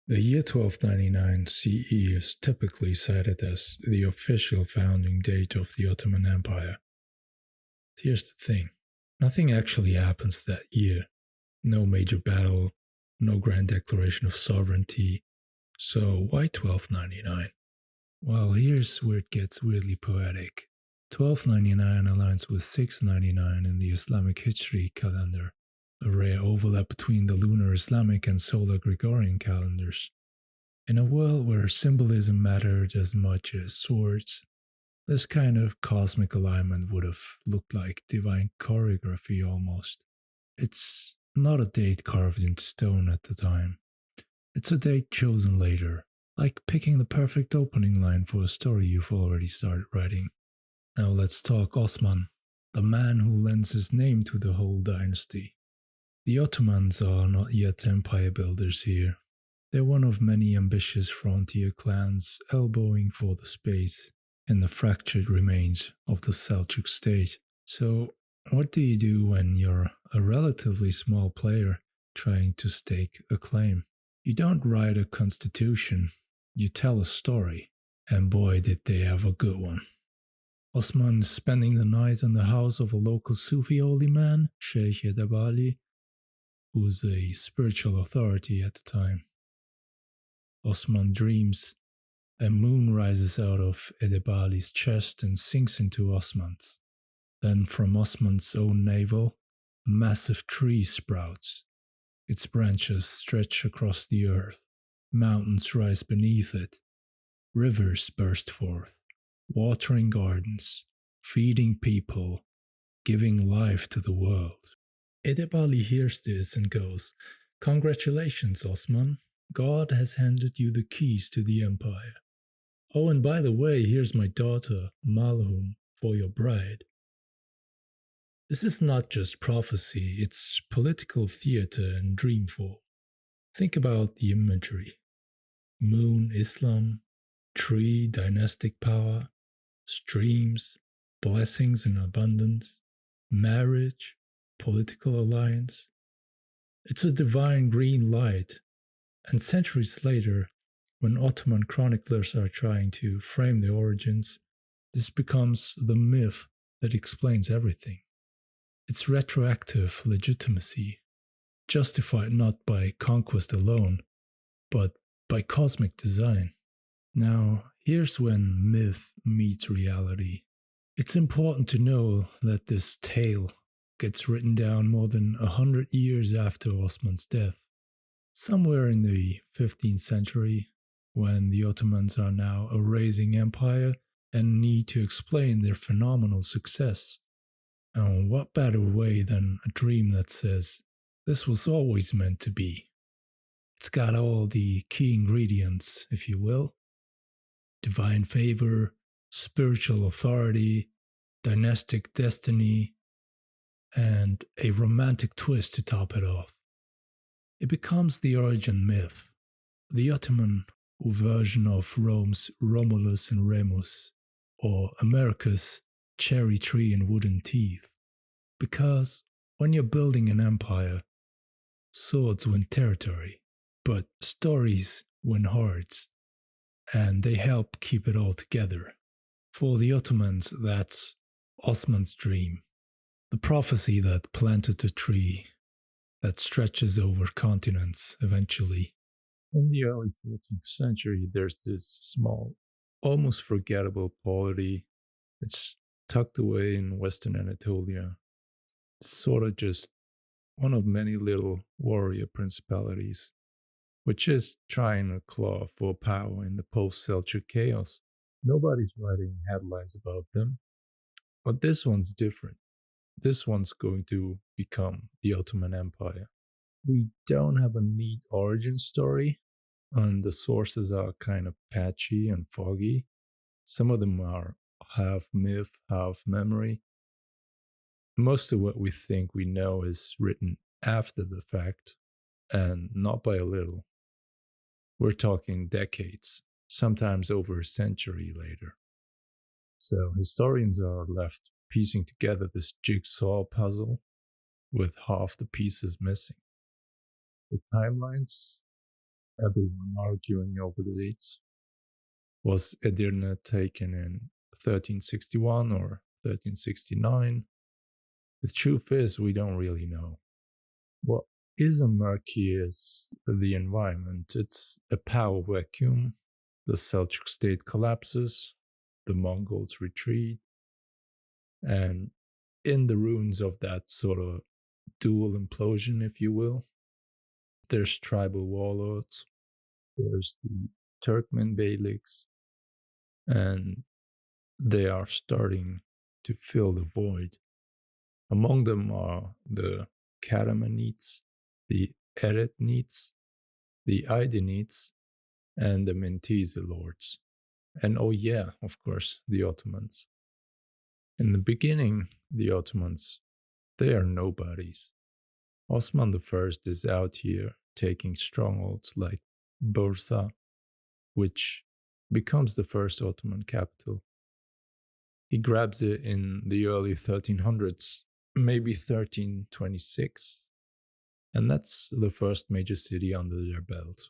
The year 1299 CE is typically cited as the official founding date of the Ottoman Empire. Here's the thing, nothing actually happens that year. No major battle, no grand declaration of sovereignty. So why 1299? Well, here's where it gets weirdly poetic. 1299 aligns with 699 in the Islamic Hijri calendar, a rare overlap between the lunar Islamic and solar Gregorian calendars. In a world where symbolism mattered as much as swords, this kind of cosmic alignment would have looked like divine choreography almost. It's not a date carved into stone at the time. It's a date chosen later, like picking the perfect opening line for a story you've already started writing. Now let's talk Osman, the man who lends his name to the whole dynasty. The Ottomans are not yet empire builders here. They're one of many ambitious frontier clans elbowing for the space in the fractured remains of the Seljuk state. So, what do you do when you're a relatively small player trying to stake a claim? You don't write a constitution, you tell a story. And boy, did they have a good one. Osman is spending the night in the house of a local Sufi holy man, Sheikh Edebali, who's a spiritual authority at the time. Osman dreams a moon rises out of Edebali's chest and sinks into Osman's. Then from Osman's own navel, a massive tree sprouts. Its branches stretch across the earth. Mountains rise beneath it. Rivers burst forth, watering gardens, feeding people, giving life to the world. Edebali hears this and goes, "Congratulations, Osman. God has handed you the keys to the empire. Oh, and by the way, here's my daughter, Malhun, for your bride." This is not just prophecy, it's political theater in dream form. Think about the imagery. Moon, Islam, tree, dynastic power, streams, blessings in abundance, marriage, political alliance. It's a divine green light. And centuries later, when Ottoman chroniclers are trying to frame the origins, this becomes the myth that explains everything. It's retroactive legitimacy, justified not by conquest alone, but by cosmic design. Now, here's when myth meets reality. It's important to know that this tale gets written down more than 100 years after Osman's death. Somewhere in the 15th century, when the Ottomans are now a rising empire and need to explain their phenomenal success. And what better way than a dream that says, this was always meant to be? It's got all the key ingredients, if you will: divine favor, spiritual authority, dynastic destiny, and a romantic twist to top it off. It becomes the origin myth, the Ottoman version of Rome's Romulus and Remus, or America's cherry tree and wooden teeth. Because when you're building an empire, swords win territory, but stories win hearts, and they help keep it all together. For the Ottomans, that's Osman's dream, the prophecy that planted a tree that stretches over continents eventually. In the early 14th century, there's this small, almost forgettable polity. It's tucked away in Western Anatolia. It's sort of just one of many little warrior principalities, which is trying to claw for power in the post-Seljuk chaos. Nobody's writing headlines about them, but this one's different. This one's going to become the Ottoman Empire. We don't have a neat origin story, and the sources are kind of patchy and foggy. Some of them are half myth, half memory. Most of what we think we know is written after the fact, and not by a little. We're talking decades, sometimes over a century later. So historians are left piecing together this jigsaw puzzle with half the pieces missing. The timelines, everyone arguing over the dates. Was Edirne taken in 1361 or 1369? The truth is, we don't really know. What isn't murky is the environment. It's a power vacuum. The Seljuk state collapses, the Mongols retreat, and in the ruins of that sort of dual implosion, if you will, there's tribal warlords, there's the Turkmen beyliks, and they are starting to fill the void. Among them are the Karamanids, the Eretnids, the Aydinids, and the Mentese lords. And oh yeah, of course, the Ottomans. In the beginning, the Ottomans, they are nobodies. Osman I is out here taking strongholds like Bursa, which becomes the first Ottoman capital. He grabs it in the early 1300s, maybe 1326, and that's the first major city under their belt.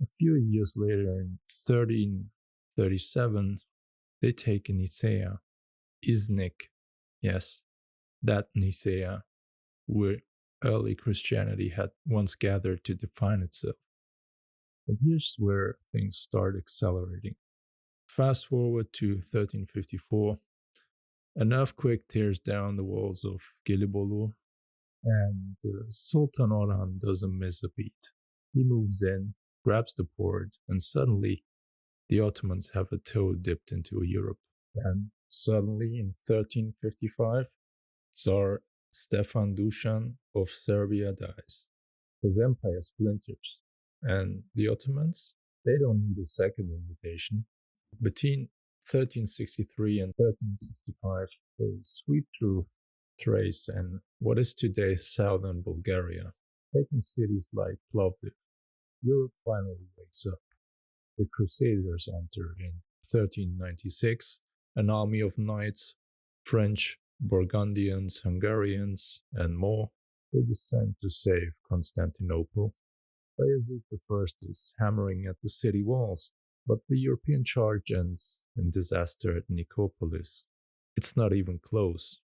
A few years later, in 1337, they take Nicaea, Iznik, yes, that Nicaea, where early Christianity had once gathered to define itself. But here's where things start accelerating. Fast forward to 1354, an earthquake tears down the walls of Gelibolu, and Sultan Orhan doesn't miss a beat. He moves in, grabs the port, and suddenly the Ottomans have a toe dipped into Europe. And suddenly in 1355, Tsar Stefan Dusan of Serbia dies. His empire splinters, and the Ottomans, they don't need a second invitation. Between 1363 and 1365, they sweep through Thrace and what is today southern Bulgaria, taking cities like Plovdiv. Europe finally wakes up. The Crusaders enter in 1396, an army of knights, French, Burgundians, Hungarians, and more. They descend to save Constantinople. Bayezid I is hammering at the city walls, but the European charge ends in disaster at Nicopolis. It's not even close.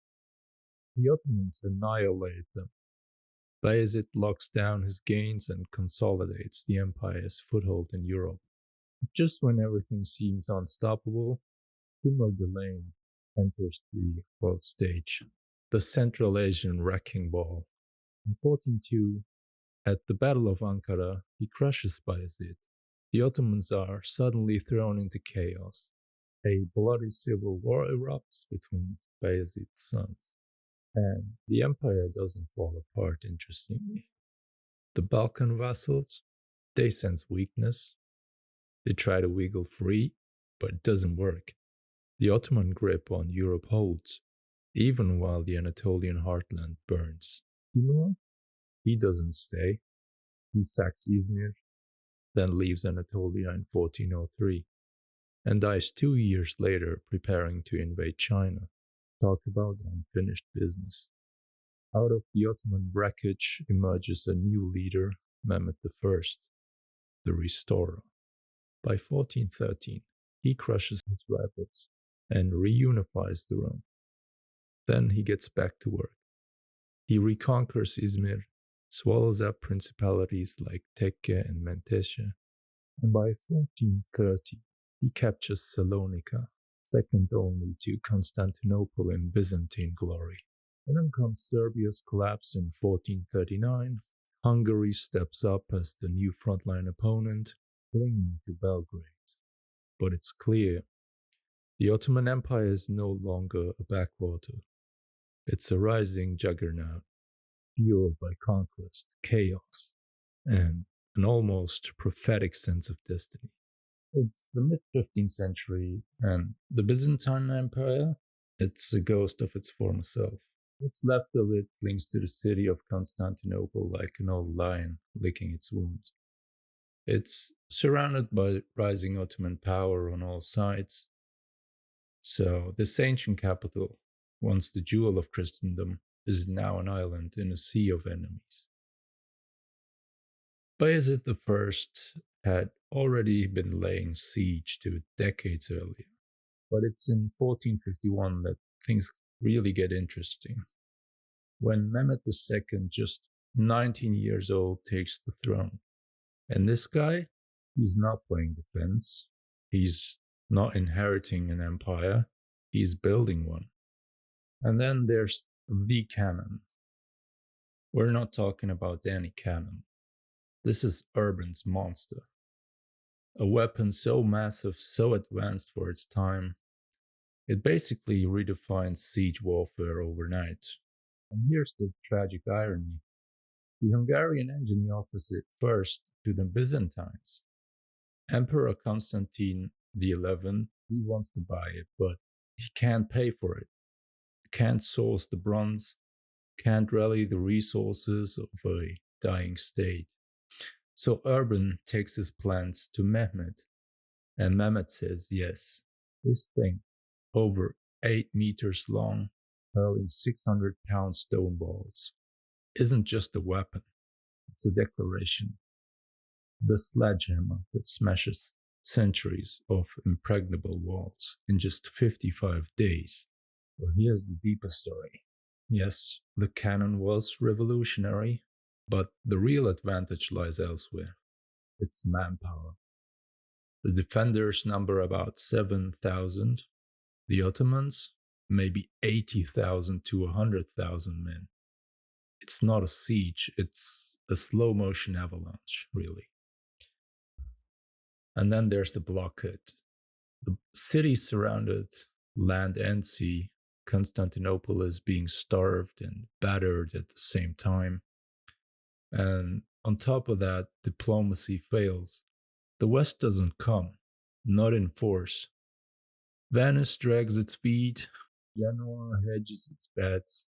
The Ottomans annihilate them. Bayezid locks down his gains and consolidates the empire's foothold in Europe. Just when everything seems unstoppable, Timur Gulen enters the world stage, the Central Asian wrecking ball. In 1402, at the Battle of Ankara, he crushes Bayezid. The Ottomans are suddenly thrown into chaos. A bloody civil war erupts between Bayezid's sons. And the empire doesn't fall apart, interestingly. The Balkan vassals, they sense weakness. They try to wiggle free, but it doesn't work. The Ottoman grip on Europe holds, even while the Anatolian heartland burns. Timur, he doesn't stay. He sacks Izmir, then leaves Anatolia in 1403, and dies 2 years later preparing to invade China. Talk about unfinished business. Out of the Ottoman wreckage emerges a new leader, Mehmed I, the restorer. By 1413, he crushes his rivals and reunifies the realm. Then he gets back to work. He reconquers Izmir, swallows up principalities like Tekke and Menteşe, and by 1430, he captures Salonika, second only to Constantinople in Byzantine glory. And then comes Serbia's collapse in 1439. Hungary steps up as the new frontline opponent, clinging to Belgrade. But it's clear, the Ottoman Empire is no longer a backwater. It's a rising juggernaut, fueled by conquest, chaos, and an almost prophetic sense of destiny. It's the mid-15th century, and the Byzantine Empire, it's a ghost of its former self. What's left of it clings to the city of Constantinople like an old lion licking its wounds. It's surrounded by rising Ottoman power on all sides. So this ancient capital, once the jewel of Christendom, is now an island in a sea of enemies. Bayezid I had already been laying siege to it decades earlier. But it's in 1451 that things really get interesting. When Mehmed II, just 19 years old, takes the throne. And this guy, he's not playing defense. He's not inheriting an empire. He's building one. And then there's the cannon. We're not talking about any cannon. This is Urban's monster. A weapon so massive, so advanced for its time, it basically redefines siege warfare overnight. And here's the tragic irony. The Hungarian engineer offers it first to the Byzantines. Emperor Constantine XI, he wants to buy it, but he can't pay for it. Can't source the bronze, can't rally the resources of a dying state. So Urban takes his plans to Mehmed, and Mehmed says yes. This thing, over 8 meters long, hurling 600-pound stone balls, isn't just a weapon, it's a declaration. The sledgehammer that smashes centuries of impregnable walls in just 55 days. Well, here's the deeper story. Yes, the cannon was revolutionary, but the real advantage lies elsewhere. It's manpower. The defenders number about 7,000. The Ottomans, maybe 80,000 to 100,000 men. It's not a siege, it's a slow-motion avalanche, really. And then there's the blockade. The city surrounded, land and sea. Constantinople is being starved and battered at the same time. And on top of that, diplomacy fails. The West doesn't come, not in force. Venice drags its feet, Genoa hedges its bets.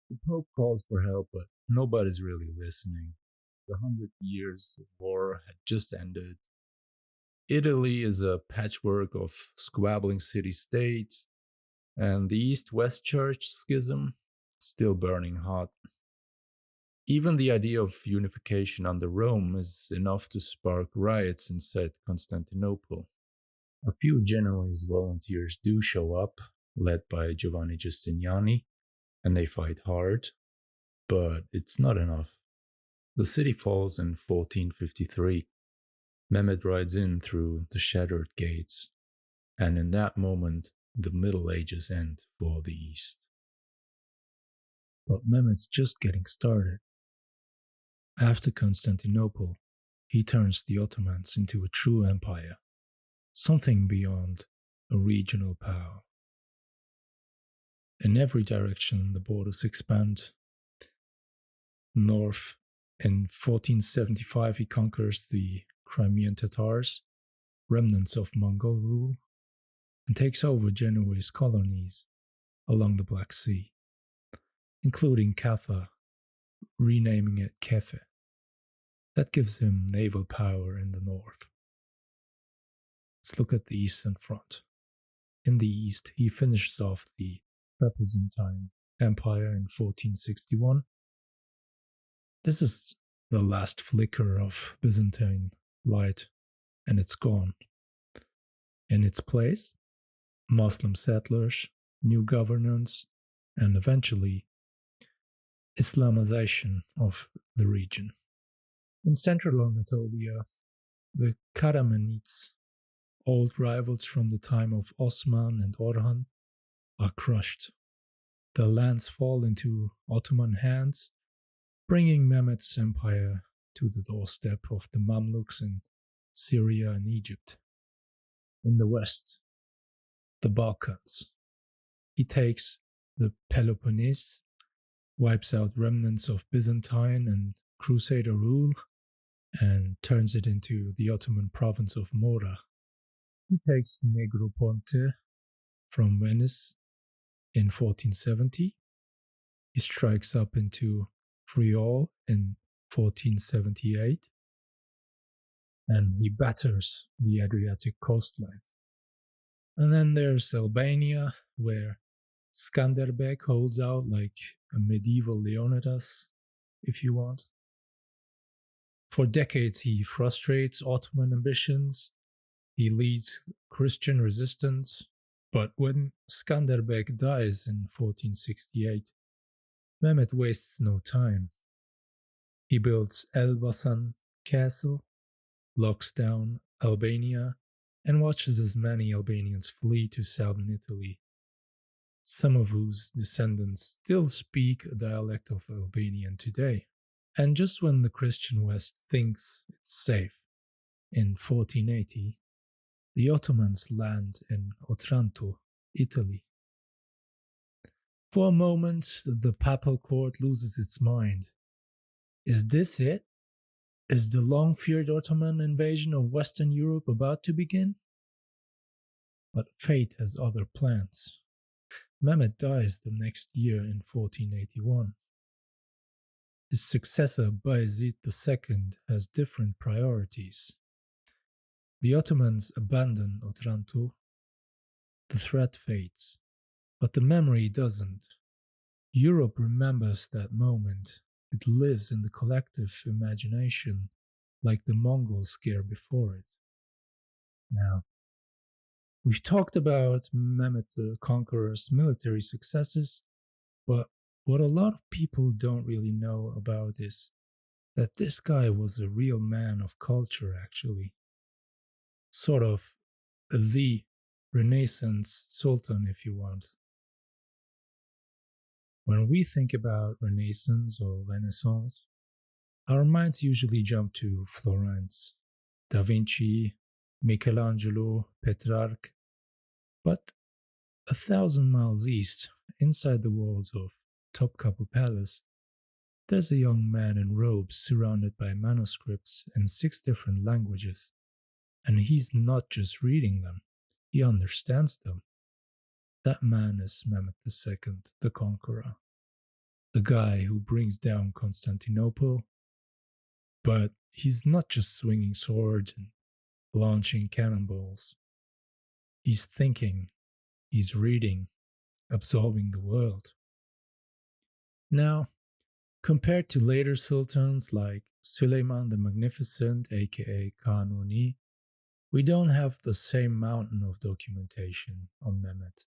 The Pope calls for help, but nobody's really listening. The 100 Years of War had just ended. Italy is a patchwork of squabbling city-states, and the East-West Church schism still burning hot. Even the idea of unification under Rome is enough to spark riots inside Constantinople. A few Genoese volunteers do show up, led by Giovanni Giustiniani, and they fight hard, but it's not enough. The city falls in 1453. Mehmed rides in through the shattered gates, and in that moment, the Middle Ages end for the East. But Mehmed's just getting started. After Constantinople, he turns the Ottomans into a true empire, something beyond a regional power. In every direction, the borders expand. North, in 1475, he conquers the Crimean Tatars, remnants of Mongol rule, and takes over Genoese colonies along the Black Sea, including Kaffa, renaming it Kefe. That gives him naval power in the north. Let's look at the Eastern Front. In the east, he finishes off the Byzantine Empire in 1461. This is the last flicker of Byzantine light, and it's gone. In its place, Muslim settlers, new governance, and eventually Islamization of the region. In central Anatolia, the Karamanids, old rivals from the time of Osman and Orhan, are crushed. The lands fall into Ottoman hands, bringing Mehmed's empire to the doorstep of the Mamluks in Syria and Egypt. In the west, the Balkans. He takes the Peloponnese, wipes out remnants of Byzantine and Crusader rule, and turns it into the Ottoman province of Mora. He takes Negroponte from Venice in 1470. He strikes up into Friaul in 1478, and he batters the Adriatic coastline. And then there's Albania, where Skanderbeg holds out like a medieval Leonidas, if you want. For decades, he frustrates Ottoman ambitions, he leads Christian resistance, but when Skanderbeg dies in 1468, Mehmet wastes no time. He builds Elbasan castle, locks down Albania, and watches as many Albanians flee to southern Italy, some of whose descendants still speak a dialect of Albanian today. And just when the Christian West thinks it's safe, in 1480, the Ottomans land in Otranto, Italy. For a moment, the papal court loses its mind. Is this it? Is the long feared Ottoman invasion of Western Europe about to begin? But fate has other plans. Mehmet dies the next year in 1481. His successor Bayezid II has different priorities. The Ottomans abandon Otranto. The threat fades, but the memory doesn't. Europe remembers that moment. It lives in the collective imagination, like the Mongol scare before it. Now, we've talked about Mehmet the Conqueror's military successes, but what a lot of people don't really know about is that this guy was a real man of culture, actually. Sort of the Renaissance Sultan, if you want. When we think about Renaissance or Renaissance, our minds usually jump to Florence, Da Vinci, Michelangelo, Petrarch. But 1,000 miles east, inside the walls of Topkapi Palace, there's a young man in robes surrounded by manuscripts in 6 different languages. And he's not just reading them, he understands them. That man is Mehmet II, the Conqueror, the guy who brings down Constantinople. But he's not just swinging swords and launching cannonballs. He's thinking, he's reading, absorbing the world. Now, compared to later sultans like Suleiman the Magnificent, aka Kanuni, we don't have the same mountain of documentation on Mehmet.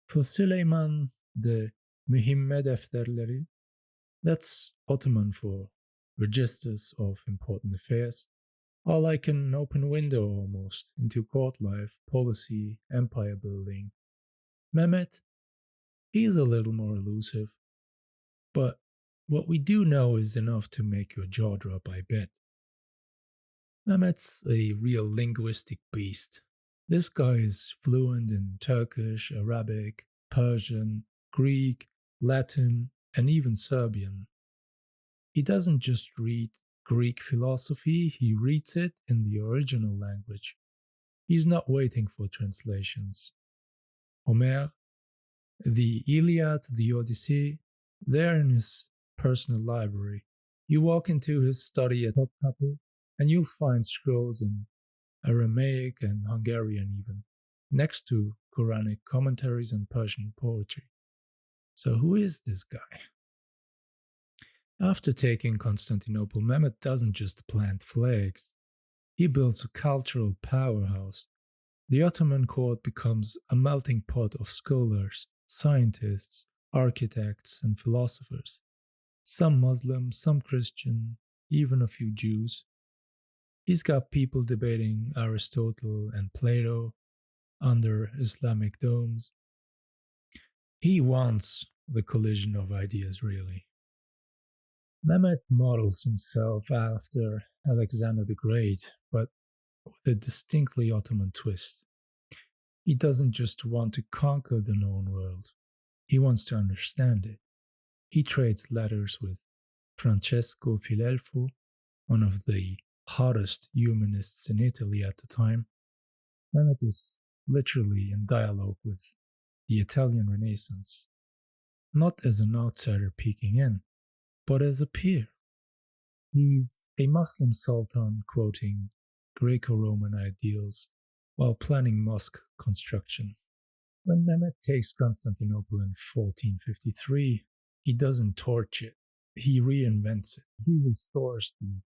For Suleiman, the Mühimme defterleri, that's Ottoman for registers of important affairs, are like an open window almost into court life, policy, empire building. Mehmet, he is a little more elusive, but what we do know is enough to make your jaw drop, I bet. Mehmet's a real linguistic beast. This guy is fluent in Turkish, Arabic, Persian, Greek, Latin, and even Serbian. He doesn't just read Greek philosophy, he reads it in the original language. He's not waiting for translations. Homer, the Iliad, the Odyssey, they're in his personal library. You walk into his study at Topkapi, and you'll find scrolls in Aramaic and Hungarian even, next to Quranic commentaries and Persian poetry. So who is this guy? After taking Constantinople, Mehmet doesn't just plant flags. He builds a cultural powerhouse. The Ottoman court becomes a melting pot of scholars, scientists, architects, and philosophers. Some Muslim, some Christian, even a few Jews. He's got people debating Aristotle and Plato under Islamic domes. He wants the collision of ideas, really. Mehmet models himself after Alexander the Great, but with a distinctly Ottoman twist. He doesn't just want to conquer the known world, he wants to understand it. He trades letters with Francesco Filelfo, one of the hottest humanists in Italy at the time. Mehmet is literally in dialogue with the Italian Renaissance, not as an outsider peeking in, but as a peer. He's a Muslim sultan quoting Greco-Roman ideals while planning mosque construction. When Mehmet takes Constantinople in 1453, he doesn't torch it, he reinvents it. He restores the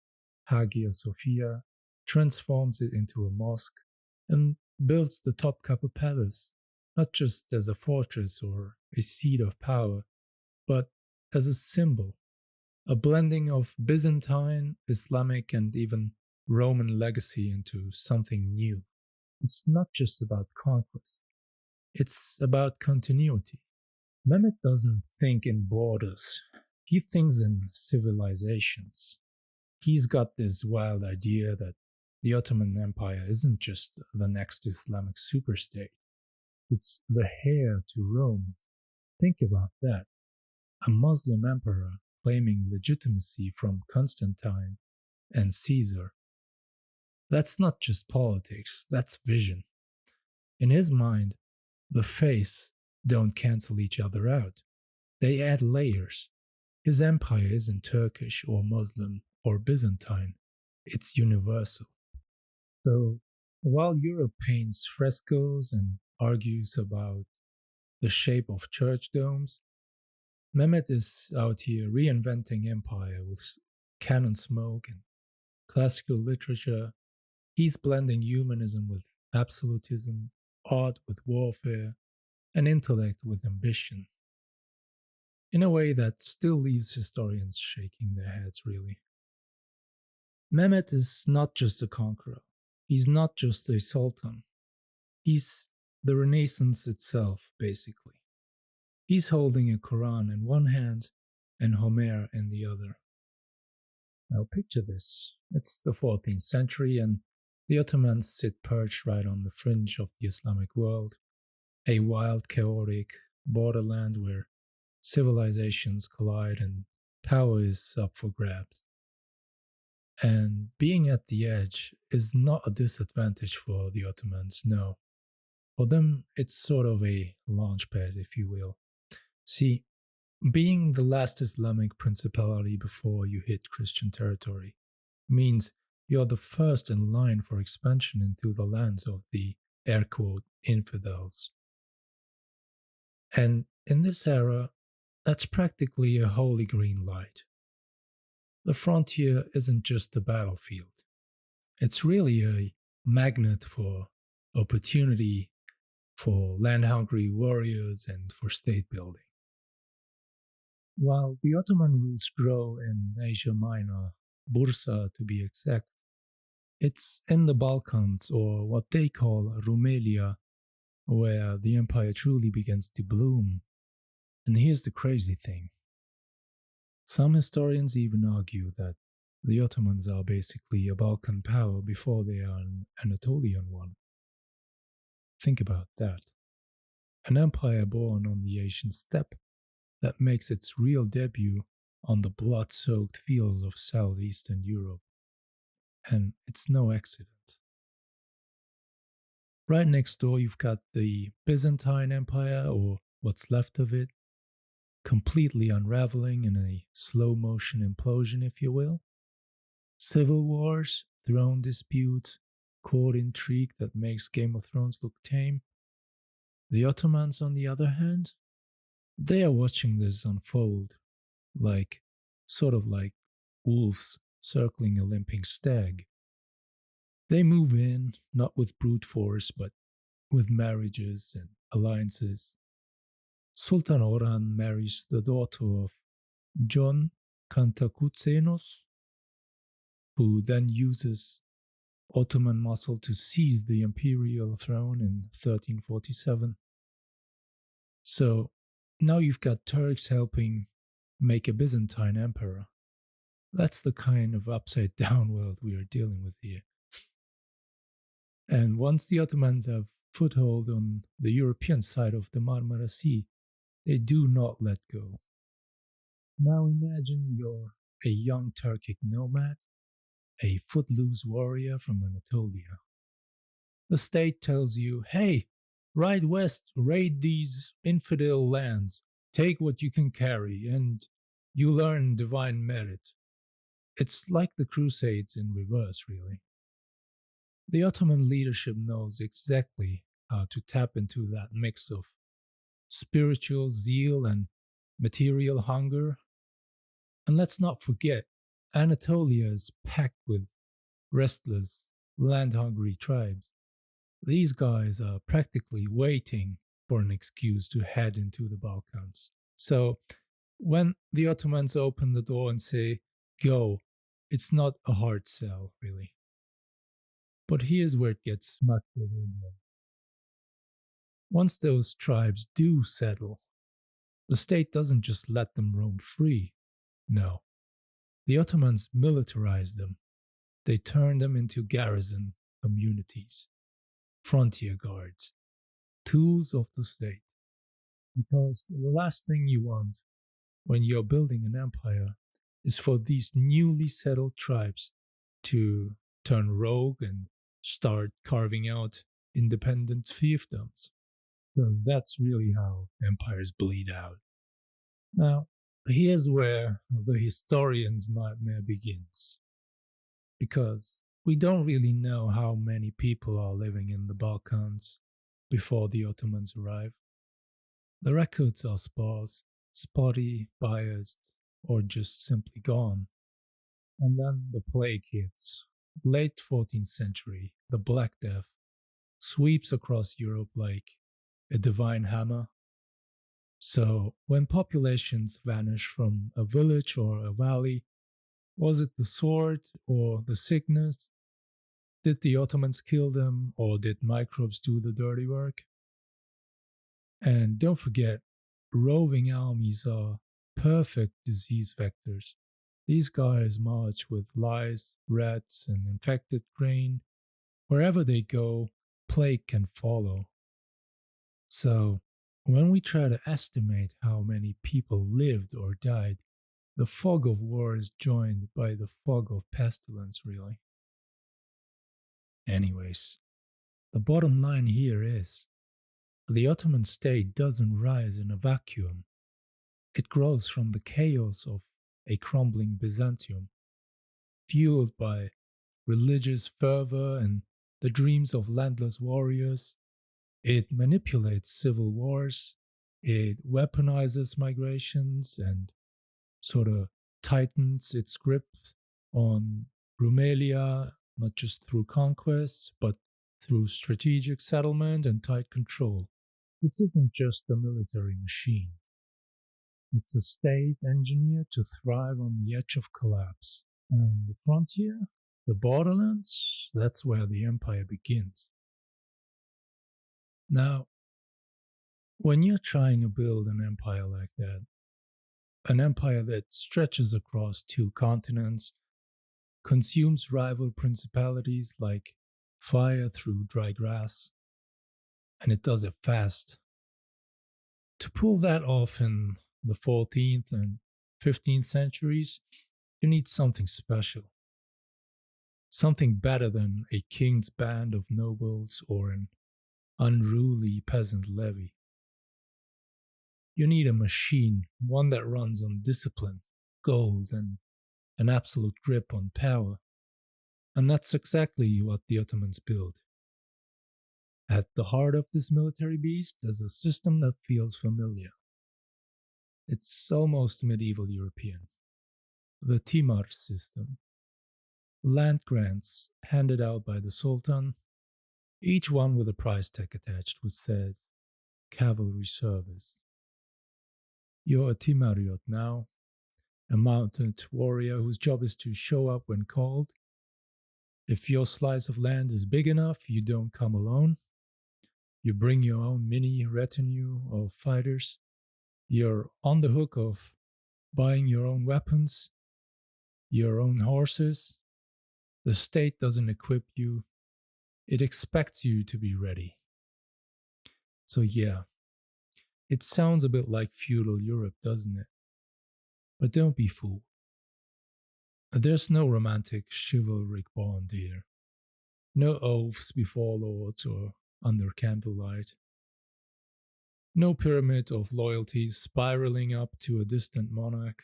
Hagia Sophia, transforms it into a mosque, and builds the Topkapi Palace, not just as a fortress or a seat of power, but as a symbol, a blending of Byzantine, Islamic, and even Roman legacy into something new. It's not just about conquest, it's about continuity. Mehmet doesn't think in borders, he thinks in civilizations. He's got this wild idea that the Ottoman Empire isn't just the next Islamic superstate, it's the heir to Rome. Think about that. A Muslim emperor claiming legitimacy from Constantine and Caesar. That's not just politics, that's vision. In his mind, the faiths don't cancel each other out, they add layers. His empire isn't Turkish or Muslim or Byzantine, it's universal. So, while Europe paints frescoes and argues about the shape of church domes, Mehmet is out here reinventing empire with canon smoke and classical literature. He's blending humanism with absolutism, art with warfare, and intellect with ambition, in a way that still leaves historians shaking their heads, really. Mehmet is not just a conqueror, he's not just a sultan, he's the Renaissance itself, basically. He's holding a Quran in one hand and Homer in the other. Now picture this. It's the 14th century and the Ottomans sit perched right on the fringe of the Islamic world, a wild, chaotic borderland where civilizations collide and power is up for grabs. And being at the edge is not a disadvantage for the Ottomans, no. For them, it's sort of a launchpad, if you will. See, being the last Islamic principality before you hit Christian territory means you're the first in line for expansion into the lands of the air quote infidels. And in this era, that's practically a holy green light. The frontier isn't just a battlefield, it's really a magnet for opportunity, for land hungry warriors, and for state building. While the Ottoman roots grow in Asia Minor, Bursa to be exact, it's in the Balkans, or what they call Rumelia, where the empire truly begins to bloom. And here's the crazy thing. Some historians even argue that the Ottomans are basically a Balkan power before they are an Anatolian one. Think about that. An empire born on the Asian steppe that makes its real debut on the blood-soaked fields of southeastern Europe. And it's no accident. Right next door, you've got the Byzantine Empire, or what's left of it, completely unraveling in a slow motion implosion, if you will. Civil wars, throne disputes, court intrigue that makes Game of Thrones look tame. The Ottomans, on the other hand, they are watching this unfold, sort of like wolves circling a limping stag. They move in, not with brute force, but with marriages and alliances. Sultan Orhan marries the daughter of John Kantakouzenos, who then uses Ottoman muscle to seize the imperial throne in 1347. So now you've got Turks helping make a Byzantine emperor. That's the kind of upside down world we are dealing with here. And once the Ottomans have foothold on the European side of the Marmara Sea, they do not let go. Now imagine you're a young Turkic nomad, a footloose warrior from Anatolia. The state tells you, hey, ride west, raid these infidel lands, take what you can carry, and you learn divine merit. It's like the Crusades in reverse, really. The Ottoman leadership knows exactly how to tap into that mix of spiritual zeal and material hunger. And let's not forget, Anatolia is packed with restless, land hungry tribes. These guys are practically waiting for an excuse to head into the Balkans. So when the Ottomans open the door and say, go, it's not a hard sell, really. But here's where it gets much better. Once those tribes do settle, the state doesn't just let them roam free. No, the Ottomans militarize them. They turn them into garrison communities, frontier guards, tools of the state. Because the last thing you want when you're building an empire is for these newly settled tribes to turn rogue and start carving out independent fiefdoms. Because that's really how empires bleed out. Now, here's where the historian's nightmare begins. Because we don't really know how many people are living in the Balkans before the Ottomans arrive. The records are sparse, spotty, biased, or just simply gone. And then the plague hits. Late 14th century, the Black Death sweeps across Europe like a divine hammer. So, when populations vanish from a village or a valley, was it the sword or the sickness? Did the Ottomans kill them, or did microbes do the dirty work? And don't forget, roving armies are perfect disease vectors. These guys march with lice, rats, and infected grain. Wherever they go, plague can follow. So, when we try to estimate how many people lived or died, the fog of war is joined by the fog of pestilence, really. Anyways, the bottom line here is the Ottoman state doesn't rise in a vacuum. It grows from the chaos of a crumbling Byzantium, fueled by religious fervor and the dreams of landless warriors. It manipulates civil wars, it weaponizes migrations, and sort of tightens its grip on Rumelia, not just through conquest, but through strategic settlement and tight control. This isn't just a military machine. It's a state engineered to thrive on the edge of collapse. And the frontier, the borderlands, that's where the empire begins. Now, when you're trying to build an empire like that, an empire that stretches across two continents, consumes rival principalities like fire through dry grass, and it does it fast. To pull that off in the 14th and 15th centuries, you need something special. Something better than a king's band of nobles or an unruly peasant levy. You need a machine, one that runs on discipline, gold, and an absolute grip on power. And that's exactly what the Ottomans built. At the heart of this military beast is a system that feels familiar. It's almost medieval European. The Timar system. Land grants handed out by the Sultan, each one with a price tag attached which says cavalry service. You're a Timariot now, a mounted warrior whose job is to show up when called. If your slice of land is big enough, you don't come alone. You bring your own mini retinue of fighters. You're on the hook of buying your own weapons, your own horses. The state doesn't equip you, it expects you to be ready. So, yeah, it sounds a bit like feudal Europe, doesn't it? But don't be fooled. There's no romantic chivalric bond here. No oaths before lords or under candlelight. No pyramid of loyalties spiraling up to a distant monarch.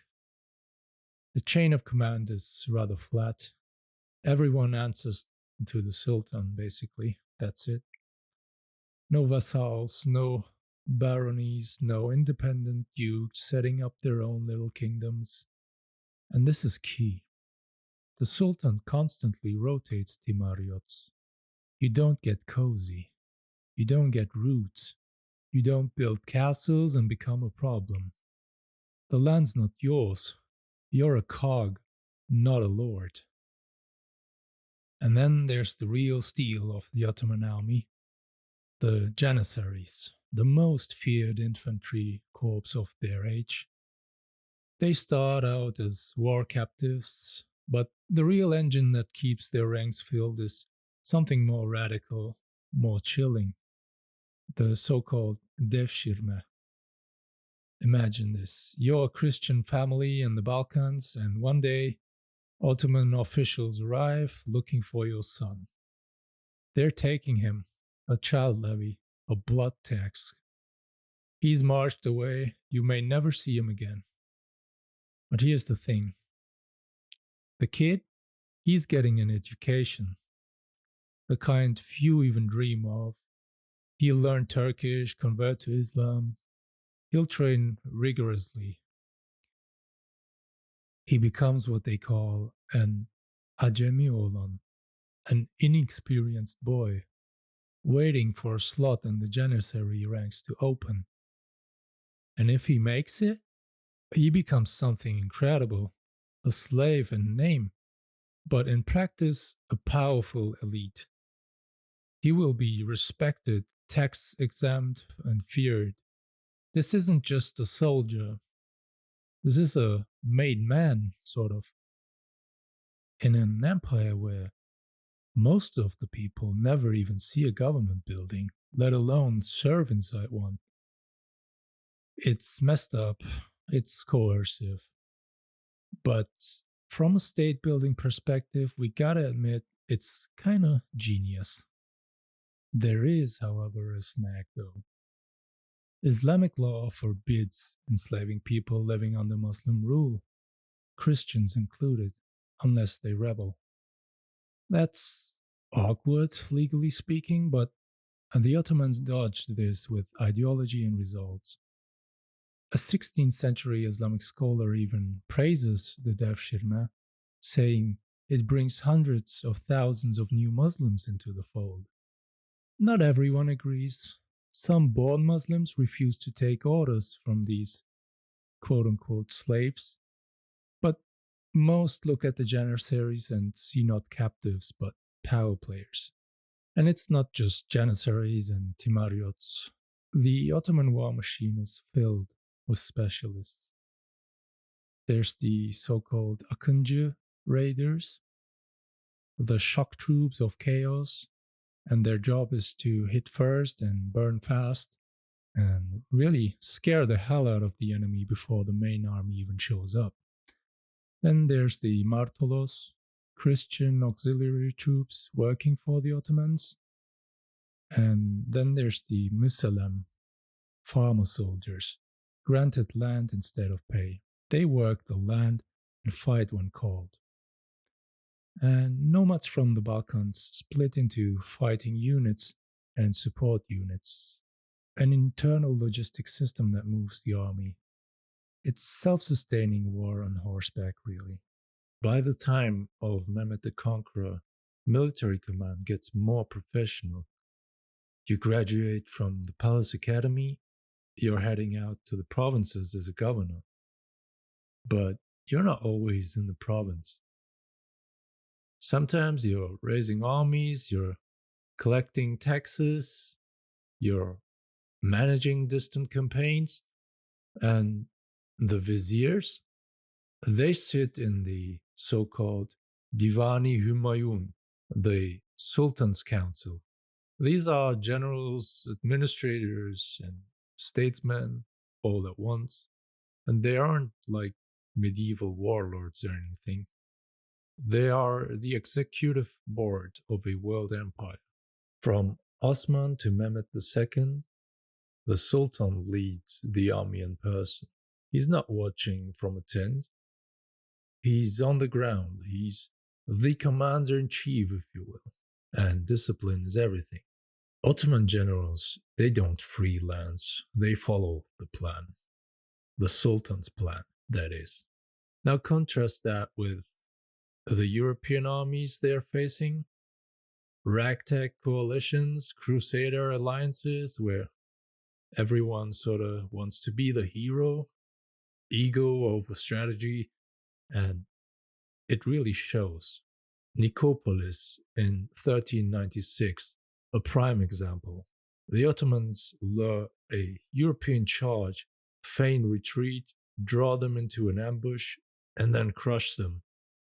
The chain of command is rather flat. Everyone answers to the Sultan, basically. That's it. No vassals, no baronies, no independent dukes setting up their own little kingdoms. And this is key. The Sultan constantly rotates Timariots. You don't get cozy. You don't get roots. You don't build castles and become a problem. The land's not yours. You're a cog, not a lord. And then there's the real steel of the Ottoman army, the Janissaries, the most feared infantry corps of their age. They start out as war captives, but the real engine that keeps their ranks filled is something more radical, more chilling, the so called devshirme. Imagine this: you're a Christian family in the Balkans, and one day Ottoman officials arrive looking for your son. They're taking him, a child levy, a blood tax. He's marched away, you may never see him again. But here's the thing: the kid, he's getting an education, the kind few even dream of. He'll learn Turkish, convert to Islam, he'll train rigorously. He becomes what they call an acemi olan, an inexperienced boy, waiting for a slot in the Janissary ranks to open. And if he makes it, he becomes something incredible, a slave in name, but in practice, a powerful elite. He will be respected, tax exempt, and feared. This isn't just a soldier, this is a made man, sort of. In an empire where most of the people never even see a government building, let alone serve inside one. It's messed up, it's coercive. But from a state building perspective, we gotta admit it's kinda genius. There is, however, a snag though. Islamic law forbids enslaving people living under Muslim rule, Christians included, unless they rebel. That's awkward, legally speaking, but the Ottomans dodged this with ideology and results. A 16th century Islamic scholar even praises the devshirme, saying it brings hundreds of thousands of new Muslims into the fold. Not everyone agrees. Some born Muslims refuse to take orders from these quote unquote slaves, but most look at the Janissaries and see not captives but power players. And it's not just Janissaries and Timariots. The Ottoman war machine is filled with specialists. There's the so-called Akıncı raiders, the shock troops of chaos, and their job is to hit first and burn fast and really scare the hell out of the enemy before the main army even shows up. Then there's the Martolos, Christian auxiliary troops working for the Ottomans. And then there's the Müselem, farmer soldiers, granted land instead of pay. They work the land and fight when called. And nomads from the Balkans split into fighting units and support units, an internal logistics system that moves the army. It's self-sustaining war on horseback, really. By the time of Mehmet the Conqueror, military command gets more professional. You graduate from the Palace Academy, you're heading out to the provinces as a governor. But you're not always in the province. Sometimes you're raising armies, you're collecting taxes, you're managing distant campaigns, and the viziers, they sit in the so-called Divani Humayun, the Sultan's Council. These are generals, administrators, and statesmen all at once, and they aren't like medieval warlords or anything. They are the executive board of a world empire. From Osman to Mehmet II, the Sultan leads the army in person. He's not watching from a tent. He's on the ground. He's the commander-in-chief, if you will. And discipline is everything. Ottoman generals, they don't freelance. They follow the plan. The Sultan's plan, that is. Now contrast that with The European armies they're facing, ragtag coalitions, crusader alliances where everyone sort of wants to be the hero, ego over strategy, and it really shows. Nicopolis in 1396, a prime example. The Ottomans lure a European charge, feign retreat, draw them into an ambush, and then crush them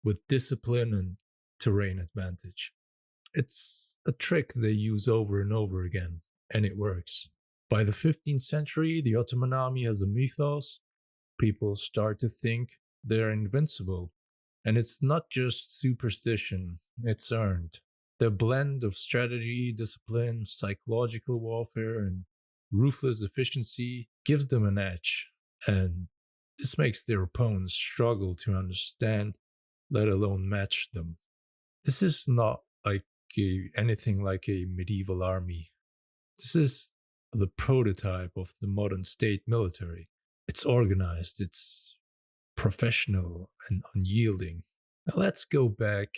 with discipline and terrain advantage. It's a trick they use over and over again, and it works. By the 15th century, the Ottoman army has a mythos. People start to think they're invincible. And it's not just superstition, it's earned. The blend of strategy, discipline, psychological warfare, and ruthless efficiency gives them an edge. And this makes their opponents struggle to understand, let alone match them. This is not like anything like a medieval army. This is the prototype of the modern state military. It's organized, it's professional and unyielding. Now let's go back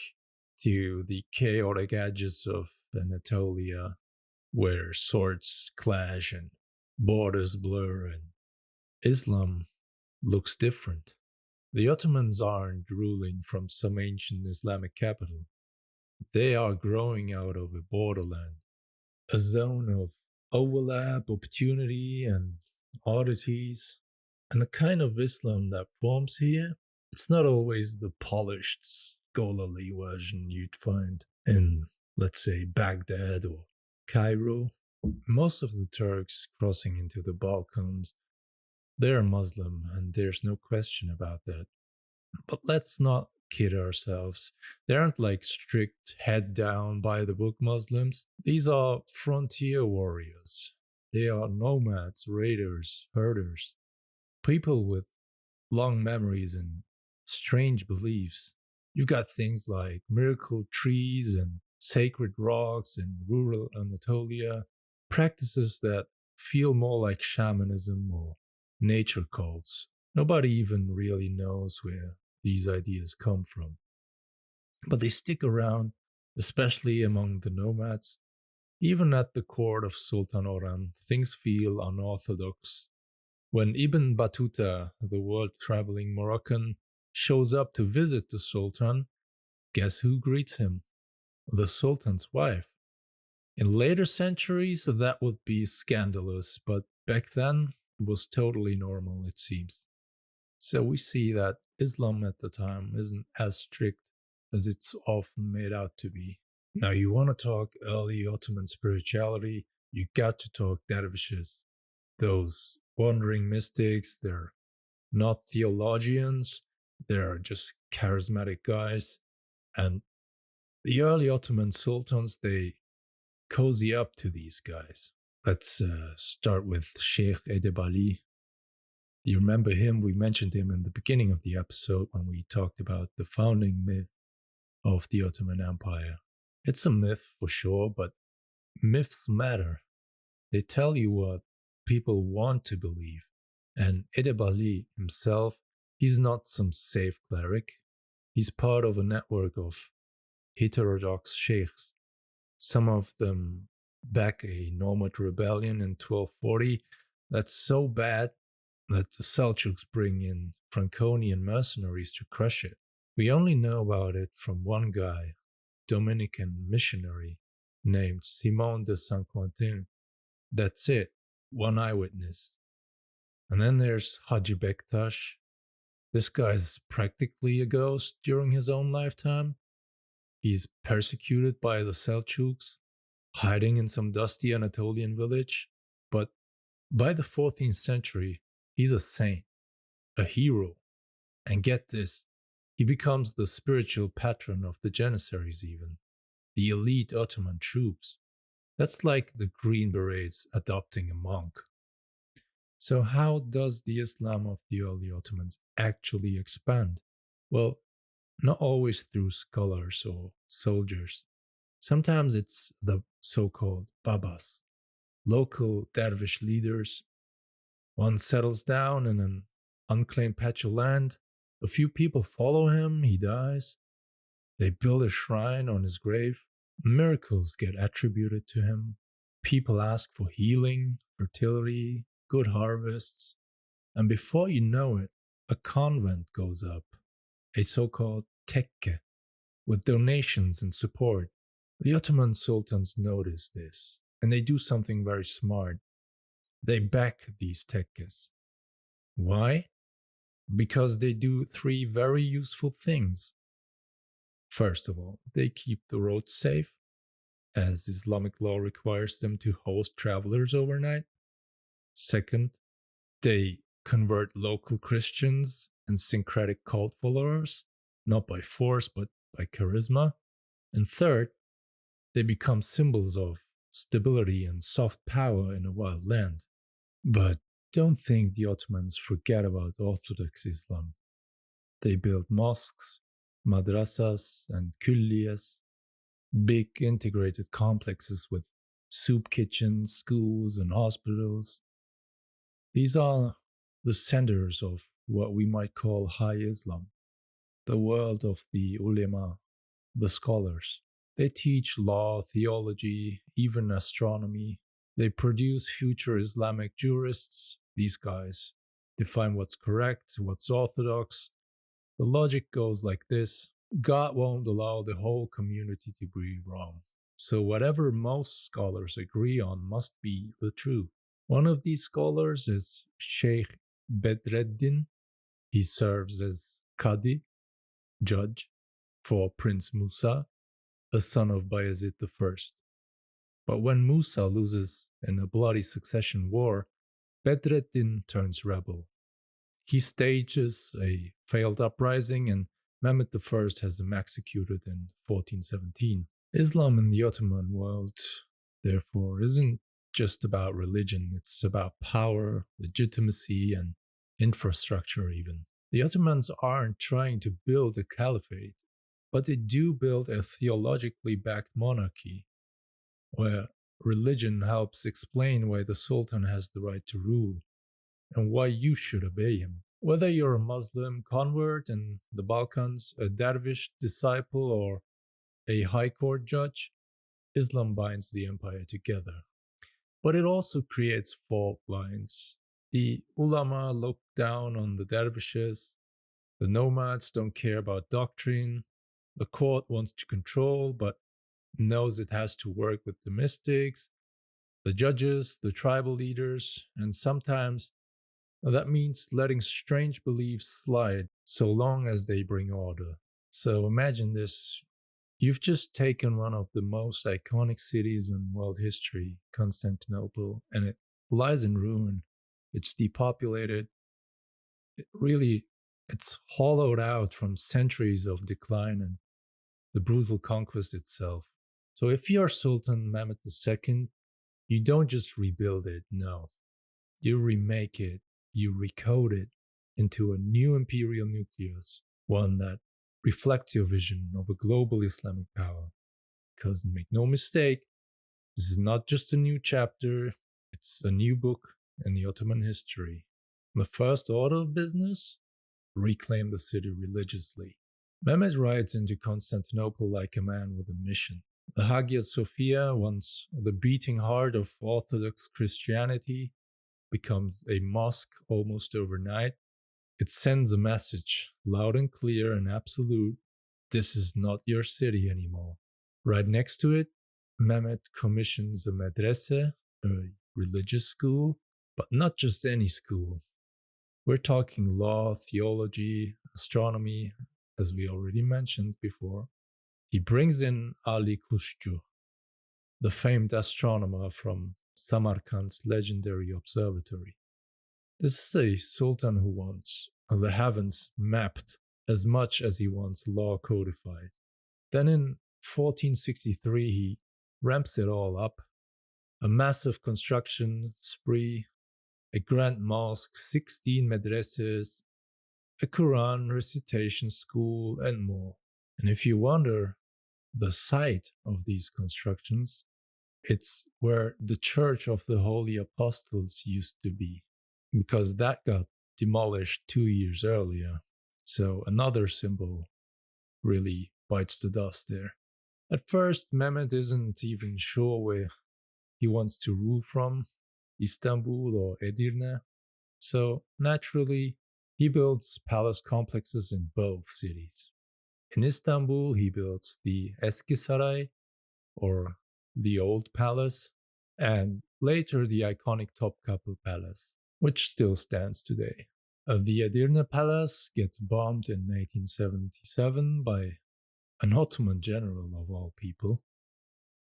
to the chaotic edges of Anatolia, where swords clash and borders blur and Islam looks different. The Ottomans aren't ruling from some ancient Islamic capital. They are growing out of a borderland, a zone of overlap, opportunity, and oddities. And the kind of Islam that forms here, it's not always the polished, scholarly version you'd find in, let's say, Baghdad or Cairo. Most of the Turks crossing into the Balkans, they're Muslim, and there's no question about that. But let's not kid ourselves. They aren't like strict, head down by the book Muslims. These are frontier warriors. They are nomads, raiders, herders, people with long memories and strange beliefs. You've got things like miracle trees and sacred rocks in rural Anatolia, practices that feel more like shamanism or nature cults. Nobody even really knows where these ideas come from. But they stick around, especially among the nomads. Even at the court of Sultan Orhan, things feel unorthodox. When Ibn Battuta, the world traveling Moroccan, shows up to visit the Sultan, guess who greets him? The Sultan's wife. In later centuries, that would be scandalous, but back then it was totally normal, it seems. So we see that Islam at the time isn't as strict as it's often made out to be. Now, you want to talk early Ottoman spirituality, you got to talk dervishes. Those wandering mystics, they're not theologians, they're just charismatic guys. And the early Ottoman sultans, they cozy up to these guys. Let's start with Sheikh Edebali. You remember him? We mentioned him in the beginning of the episode when we talked about the founding myth of the Ottoman Empire. It's a myth for sure, but myths matter. They tell you what people want to believe. And Edebali himself, he's not some safe cleric. He's part of a network of heterodox sheikhs. Some of them back a Nomad rebellion in 1240 that's so bad that the Seljuks bring in Franconian mercenaries to crush it. We only know about it from one guy, Dominican missionary named Simon de Saint Quentin. That's it, one eyewitness. And then there's Haji Bektash. This guy's practically a ghost during his own lifetime. He's persecuted by the Seljuks, hiding in some dusty Anatolian village. But by the 14th century, he's a saint, a hero. And get this, he becomes the spiritual patron of the Janissaries even, the elite Ottoman troops. That's like the Green Berets adopting a monk. So how does the Islam of the early Ottomans actually expand? Well, not always through scholars or soldiers. Sometimes it's the so-called babas, local dervish leaders. One settles down in an unclaimed patch of land. A few people follow him, he dies. They build a shrine on his grave. Miracles get attributed to him. People ask for healing, fertility, good harvests. And before you know it, a convent goes up, a so-called tekke, with donations and support. The Ottoman sultans notice this, and they do something very smart. They back these tekkes. Why? Because they do three very useful things. First of all, they keep the roads safe, as Islamic law requires them to host travelers overnight. Second, they convert local Christians and syncretic cult followers, not by force but by charisma. And third, they become symbols of stability and soft power in a wild land. But don't think the Ottomans forget about Orthodox Islam. They built mosques, madrasas, and kulliyas, big integrated complexes with soup kitchens, schools, and hospitals. These are the centers of what we might call High Islam, the world of the ulema, the scholars. They teach law, theology, even astronomy. They produce future Islamic jurists. These guys define what's correct, what's orthodox. The logic goes like this: God won't allow the whole community to be wrong. So whatever most scholars agree on must be the truth. One of these scholars is Sheikh Bedreddin. He serves as Qadi, judge, for Prince Musa, a son of Bayezid I. But when Musa loses in a bloody succession war, Bedreddin turns rebel. He stages a failed uprising, and Mehmed I has him executed in 1417. Islam in the Ottoman world, therefore, isn't just about religion, it's about power, legitimacy, and infrastructure even. The Ottomans aren't trying to build a caliphate, but they do build a theologically backed monarchy, where religion helps explain why the Sultan has the right to rule and why you should obey him. Whether you're a Muslim convert in the Balkans, a dervish disciple, or a high court judge, Islam binds the empire together. But it also creates fault lines. The ulama look down on the dervishes, the nomads don't care about doctrine, the court wants to control but knows it has to work with the mystics, the judges, the tribal leaders, and sometimes that means letting strange beliefs slide so long as they bring order. So imagine this. You've just taken one of the most iconic cities in world history, Constantinople, and it lies in ruin. It's depopulated. It's hollowed out from centuries of decline and the brutal conquest itself. So if you're Sultan Mehmed II, you don't just rebuild it, no. You remake it, you recode it into a new imperial nucleus, one that reflects your vision of a global Islamic power. Because make no mistake, this is not just a new chapter, it's a new book in the Ottoman history. The first order of business? Reclaim the city religiously. Mehmed rides into Constantinople like a man with a mission. The Hagia Sophia, once the beating heart of Orthodox Christianity, becomes a mosque almost overnight. It sends a message, loud and clear and absolute: this is not your city anymore. Right next to it, Mehmet commissions a medrese, a religious school, but not just any school. We're talking law, theology, astronomy, as we already mentioned before. He brings in Ali Kushju, the famed astronomer from Samarkand's legendary observatory. This is a sultan who wants the heavens mapped as much as he wants law codified. Then in 1463 he ramps it all up. A massive construction spree, a grand mosque, 16 medreses, a Quran recitation school, and more. And if you wonder the site of these constructions, it's where the Church of the Holy Apostles used to be, because that got demolished 2 years earlier. So another symbol really bites the dust there. At first, Mehmed isn't even sure where he wants to rule from, Istanbul or Edirne. So naturally, he builds palace complexes in both cities. In Istanbul, he builds the Eski Saray, or the Old Palace, and later the iconic Topkapı Palace, which still stands today. The Edirne Palace gets bombed in 1877 by an Ottoman general of all people.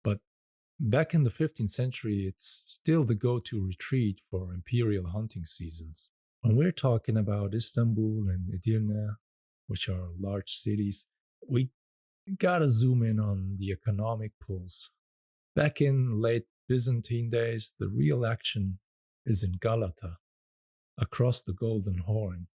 But back in the 15th century, it's still the go-to retreat for imperial hunting seasons. When we're talking about Istanbul and Edirne, which are large cities, we gotta zoom in on the economic pulse. Back in late Byzantine days, the real action is in Galata, across the Golden Horn,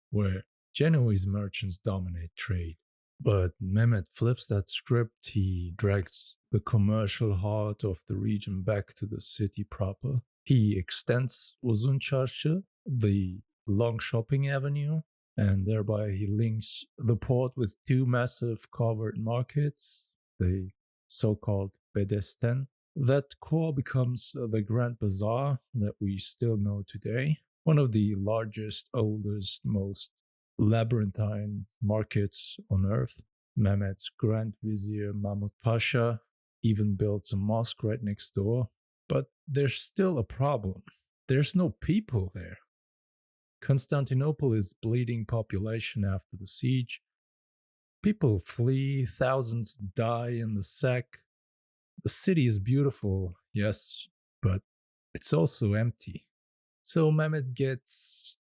where Genoese merchants dominate trade. But Mehmed flips that script. He drags the commercial heart of the region back to the city proper. He extends Uzun Çarşı, the long shopping avenue, and thereby he links the port with two massive covered markets, the so-called Bedesten. That core becomes the Grand Bazaar that we still know today, one of the largest, oldest, most labyrinthine markets on earth. Mehmed's Grand Vizier Mahmud Pasha even built a mosque right next door. But there's still a problem. There's no people there. Constantinople is bleeding population after the siege. People flee, thousands die in the sack. The city is beautiful, yes, but it's also empty. So Mehmed gets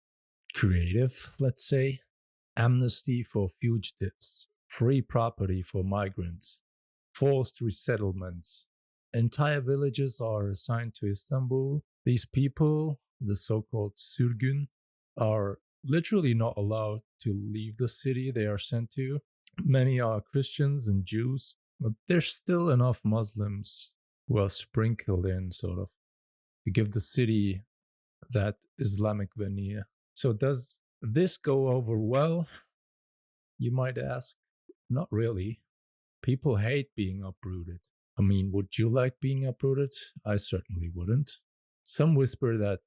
creative, let's say. Amnesty for fugitives, free property for migrants, forced resettlements. Entire villages are assigned to Istanbul. These people, the so-called sürgün, are literally not allowed to leave the city they are sent to. Many are Christians and Jews, but there's still enough Muslims who are sprinkled in, sort of, to give the city that Islamic veneer. So does this go over well? You might ask. Not really. People hate being uprooted. I mean, would you like being uprooted? I certainly wouldn't. Some whisper that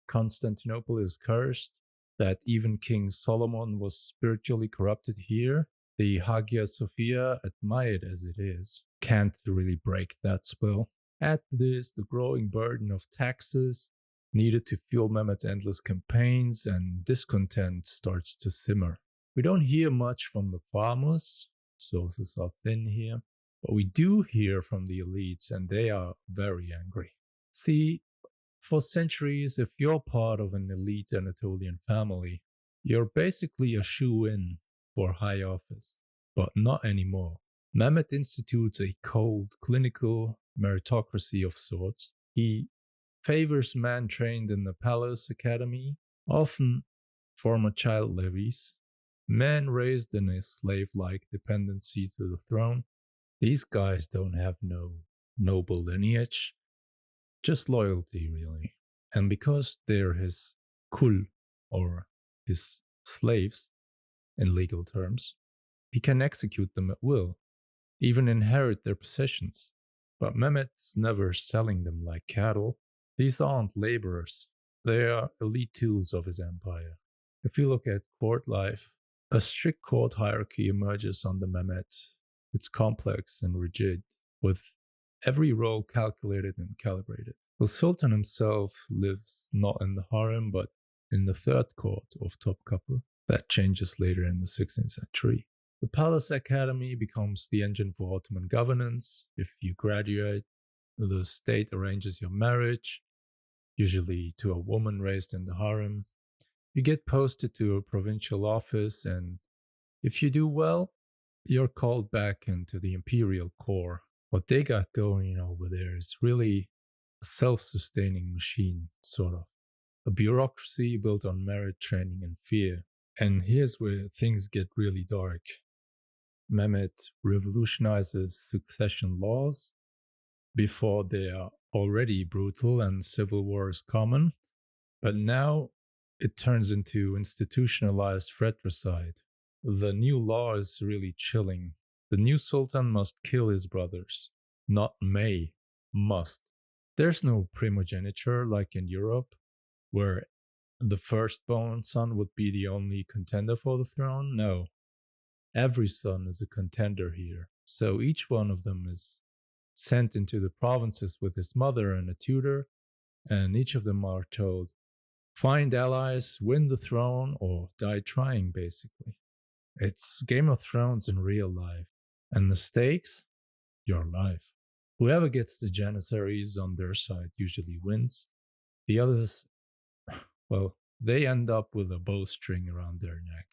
Constantinople is cursed, that even King Solomon was spiritually corrupted here. The Hagia Sophia, admired as it is, can't really break that spell. Add to this the growing burden of taxes needed to fuel Mehmed's endless campaigns, and discontent starts to simmer. We don't hear much from the farmers, sources are thin here, but we do hear from the elites, and they are very angry. See, for centuries, if you're part of an elite Anatolian family, you're basically a shoe-in for high office, but not anymore. Mehmed institutes a cold, clinical meritocracy of sorts. He favors men trained in the palace academy, often former child levies, men raised in a slave-like dependency to the throne. These guys don't have no noble lineage, just loyalty, really. And because they're his kul, or his slaves, in legal terms, he can execute them at will, even inherit their possessions. But Mehmed's never selling them like cattle. These aren't laborers. They are elite tools of his empire. If you look at court life, a strict court hierarchy emerges under Mehmed. It's complex and rigid, with every role calculated and calibrated. The Sultan himself lives not in the harem, but in the third court of Topkapı. That changes later in the 16th century. The Palace Academy becomes the engine for Ottoman governance. If you graduate, the state arranges your marriage, usually to a woman raised in the harem. You get posted to a provincial office, and if you do well, you're called back into the imperial corps. What they got going over there is really a self-sustaining machine, sort of. A bureaucracy built on merit, training, and fear. And here's where things get really dark. Mehmed revolutionizes succession laws. Before, they are already brutal and civil war is common, but now it turns into institutionalized fratricide. The new law is really chilling. The new Sultan must kill his brothers. Not may, must. There's no primogeniture like in Europe, where the firstborn son would be the only contender for the throne. No, every son is a contender here. So each one of them is sent into the provinces with his mother and a tutor, and each of them are told, find allies, win the throne, or die trying, basically. It's Game of Thrones in real life. And the stakes? Your life. Whoever gets the Janissaries on their side usually wins. The others, well, they end up with a bowstring around their neck.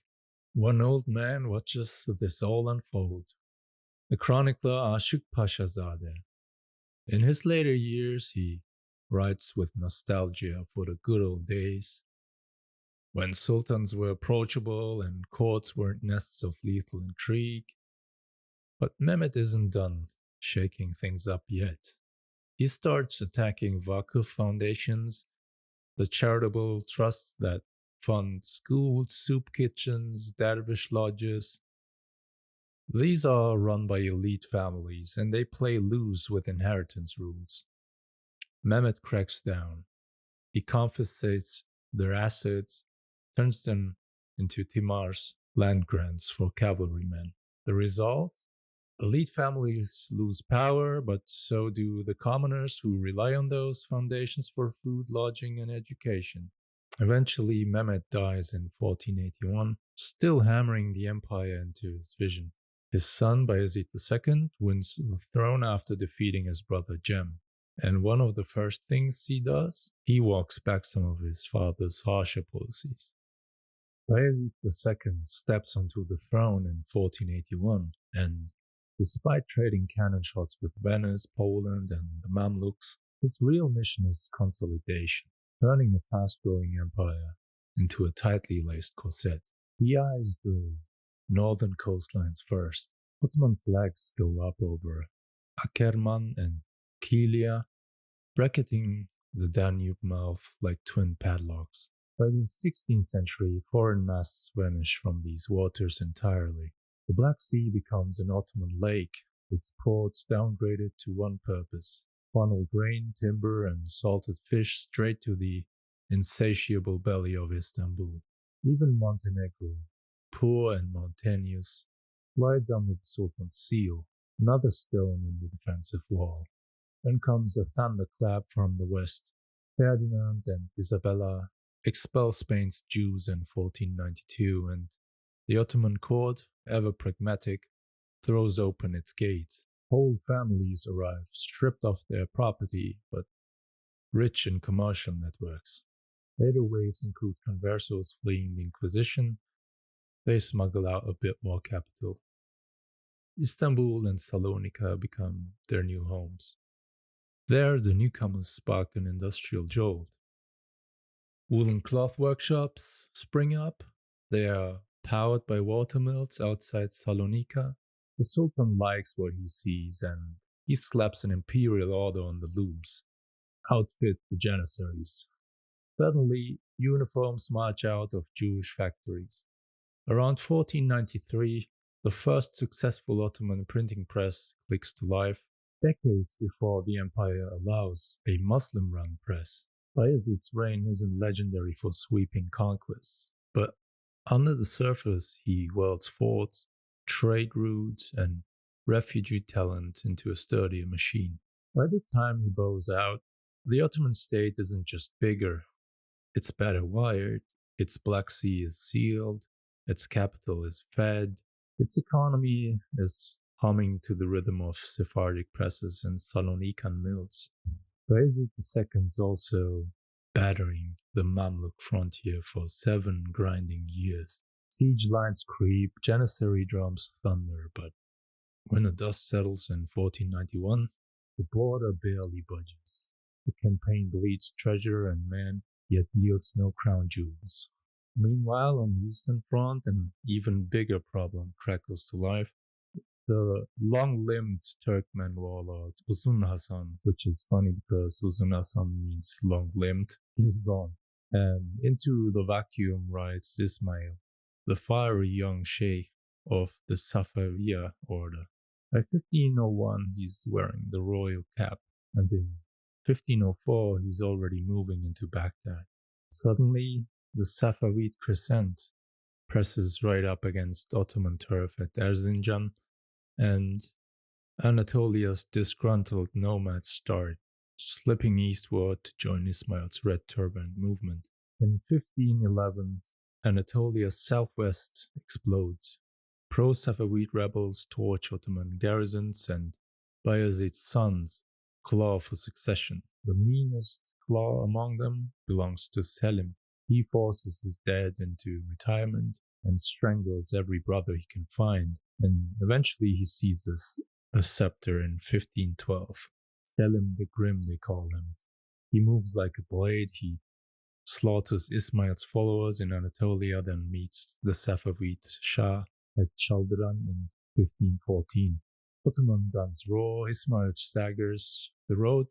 One old man watches this all unfold. The chronicler Ashik Pashazadeh. In his later years, he writes with nostalgia for the good old days, when sultans were approachable and courts weren't nests of lethal intrigue. But Mehmet isn't done shaking things up yet. He starts attacking Vakıf foundations, the charitable trusts that fund schools, soup kitchens, dervish lodges. These are run by elite families and they play loose with inheritance rules. Mehmet cracks down. He confiscates their assets, turns them into timars, land grants for cavalrymen. The result? Elite families lose power, but so do the commoners who rely on those foundations for food, lodging, and education. Eventually, Mehmet dies in 1481, still hammering the empire into his vision. His son, Bayezid II, wins the throne after defeating his brother Cem. And one of the first things he does, he walks back some of his father's harsher policies. Bayezid II steps onto the throne in 1481, and despite trading cannon shots with Venice, Poland, and the Mamluks, his real mission is consolidation, turning a fast-growing empire into a tightly laced corset. He eyes the northern coastlines first. Ottoman flags go up over Akerman and Kilia, bracketing the Danube mouth like twin padlocks. By the 16th century, foreign masts vanish from these waters entirely. The Black Sea becomes an Ottoman lake, its ports downgraded to one purpose: funnel grain, timber, and salted fish straight to the insatiable belly of Istanbul. Even Montenegro, poor and mountainous, slides under the Sultan's seal, another stone in the defensive wall. Then comes a thunderclap from the west. Ferdinand and Isabella expel Spain's Jews in 1492, and the Ottoman court, ever pragmatic, throws open its gates. Whole families arrive, stripped of their property, but rich in commercial networks. Later waves include conversos fleeing the Inquisition. They smuggle out a bit more capital. Istanbul and Salonika become their new homes. There, the newcomers spark an industrial jolt. Woolen cloth workshops spring up. They are powered by watermills outside Salonika. The Sultan likes what he sees, and he slaps an imperial order on the looms. Outfit the Janissaries. Suddenly, uniforms march out of Jewish factories. Around 1493, the first successful Ottoman printing press clicks to life, decades before the empire allows a Muslim-run press. Bayezid's reign isn't legendary for sweeping conquests, but under the surface he welds forts, trade routes, and refugee talent into a sturdier machine. By the time he bows out, the Ottoman state isn't just bigger, it's better wired, its Black Sea is sealed, its capital is fed, its economy is humming to the rhythm of Sephardic presses and Salonican mills. Bayezid II's also battering the Mamluk frontier for 7 grinding years. Siege lines creep, Janissary drums thunder, but when the dust settles in 1491, the border barely budges. The campaign bleeds treasure and men, yet yields no crown jewels. Meanwhile, on the Eastern Front, an even bigger problem crackles to life. The long-limbed Turkmen warlord Uzun Hasan, which is funny because Uzun Hasan means long-limbed, is gone. And into the vacuum rides Ismail, the fiery young sheikh. of the Safaviya order. By 1501, he's wearing the royal cap, and in 1504, he's already moving into Baghdad. Suddenly, the Safavid crescent presses right up against Ottoman turf at Erzincan, and Anatolia's disgruntled nomads start slipping eastward to join Ismail's Red Turban movement. In 1511, Anatolia's southwest explodes. Pro-Safavid rebels torch Ottoman garrisons, and Bayezid's sons claw for succession. The meanest claw among them belongs to Selim. He forces his dad into retirement and strangles every brother he can find, and eventually he seizes a scepter in 1512. Selim the Grim, they call him. He moves like a blade. He slaughters Ismail's followers in Anatolia, then meets the Safavid Shah at Chaldiran in 1514. Ottoman guns roar, Ismail staggers. The road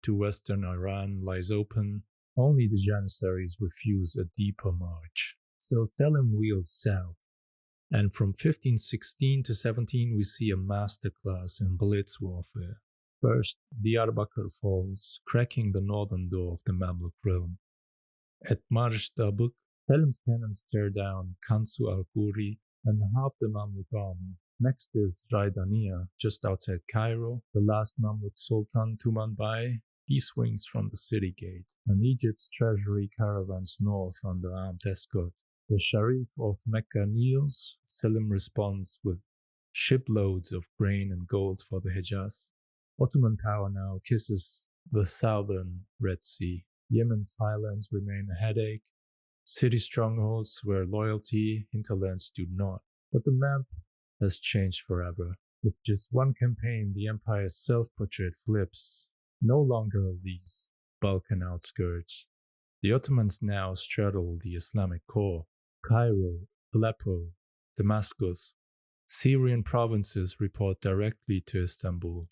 to western Iran lies open. Only the Janissaries refuse a deeper march. So Selim wheels south. And from 1516 to 17, we see a masterclass in blitz warfare. First, Diyarbakir falls, cracking the northern door of the Mamluk realm. At Marj Dabuk, Selim's cannons tear down Kansu al-Khuri and half the Mamluk army. Next is Raidaniya, just outside Cairo. The last Mamluk Sultan, Tumanbay, he swings from the city gate, and Egypt's treasury caravans north under armed escort. The Sharif of Mecca kneels. Selim responds with shiploads of grain and gold for the Hejaz. Ottoman power now kisses the southern Red Sea. Yemen's highlands remain a headache. City strongholds where loyalty, hinterlands do not. But the map has changed forever. With just one campaign, the empire's self-portrait flips. No longer these Balkan outskirts. The Ottomans now straddle the Islamic core. Cairo, Aleppo, Damascus. Syrian provinces report directly to Istanbul.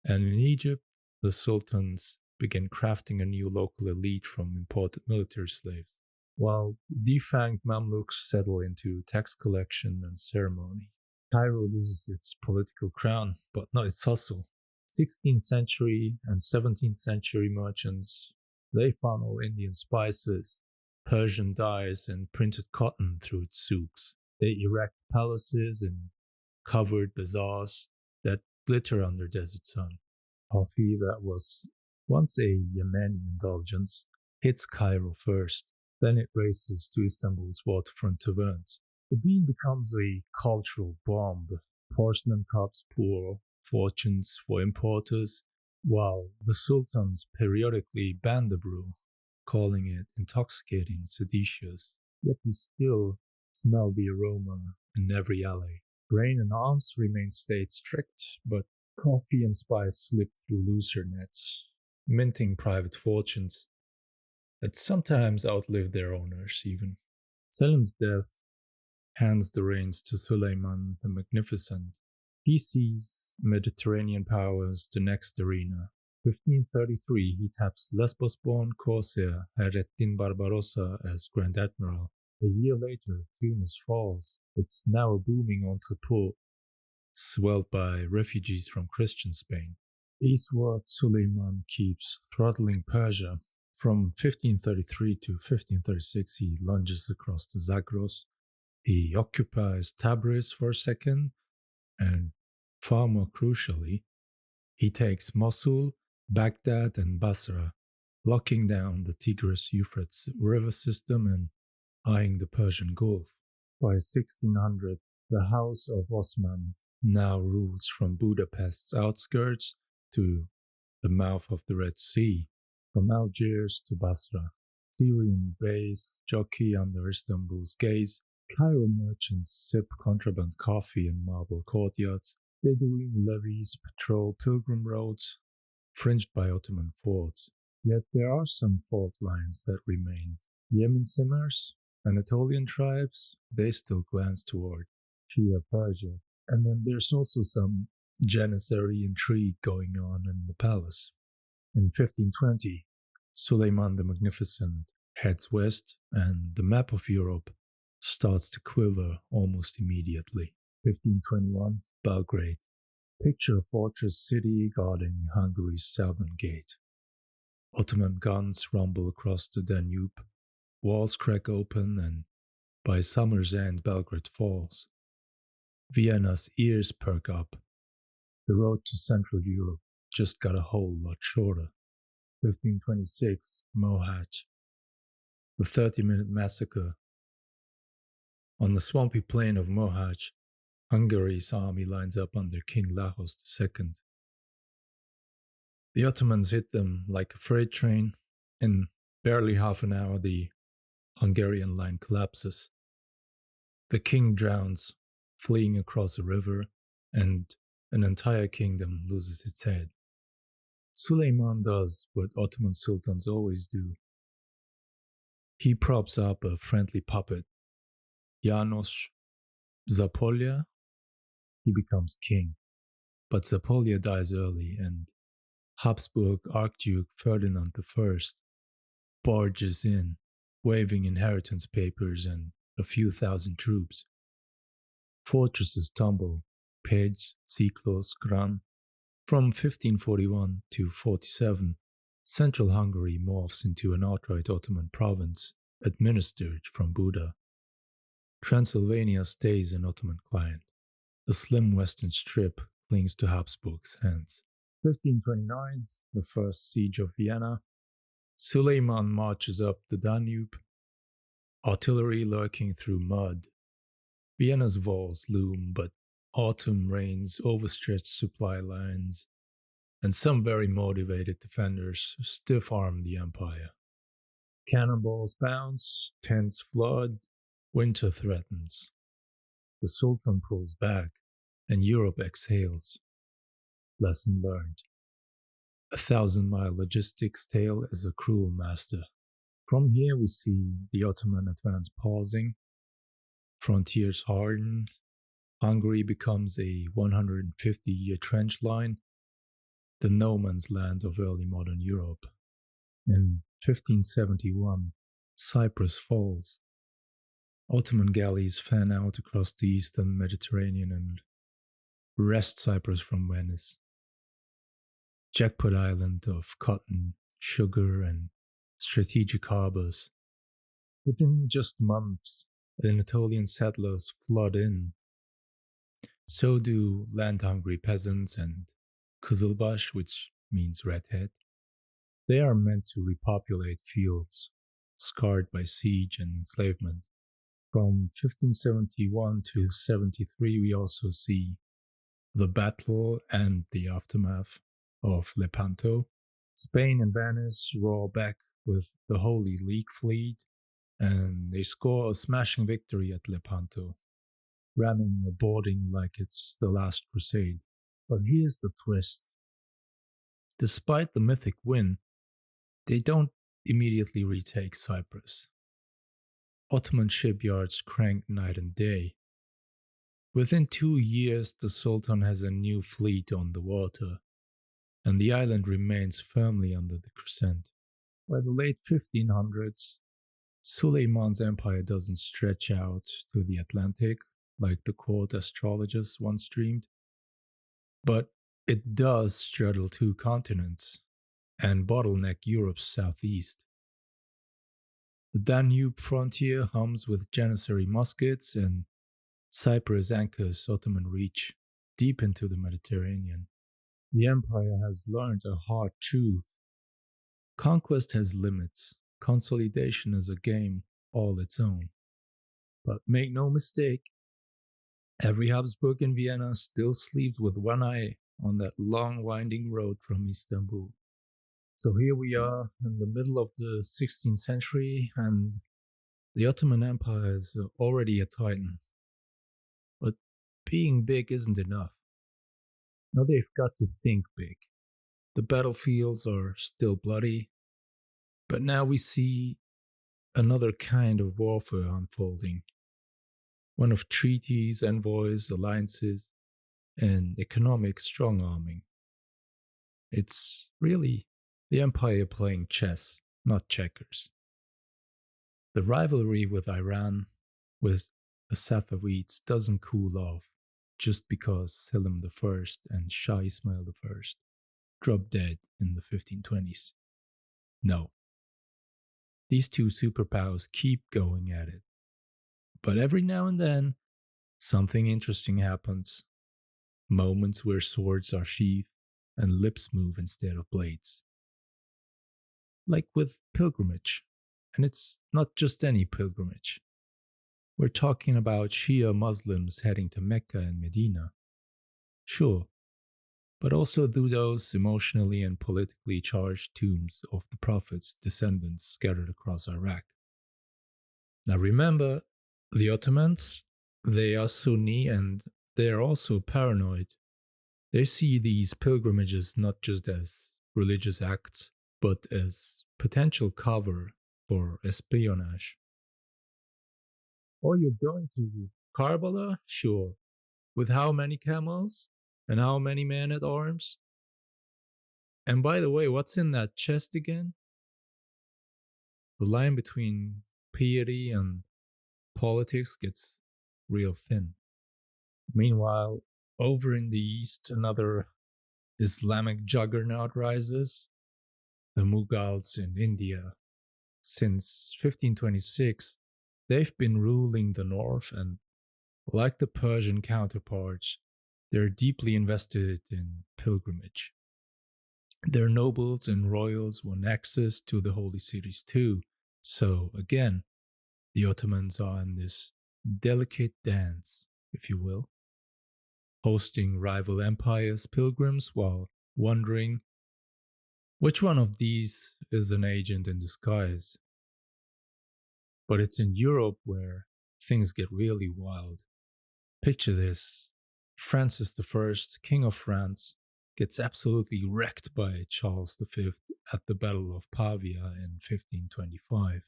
And in Egypt, the sultans began crafting a new local elite from imported military slaves, while defanged Mamluks settle into tax collection and ceremony. Cairo loses its political crown, but not its hustle. 16th century and 17th century merchants, they funnel Indian spices, Persian dyes, and printed cotton through its souks. They erect palaces and covered bazaars that glitter under desert sun. Coffee that was once a Yemeni indulgence hits Cairo first, then it races to Istanbul's waterfront taverns. The bean becomes a cultural bomb. Porcelain cups pour fortunes for importers, while the sultans periodically ban the brew, calling it intoxicating, seditious. Yet you still smell the aroma in every alley. Grain and arms remain state strict, but coffee and spice slip through looser nets, minting private fortunes that sometimes outlive their owners even. Selim's death hands the reins to Suleiman the Magnificent. He sees Mediterranean powers the next arena. 1533, he taps Lesbos-born corsair Hayreddin Barbarossa as Grand Admiral. A year later, Tunis falls. It's now a booming entrepot, swelled by refugees from Christian Spain. Eastward, Suleiman keeps throttling Persia. From 1533 to 1536, he lunges across the Zagros. He occupies Tabriz for a second, and far more crucially, he takes Mosul, Baghdad, and Basra, locking down the Tigris-Euphrates river system and eyeing the Persian Gulf. By 1600, the House of Osman now rules from Budapest's outskirts to the mouth of the Red Sea, from Algiers to Basra. Syrian bays jockey under Istanbul's gaze. Cairo merchants sip contraband coffee in marble courtyards. Bedouin levies patrol pilgrim roads, fringed by Ottoman forts. Yet there are some fault lines that remain. Yemen simmers, Anatolian tribes, they still glance toward Shia Persia. And then there's also some Janissary intrigue going on in the palace. In 1520, Suleiman the Magnificent heads west, and the map of Europe starts to quiver almost immediately. 1521, Belgrade. Picture a fortress city guarding Hungary's southern gate. Ottoman guns rumble across the Danube, walls crack open, and by summer's end, Belgrade falls. Vienna's ears perk up. The road to Central Europe just got a whole lot shorter. 1526, Mohacs. The 30-minute massacre. On the swampy plain of Mohacs, Hungary's army lines up under King Lajos II. The Ottomans hit them like a freight train. In barely half an hour, the Hungarian line collapses. The king drowns, fleeing across a river, and an entire kingdom loses its head. Suleiman does what Ottoman sultans always do. He props up a friendly puppet, János Zapolya. He becomes king. But Zapolya dies early, and Habsburg Archduke Ferdinand I barges in, waving inheritance papers and a few thousand troops. Fortresses tumble, Pécs, Siklos, Gran. From 1541 to 47, central Hungary morphs into an outright Ottoman province, administered from Buda. Transylvania stays an Ottoman client. The slim western strip clings to Habsburg's hands. 1529, the first siege of Vienna. Suleiman marches up the Danube, artillery lurking through mud. Vienna's walls loom, but autumn rains overstretched supply lines, and some very motivated defenders stiff-arm the empire. Cannonballs bounce, tents flood, winter threatens. The Sultan pulls back, and Europe exhales. Lesson learned. 1,000-mile logistics tale is a cruel master. From here we see the Ottoman advance pausing, frontiers harden, Hungary becomes a 150-year trench line, the no man's land of early modern Europe. In 1571, Cyprus falls. Ottoman galleys fan out across the eastern Mediterranean and wrest Cyprus from Venice. Jackpot island of cotton, sugar, and strategic harbors. Within just months, Anatolian settlers flood in. So do land-hungry peasants and Kızılbaş, which means redhead. They are meant to repopulate fields, scarred by siege and enslavement. From 1571 to 73, we also see the battle and the aftermath of Lepanto. Spain and Venice roar back with the Holy League fleet, and they score a smashing victory at Lepanto, ramming a boarding like it's the last crusade. But here's the twist. Despite the mythic win, they don't immediately retake Cyprus. Ottoman shipyards crank night and day. Within 2 years, the Sultan has a new fleet on the water, and the island remains firmly under the crescent. By the late 1500s, Suleiman's empire doesn't stretch out to the Atlantic like the court astrologers once dreamed, but it does straddle 2 continents and bottleneck Europe's southeast. The Danube frontier hums with Janissary muskets, and Cyprus anchors Ottoman reach deep into the Mediterranean. The empire has learned a hard truth. Conquest has limits. Consolidation is a game all its own. But make no mistake, every Habsburg in Vienna still sleeps with one eye on that long winding road from Istanbul. So here we are in the middle of the 16th century, and the Ottoman Empire is already a titan. But being big isn't enough. Now they've got to think big. The battlefields are still bloody, but now we see another kind of warfare unfolding. One of treaties, envoys, alliances, and economic strong-arming. It's really the empire playing chess, not checkers. The rivalry with Iran, with the Safavids, doesn't cool off. just because Selim I and Shah Ismail I dropped dead in the 1520s. No, these two superpowers keep going at it. But every now and then, something interesting happens. Moments where swords are sheathed and lips move instead of blades. Like with pilgrimage. And it's not just any pilgrimage. We're talking about Shia Muslims heading to Mecca and Medina. Sure, but also to those emotionally and politically charged tombs of the Prophet's descendants scattered across Iraq. Now remember, the Ottomans, they are Sunni and they are also paranoid. They see these pilgrimages not just as religious acts, but as potential cover for espionage. Oh, you're going to Karbala? Sure. With how many camels? And how many men at arms? And by the way, what's in that chest again? The line between piety and politics gets real thin. Meanwhile, over in the east, another Islamic juggernaut rises, the Mughals in India. Since 1526, they've been ruling the north, and like the Persian counterparts, they're deeply invested in pilgrimage. Their nobles and royals want access to the holy cities too. So, again, the Ottomans are in this delicate dance, if you will, hosting rival empires' pilgrims while wondering which one of these is an agent in disguise. But it's in Europe where things get really wild. Picture this: Francis I, King of France, gets absolutely wrecked by Charles V at the Battle of Pavia in 1525.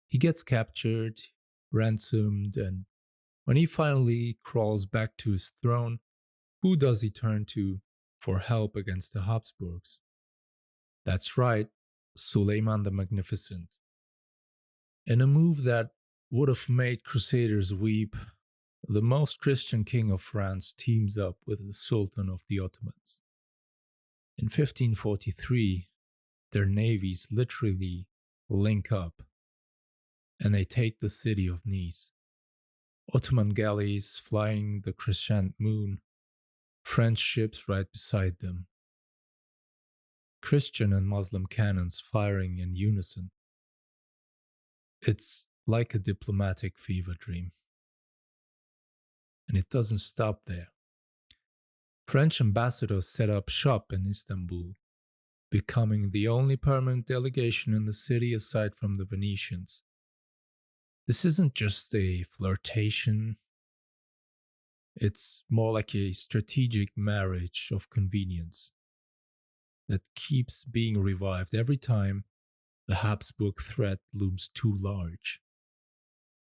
He gets captured, ransomed, and when he finally crawls back to his throne, who does he turn to for help against the Habsburgs? That's right, Suleiman the Magnificent. In a move that would have made crusaders weep, the most Christian king of France teams up with the Sultan of the Ottomans. In 1543, their navies literally link up and they take the city of Nice. Ottoman galleys flying the crescent moon, French ships right beside them, Christian and Muslim cannons firing in unison. It's like a diplomatic fever dream. And it doesn't stop there. French ambassadors set up shop in Istanbul, becoming the only permanent delegation in the city aside from the Venetians. This isn't just a flirtation, it's more like a strategic marriage of convenience that keeps being revived every time the Habsburg threat looms too large.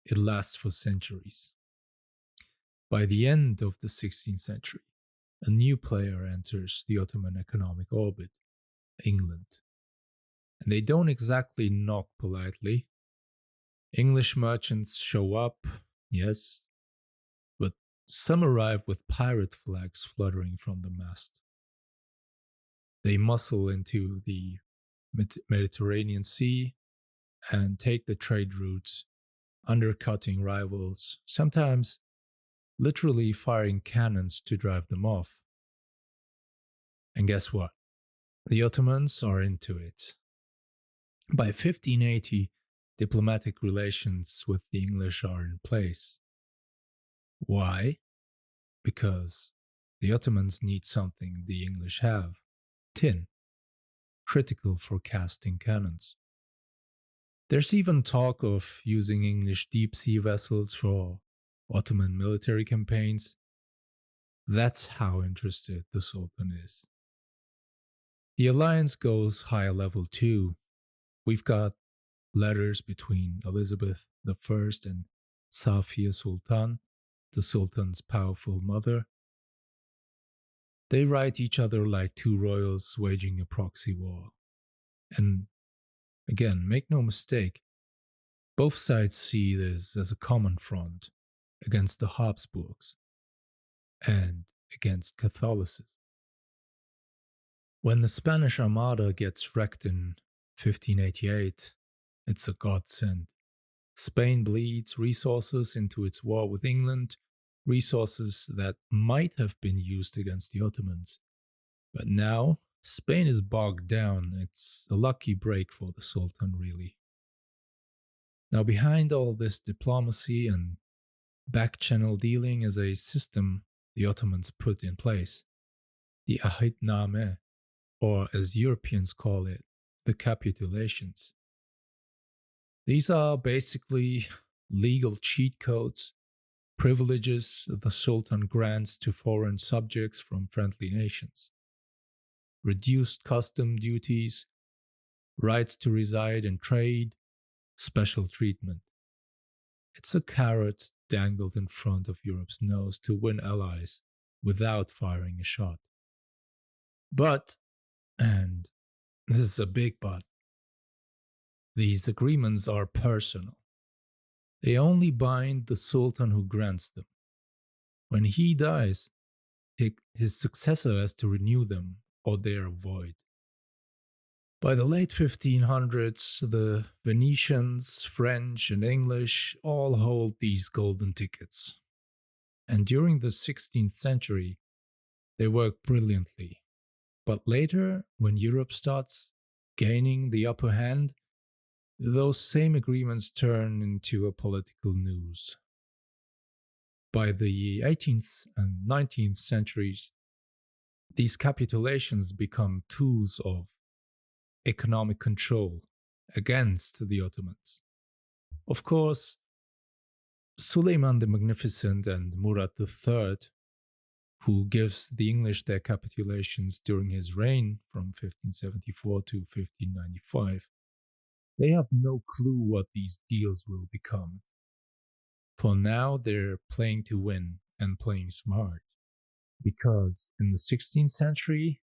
It lasts for centuries. By the end of the 16th century, a new player enters the Ottoman economic orbit: England. And they don't exactly knock politely. English merchants show up, yes, but some arrive with pirate flags fluttering from the mast. They muscle into the Mediterranean Sea and take the trade routes, undercutting rivals, sometimes literally firing cannons to drive them off. And guess what? The Ottomans are into it. By 1580, diplomatic relations with the English are in place. Why? Because the Ottomans need something the English have: tin, critical for casting cannons. There's even talk of using English deep sea vessels for Ottoman military campaigns. That's how interested the Sultan is. The alliance goes high level too. We've got letters between Elizabeth I and Safia Sultan, the Sultan's powerful mother. They write each other like two royals waging a proxy war. And again, make no mistake, both sides see this as a common front against the Habsburgs. and against Catholicism. When the Spanish Armada gets wrecked in 1588, it's a godsend. Spain bleeds resources into its war with England, resources that might have been used against the Ottomans. But now, Spain is bogged down. It's a lucky break for the Sultan, really. Now, behind all this diplomacy and back-channel dealing is a system the Ottomans put in place, the Ahitname, or as Europeans call it, the capitulations. These are basically legal cheat codes, privileges the Sultan grants to foreign subjects from friendly nations. Reduced custom duties, rights to reside and trade, special treatment. It's a carrot dangled in front of Europe's nose to win allies without firing a shot. But, and this is a big but, these agreements are personal. They only bind the Sultan who grants them. When he dies, his successor has to renew them or they are void. By the late 1500s, the Venetians, French, and English all hold these golden tickets. And during the 16th century, they work brilliantly. But later, when Europe starts gaining the upper hand, those same agreements turn into a political noose. By the 18th and 19th centuries, these capitulations become tools of economic control against the Ottomans. Of course, Suleiman the Magnificent and Murad III, who gives the English their capitulations during his reign from 1574 to 1595, they have no clue what these deals will become. For now, they're playing to win and playing smart. Because in the 16th century,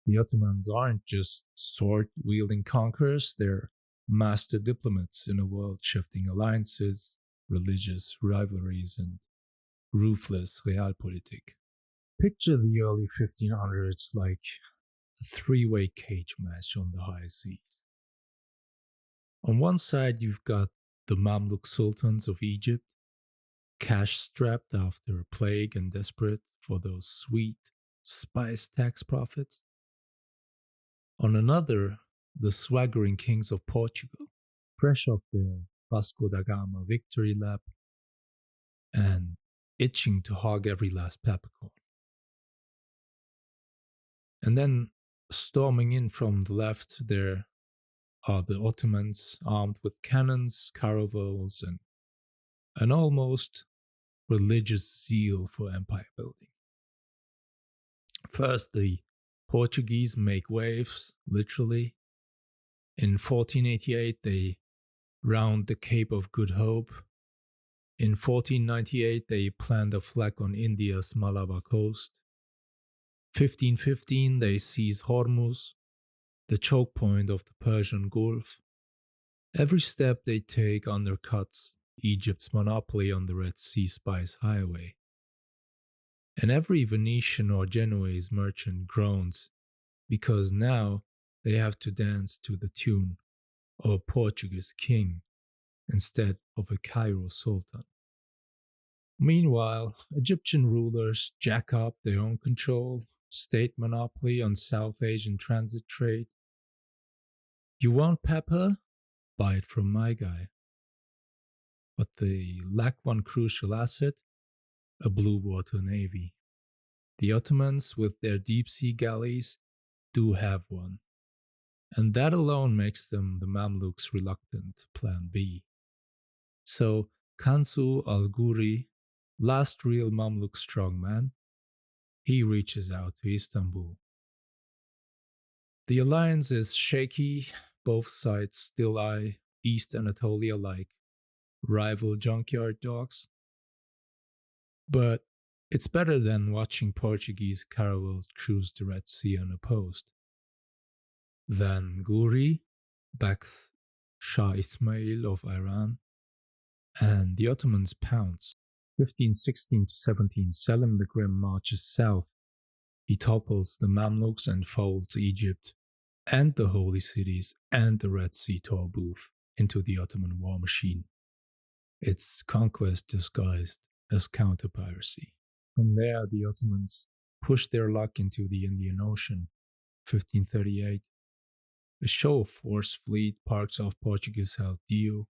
the Ottomans aren't just sword-wielding conquerors, they're master diplomats in a world shifting alliances, religious rivalries, and ruthless realpolitik. Picture the early 1500s like a three-way cage match on the high seas. On one side, you've got the Mamluk sultans of Egypt, cash-strapped after a plague and desperate for those sweet spice tax profits. On another, the swaggering kings of Portugal, fresh off their Vasco da Gama victory lap and itching to hog every last peppercorn. And then, storming in from the left, there are the Ottomans armed with cannons, caravels, and an almost religious zeal for empire building. First, the Portuguese make waves, literally. In 1488, they round the Cape of Good Hope. In 1498, they plant a flag on India's Malabar coast. 1515, they seize Hormuz, the choke point of the Persian Gulf. Every step they take undercuts Egypt's monopoly on the Red Sea spice highway. And every Venetian or Genoese merchant groans because now they have to dance to the tune of a Portuguese king instead of a Cairo sultan. Meanwhile, Egyptian rulers jack up their own control, state monopoly on South Asian transit trade. You want pepper? Buy it from my guy. But they lack one crucial asset, a blue water navy. The Ottomans, with their deep-sea galleys, do have one. And that alone makes them the Mamluks' reluctant plan B. So, Kansu al-Ghuri, last real Mamluk strongman, he reaches out to Istanbul. The alliance is shaky, both sides still eye East Anatolia like rival junkyard dogs. But it's better than watching Portuguese caravels cruise the Red Sea unopposed. Then Ghuri backs Shah Ismail of Iran, and the Ottomans pounce. 1516 to 17, Selim the Grim marches south. He topples the Mamluks and folds Egypt and the holy cities and the Red Sea Tollbooth into the Ottoman war machine. It's conquest disguised as counter-piracy. From there, the Ottomans push their luck into the Indian Ocean. 1538, a show of force fleet parks off Portuguese-held Dio.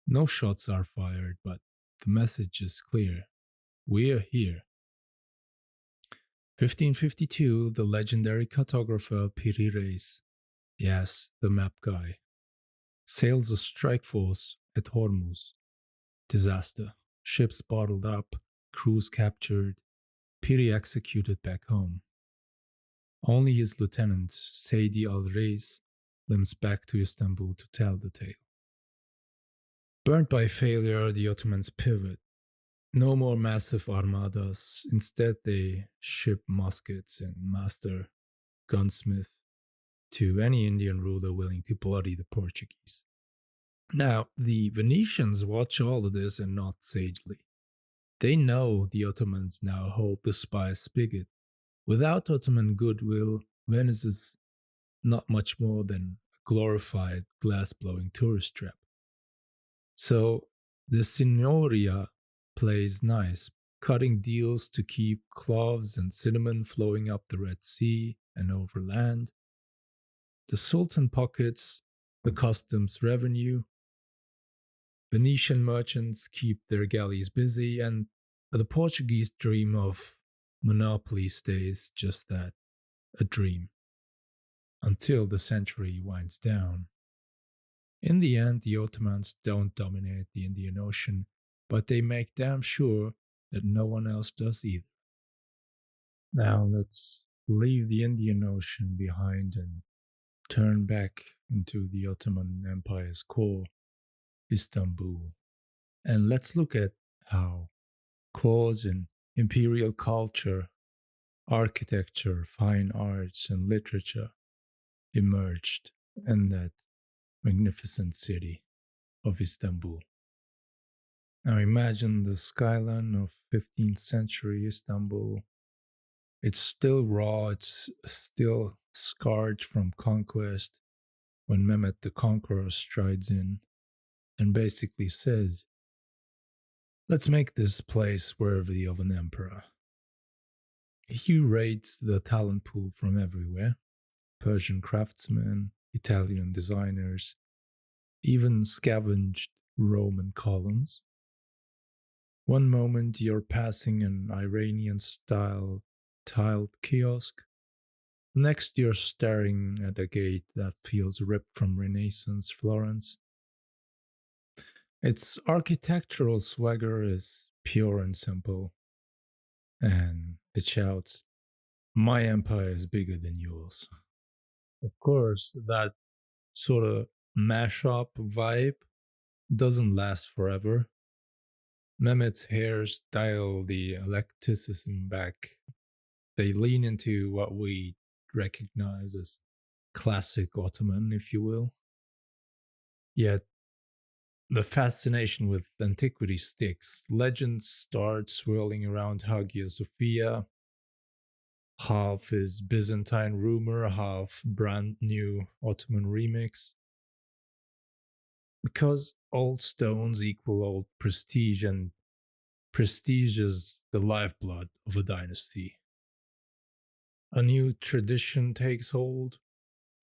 No shots are fired, but the message is clear. We're here. 1552, the legendary cartographer Piri Reis, yes, the map guy, sails a strike force at Hormuz. Disaster. Ships bottled up, crews captured, Piri executed back home. Only his lieutenant, Seydi al-Reis, limps back to Istanbul to tell the tale. Burnt by failure, the Ottomans pivot. No more massive armadas. Instead, they ship muskets and master gunsmith to any Indian ruler willing to bloody the Portuguese. Now, the Venetians watch all of this and nod sagely. They know the Ottomans now hold the spice spigot. Without Ottoman goodwill, Venice is not much more than a glorified glass-blowing tourist trap. So the Signoria plays nice, cutting deals to keep cloves and cinnamon flowing up the Red Sea and overland. The Sultan pockets the customs revenue. Venetian merchants keep their galleys busy, and the Portuguese dream of monopoly stays just that, a dream, until the century winds down. In the end, the Ottomans don't dominate the Indian Ocean, but they make damn sure that no one else does either. Now let's leave the Indian Ocean behind and turn back into the Ottoman Empire's core, Istanbul. And let's look at how cause and imperial culture, architecture, fine arts, and literature emerged in that magnificent city of Istanbul. Now imagine the skyline of 15th century Istanbul. It's still raw, it's still scarred from conquest when Mehmet the Conqueror strides in and basically says, let's make this place worthy of an emperor. He raids the talent pool from everywhere, Persian craftsmen, Italian designers, even scavenged Roman columns. One moment you're passing an Iranian-style tiled kiosk, the next you're staring at a gate that feels ripped from Renaissance Florence. Its architectural swagger is pure and simple, and it shouts, "My empire is bigger than yours." Of course, that sort of mash-up vibe doesn't last forever. Mehmet's heirs dial the eclecticism back. They lean into what we recognize as classic Ottoman, if you will. Yet, the fascination with antiquity sticks. Legends start swirling around Hagia Sophia. Half is Byzantine rumor, half brand new Ottoman remix. Because old stones equal old prestige, and prestige is the lifeblood of a dynasty. A new tradition takes hold.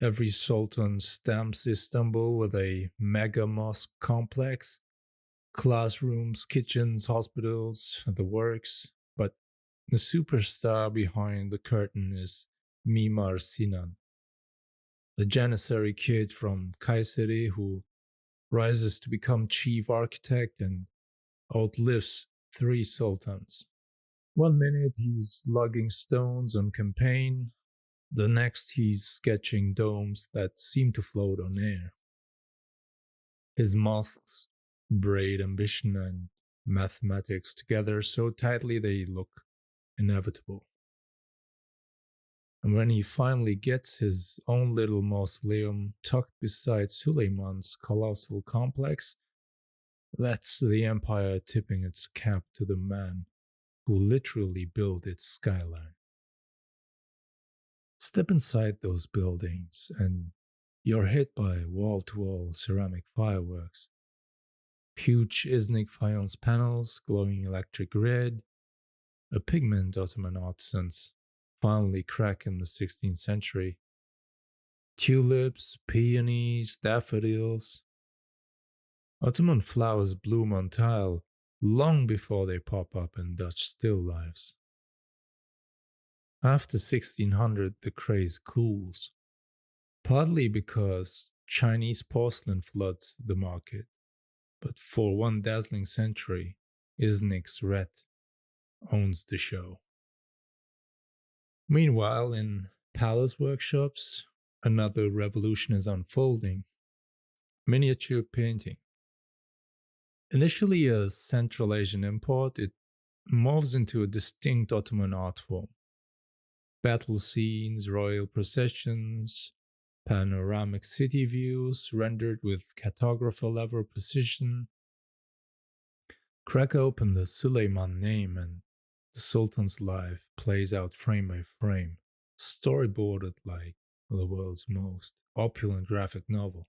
Every sultan stamps Istanbul with a mega mosque complex, classrooms, kitchens, hospitals, the works. But the superstar behind the curtain is Mimar Sinan, the Janissary kid from Kayseri who rises to become chief architect and outlives 3 sultans. One minute he's lugging stones on campaign, the next he's sketching domes that seem to float on air. His mosques braid ambition and mathematics together so tightly they look inevitable. And when he finally gets his own little mausoleum tucked beside Suleiman's colossal complex, That's the empire tipping its cap to the man who literally built its skyline. Step inside those buildings, and you're hit by wall to wall ceramic fireworks. Huge Iznik faience panels glowing electric red, a pigment Ottoman artisans finally crack in the 16th century. Tulips, peonies, daffodils. Ottoman flowers bloom on tile long before they pop up in Dutch still lifes. After 1600, the craze cools, partly because Chinese porcelain floods the market, but for one dazzling century, Iznik's red owns the show. Meanwhile, in palace workshops, another revolution is unfolding: miniature painting. Initially a Central Asian import, it morphs into a distinct Ottoman art form. Battle scenes, royal processions, panoramic city views rendered with cartographer level precision. Crack open the Suleiman name and the Sultan's life plays out frame by frame, storyboarded like the world's most opulent graphic novel.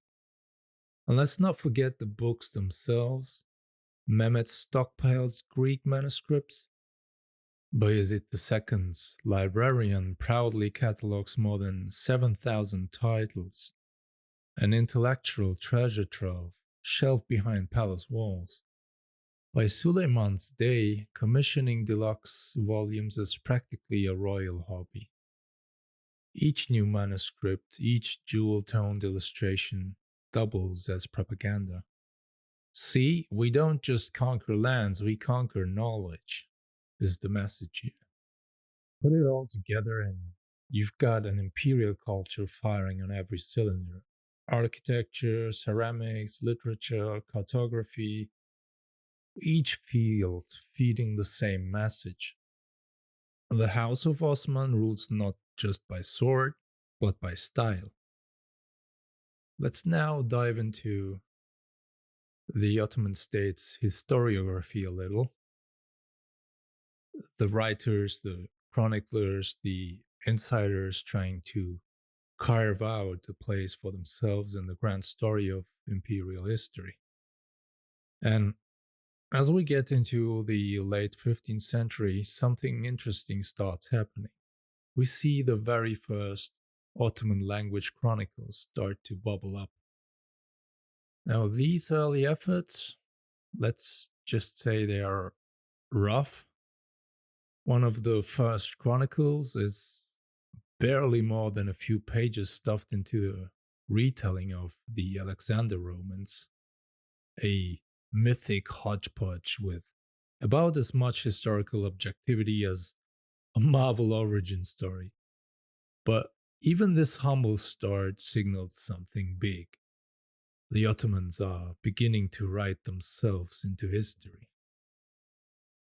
And let's not forget the books themselves. Mehmet stockpiles Greek manuscripts. Bayezid II's librarian proudly catalogs more than 7,000 titles, an intellectual treasure trove shelved behind palace walls. By Suleiman's day, commissioning deluxe volumes is practically a royal hobby. Each new manuscript, each jewel-toned illustration doubles as propaganda. See, we don't just conquer lands, we conquer knowledge, is the message here. Put it all together and you've got an imperial culture firing on every cylinder. Architecture, ceramics, literature, cartography, each field feeding the same message. The House of Osman rules not just by sword, but by style. Let's now dive into the Ottoman state's historiography a little. The writers, the chroniclers, the insiders trying to carve out a place for themselves in the grand story of imperial history. And as we get into the late 15th century, something interesting starts happening. We see the very first Ottoman language chronicles start to bubble up. Now, these early efforts, let's just say they are rough. One of the first chronicles is barely more than a few pages stuffed into a retelling of the Alexander Romans, a mythic hodgepodge with about as much historical objectivity as a Marvel origin story. But even this humble start signaled something big. The Ottomans are beginning to write themselves into history.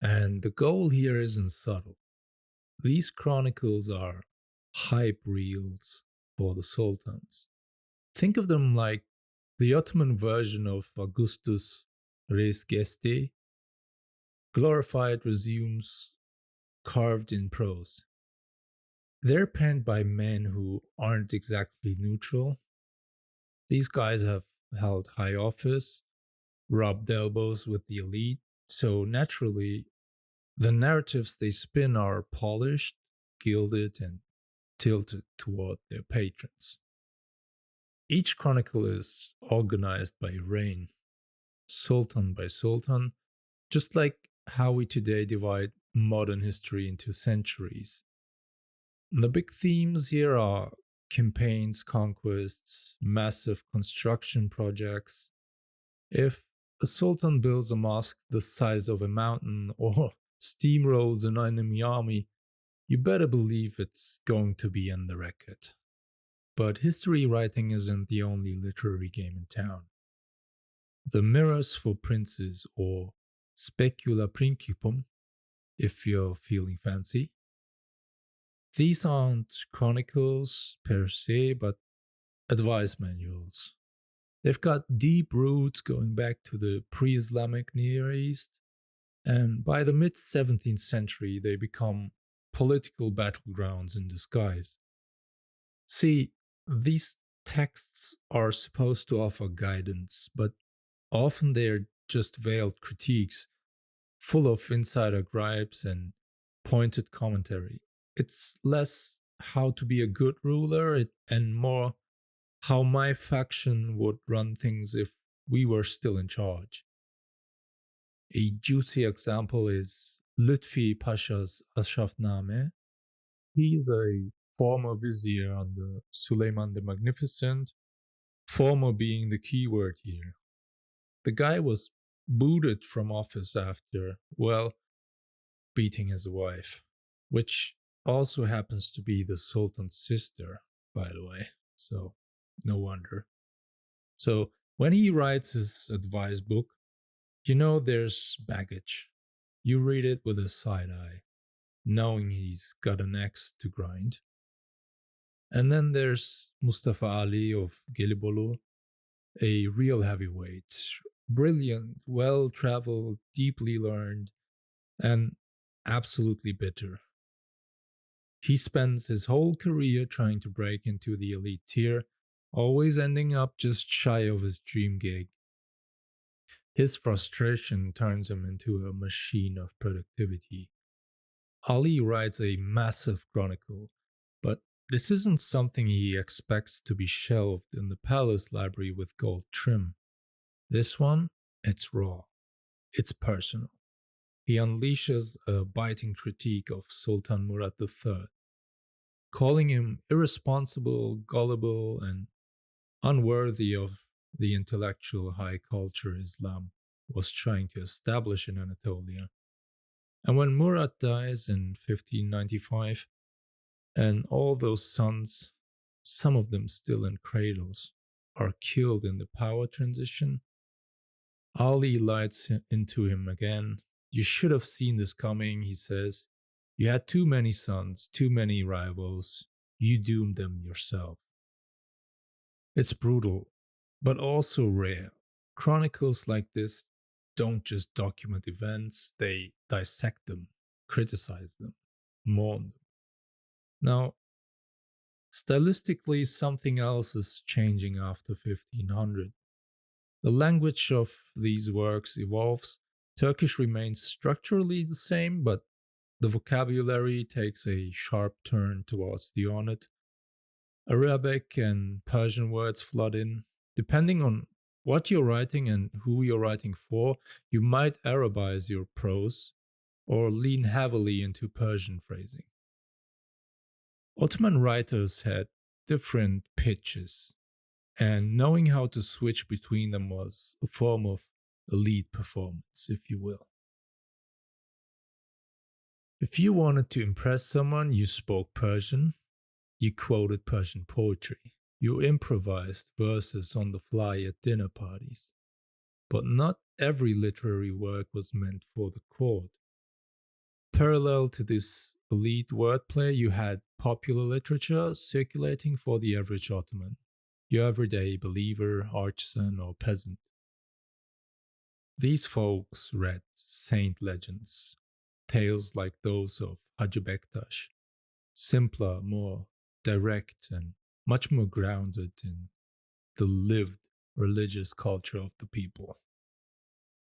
And the goal here isn't subtle. These chronicles are hype reels for the sultans. Think of them like the Ottoman version of Augustus' Res Gestae, glorified resumes carved in prose. They're penned by men who aren't exactly neutral. These guys have held high office, rubbed elbows with the elite, so naturally, the narratives they spin are polished, gilded, and tilted toward their patrons. Each chronicle is organized by reign, sultan by sultan, just like how we today divide modern history into centuries. The big themes here are campaigns, conquests, massive construction projects. If a sultan builds a mosque the size of a mountain or steamrolls an enemy army, you better believe it's going to be in the record. But history writing isn't the only literary game in town. The Mirrors for Princes, or Specula Principum, if you're feeling fancy. These aren't chronicles per se, but advice manuals. They've got deep roots going back to the pre Islamic Near East, and by the mid 17th century, they become political battlegrounds in disguise. See, these texts are supposed to offer guidance, but often they're just veiled critiques, full of insider gripes and pointed commentary. It's less how to be a good ruler and more how my faction would run things if we were still in charge. A juicy example is Lutfi Pasha's Ashrafname. He is a former vizier under Suleiman the Magnificent, former being the key word here. The guy was booted from office after, well, beating his wife, which also happens to be the Sultan's sister, by the way. So, no wonder. So, when he writes his advice book, you know there's baggage. You read it with a side eye, knowing he's got an axe to grind. And then there's Mustafa Ali of Gelibolu, a real heavyweight, brilliant, well traveled, deeply learned, and absolutely bitter. He spends his whole career trying to break into the elite tier, always ending up just shy of his dream gig. His frustration turns him into a machine of productivity. Ali writes a massive chronicle, but this isn't something he expects to be shelved in the palace library with gold trim. This one, it's raw, it's personal. He unleashes a biting critique of Sultan Murad III, calling him irresponsible, gullible, and unworthy of the intellectual high culture Islam was trying to establish in Anatolia. And when Murad dies in 1595, and all those sons, some of them still in cradles, are killed in the power transition, Ali lights into him again. You should have seen this coming, he says. You had too many sons, too many rivals. You doomed them yourself. It's brutal, but also rare. Chronicles like this don't just document events, they dissect them, criticize them, mourn them. Now, stylistically, something else is changing after 1500. The language of these works evolves. Turkish remains structurally the same, but the vocabulary takes a sharp turn towards the ornate. Arabic and Persian words flood in. Depending on what you're writing and who you're writing for, you might Arabize your prose or lean heavily into Persian phrasing. Ottoman writers had different pitches, and knowing how to switch between them was a form of elite performance, if you will. If you wanted to impress someone, you spoke Persian, you quoted Persian poetry, you improvised verses on the fly at dinner parties. But not every literary work was meant for the court. Parallel to this elite wordplay, you had popular literature circulating for the average Ottoman, your everyday believer, artisan, or peasant. These folks read saint legends, tales like those of Hacı Bektaş, simpler, more direct, and much more grounded in the lived religious culture of the people.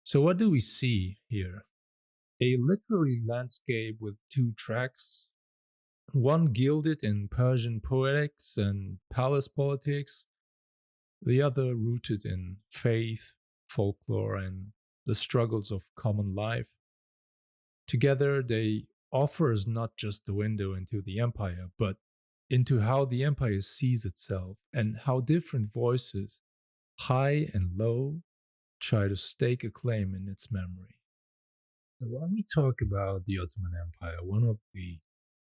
So, what do we see here? A literary landscape with two tracks, one gilded in Persian poetics and palace politics, the other rooted in faith, folklore, and the struggles of common life. Together, they offer us not just the window into the empire, but into how the empire sees itself and how different voices, high and low, try to stake a claim in its memory. So when we talk about the Ottoman Empire, one of the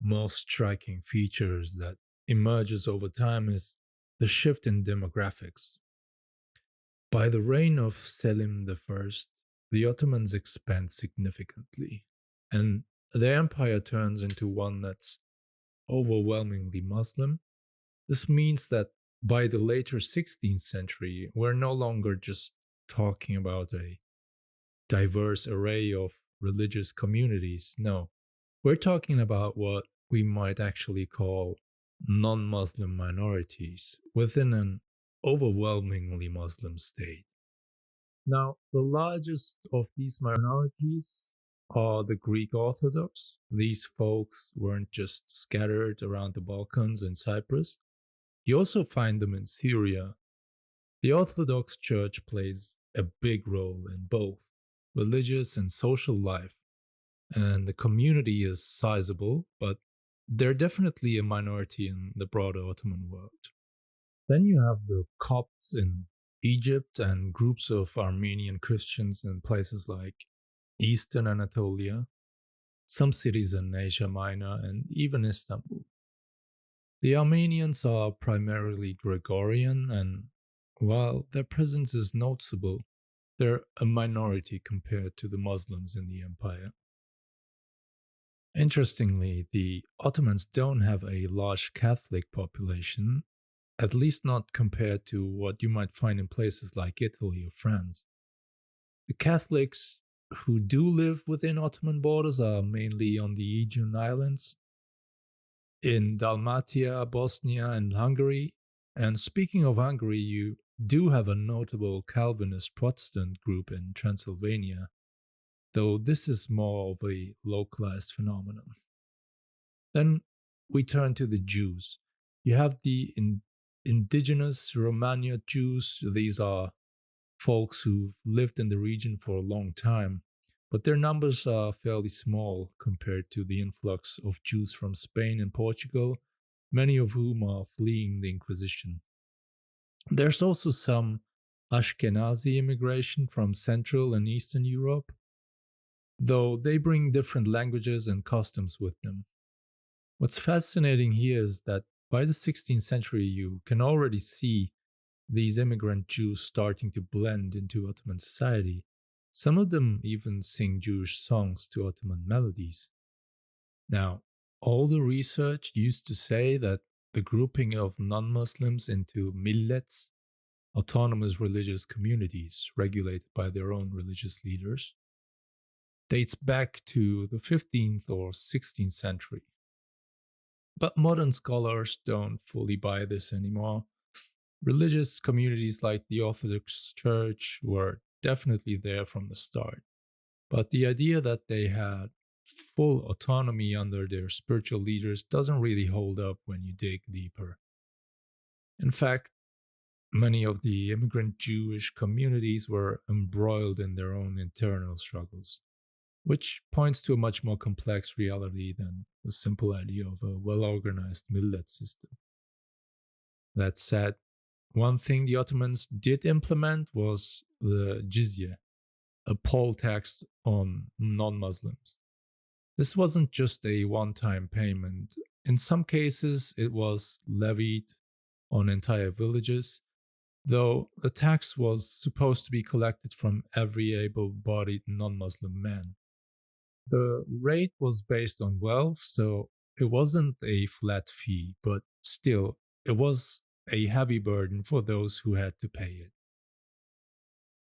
most striking features that emerges over time is the shift in demographics. By the reign of Selim I, the Ottomans expand significantly, and their empire turns into one that's overwhelmingly Muslim. This means that By the later 16th century, we're no longer just talking about a diverse array of religious communities. No, we're talking about what we might actually call non Muslim minorities within an overwhelmingly Muslim state. Now, the largest of these minorities are the Greek Orthodox. These folks weren't just scattered around the Balkans and Cyprus, you also find them in Syria. The Orthodox Church plays a big role in both religious and social life, and the community is sizable, but they're definitely a minority in the broader Ottoman world. Then you have the Copts in Egypt and groups of Armenian Christians in places like Eastern Anatolia, some cities in Asia Minor, and even Istanbul. The Armenians are primarily Gregorian, and while their presence is noticeable, they're a minority compared to the Muslims in the empire. Interestingly, the Ottomans don't have a large Catholic population, at least not compared to what you might find in places like Italy or France. The Catholics who do live within Ottoman borders are mainly on the Aegean Islands, in Dalmatia, Bosnia, and Hungary. And speaking of Hungary, you do have a notable Calvinist Protestant group in Transylvania, though this is more of a localized phenomenon. Then we turn to the Jews. You have the indigenous Romania Jews. These are folks who've lived in the region for a long time, but their numbers are fairly small compared to the influx of Jews from Spain and Portugal, many of whom are fleeing the Inquisition. There's also some Ashkenazi immigration from Central and Eastern Europe, though they bring different languages and customs with them. What's fascinating here is that by the 16th century, you can already see these immigrant Jews starting to blend into Ottoman society. Some of them even sing Jewish songs to Ottoman melodies. Now, all the research used to say that the grouping of non Muslims into millets, autonomous religious communities regulated by their own religious leaders, dates back to the 15th or 16th century. But modern scholars don't fully buy this anymore. Religious communities like the Orthodox Church were definitely there from the start, but the idea that they had full autonomy under their spiritual leaders doesn't really hold up when you dig deeper. In fact, many of the immigrant Jewish communities were embroiled in their own internal struggles, which points to a much more complex reality than the simple idea of a well organized millet system. That said, one thing the Ottomans did implement was the jizya, a poll tax on non Muslims. This wasn't just a one time payment. In some cases, it was levied on entire villages, though the tax was supposed to be collected from every able bodied non Muslim man. The rate was based on wealth, so it wasn't a flat fee, but still, it was a heavy burden for those who had to pay it.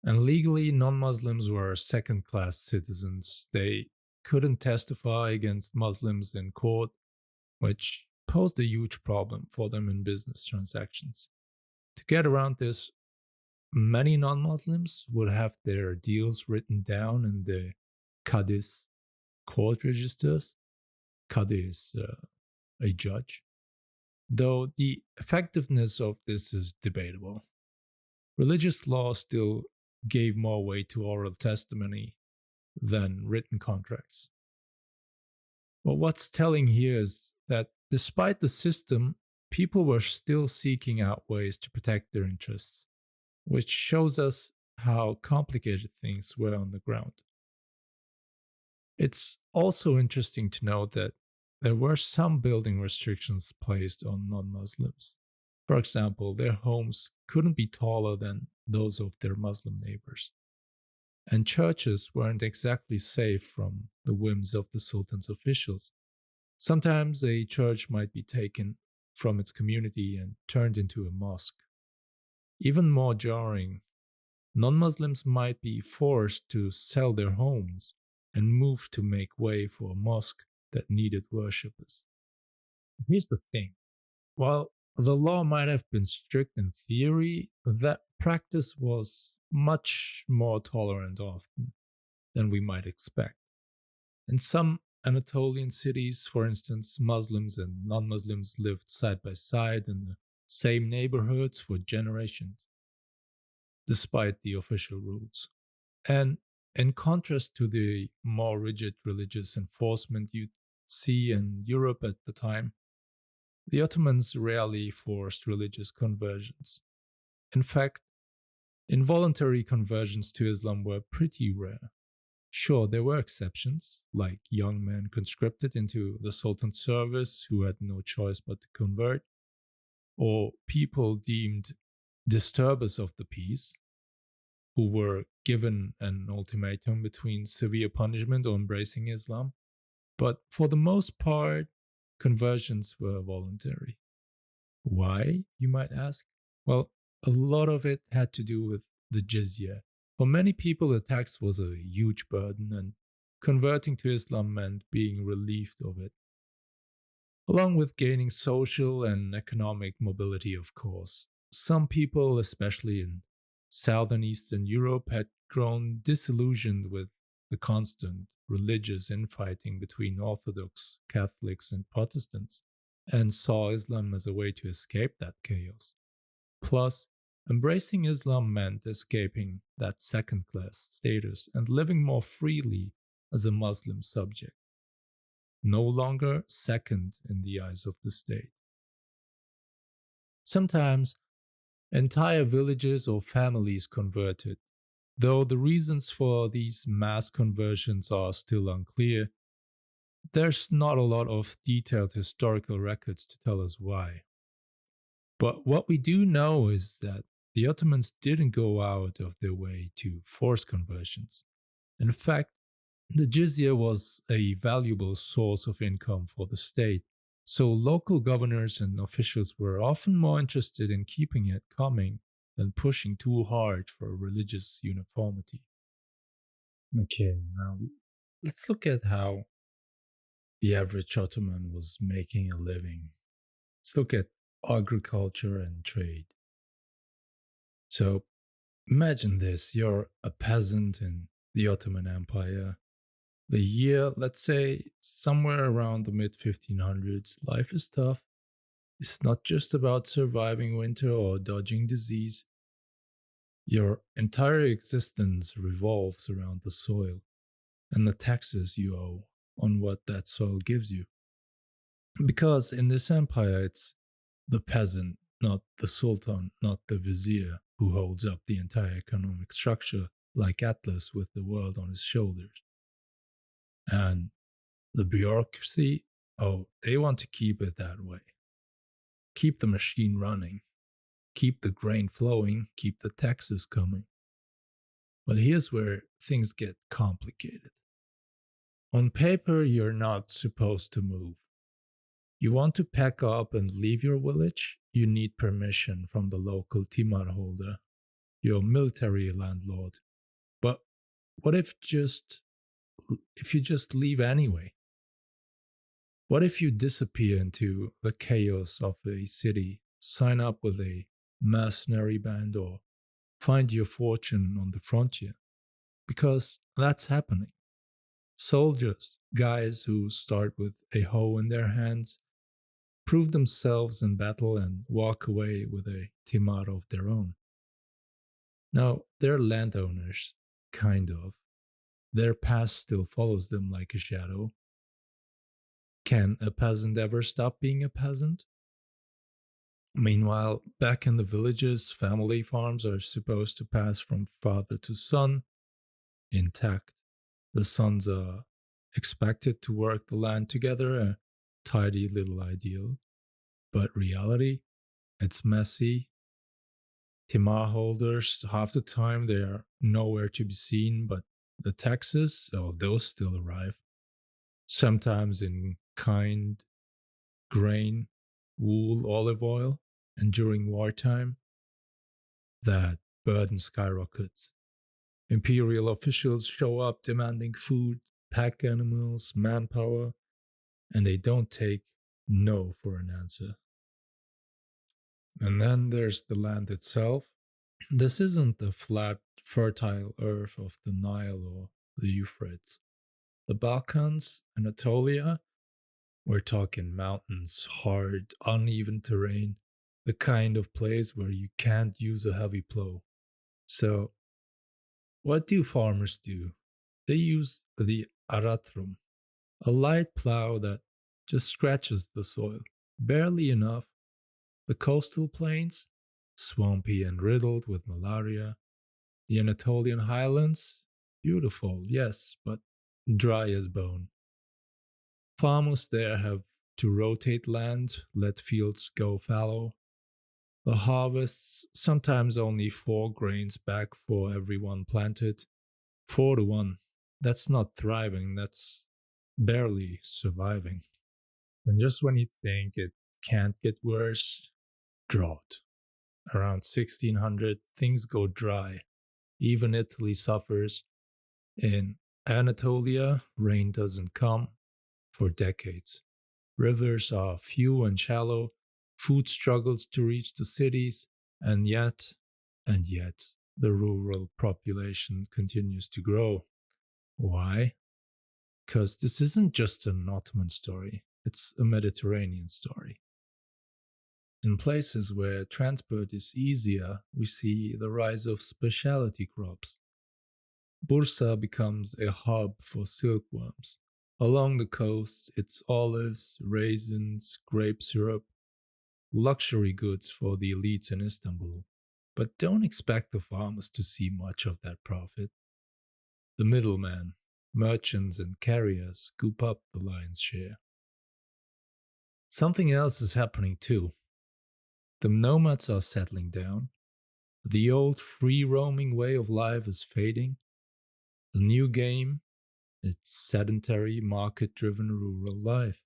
And legally, non Muslims were second class citizens. They couldn't testify against Muslims in court, which posed a huge problem for them in business transactions. To get around this, many non Muslims would have their deals written down in the Qadis court registers. Qadi is a judge, though the effectiveness of this is debatable. Religious law still gave more weight to oral testimony than written contracts. But what's telling here is that despite the system, people were still seeking out ways to protect their interests, which shows us how complicated things were on the ground. It's also interesting to note that there were some building restrictions placed on non Muslims. For example, their homes couldn't be taller than those of their Muslim neighbors. And churches weren't exactly safe from the whims of the Sultan's officials. Sometimes a church might be taken from its community and turned into a mosque. Even more jarring, non Muslims might be forced to sell their homes and move to make way for a mosque that needed worshippers. Here's the thing, while the law might have been strict in theory, that practice was much more tolerant often than we might expect. In some Anatolian cities, for instance, Muslims and non Muslims lived side by side in the same neighborhoods for generations, despite the official rules. And in contrast to the more rigid religious enforcement you'd see in Europe at the time, the Ottomans rarely forced religious conversions. In fact, involuntary conversions to Islam were pretty rare. Sure, there were exceptions, like young men conscripted into the Sultan's service who had no choice but to convert, or people deemed disturbers of the peace, who were given an ultimatum between severe punishment or embracing Islam. But for the most part, conversions were voluntary. Why, you might ask? Well, a lot of it had to do with the jizya. For many people, the tax was a huge burden, and converting to Islam meant being relieved of it, along with gaining social and economic mobility, of course. Some people, especially in Southern Eastern Europe, had grown disillusioned with the constant religious infighting between Orthodox, Catholics, and Protestants, and saw Islam as a way to escape that chaos. Plus, embracing Islam meant escaping that second class status and living more freely as a Muslim subject, no longer second in the eyes of the state. Sometimes, entire villages or families converted, though the reasons for these mass conversions are still unclear. There's not a lot of detailed historical records to tell us why. But what we do know is that the Ottomans didn't go out of their way to force conversions. In fact, the jizya was a valuable source of income for the state, so local governors and officials were often more interested in keeping it coming than pushing too hard for religious uniformity. Okay, now let's look at how the average Ottoman was making a living. Let's look at agriculture and trade. So imagine this, you're a peasant in the Ottoman Empire. The year, let's say, somewhere around the mid 1500s, life is tough. It's not just about surviving winter or dodging disease. Your entire existence revolves around the soil and the taxes you owe on what that soil gives you. Because in this empire, it's the peasant, not the sultan, not the vizier, who holds up the entire economic structure like Atlas with the world on his shoulders. And the bureaucracy, oh, they want to keep it that way. Keep the machine running, keep the grain flowing, keep the taxes coming. But here's where things get complicated. On paper, you're not supposed to move. You want to pack up and leave your village, you need permission from the local timar holder, your military landlord. But what if you just leave anyway? What if you disappear into the chaos of a city, sign up with a mercenary band, or find your fortune on the frontier? Because that's happening. Soldiers, guys who start with a hoe in their hands, prove themselves in battle and walk away with a timar of their own. Now, they're landowners, kind of. Their past still follows them like a shadow. Can a peasant ever stop being a peasant? Meanwhile, back in the villages, family farms are supposed to pass from father to son intact. The sons are expected to work the land together, a tidy little ideal. But reality, it's messy. Timar holders, half the time they are nowhere to be seen, but the taxes, oh, those still arrive. Sometimes in kind grain, wool, olive oil, and during wartime, that burden skyrockets. Imperial officials show up demanding food, pack animals, manpower, and they don't take no for an answer. And then there's the land itself. This isn't the flat, fertile earth of the Nile or the Euphrates. The Balkans, Anatolia, we're talking mountains, hard, uneven terrain, the kind of place where you can't use a heavy plow. So, what do farmers do? They use the aratrum, a light plow that just scratches the soil, barely enough. The coastal plains, swampy and riddled with malaria. The Anatolian highlands, beautiful, yes, but dry as bone. Farmers there have to rotate land, let fields go fallow. The harvests, sometimes only 4 grains back for every one planted. 4 to 1. That's not thriving, that's barely surviving. And just when you think it can't get worse, drought. Around 1600, things go dry. Even Italy suffers. In Anatolia, rain doesn't come for decades. Rivers are few and shallow, food struggles to reach the cities, and yet, the rural population continues to grow. Why? Because this isn't just an Ottoman story, it's a Mediterranean story. In places where transport is easier, we see the rise of specialty crops. Bursa becomes a hub for silkworms. Along the coast, it's olives, raisins, grape syrup, luxury goods for the elites in Istanbul. But don't expect the farmers to see much of that profit. The middlemen, merchants, and carriers scoop up the lion's share. Something else is happening too. The nomads are settling down. The old free roaming way of life is fading. The new game, it's sedentary, market driven rural life.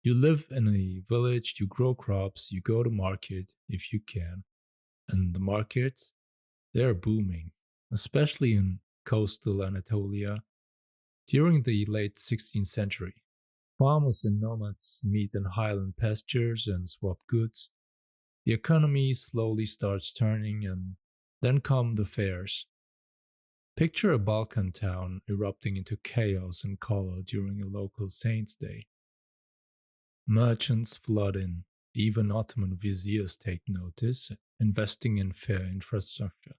You live in a village, you grow crops, you go to market if you can. And the markets, they're booming, especially in coastal Anatolia. During the late 16th century, farmers and nomads meet in highland pastures and swap goods. The economy slowly starts turning, and then come the fairs. Picture a Balkan town erupting into chaos and color during a local saint's day. Merchants flood in, even Ottoman viziers take notice, investing in fair infrastructure.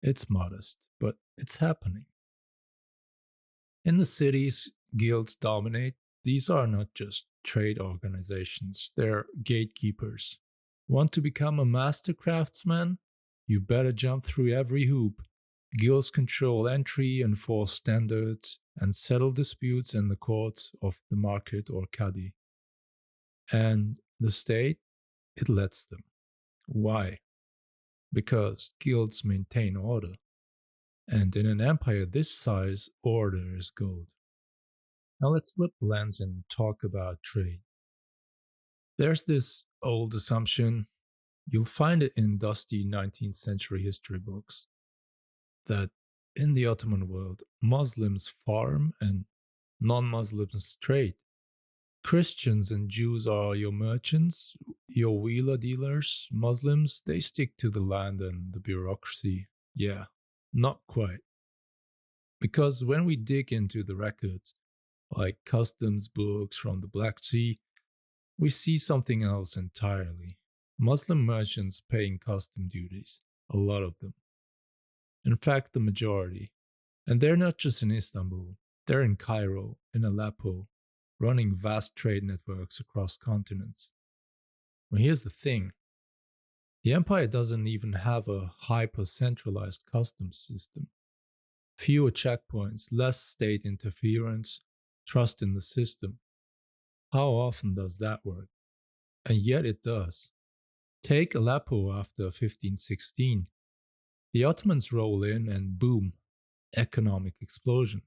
It's modest, but it's happening. In the cities, guilds dominate. These are not just trade organizations, they're gatekeepers. Want to become a master craftsman? You better jump through every hoop. Guilds control entry, enforce standards, and settle disputes in the courts of the market or cadi. And the state, it lets them. Why? Because guilds maintain order. And in an empire this size, order is gold. Now let's flip the lens and talk about trade. There's this old assumption, you'll find it in dusty 19th century history books, that in the Ottoman world, Muslims farm and non Muslims trade. Christians and Jews are your merchants, your wheeler dealers. Muslims, they stick to the land and the bureaucracy. Yeah, not quite. Because when we dig into the records, like customs books from the Black Sea, we see something else entirely. Muslim merchants paying custom duties, a lot of them. In fact, the majority. And they're not just in Istanbul, they're in Cairo, in Aleppo, running vast trade networks across continents. Well, here's the thing, the empire doesn't even have a hyper centralized customs system. Fewer checkpoints, less state interference, trust in the system. How often does that work? And yet it does. Take Aleppo after 1516. The Ottomans roll in and boom, economic explosion.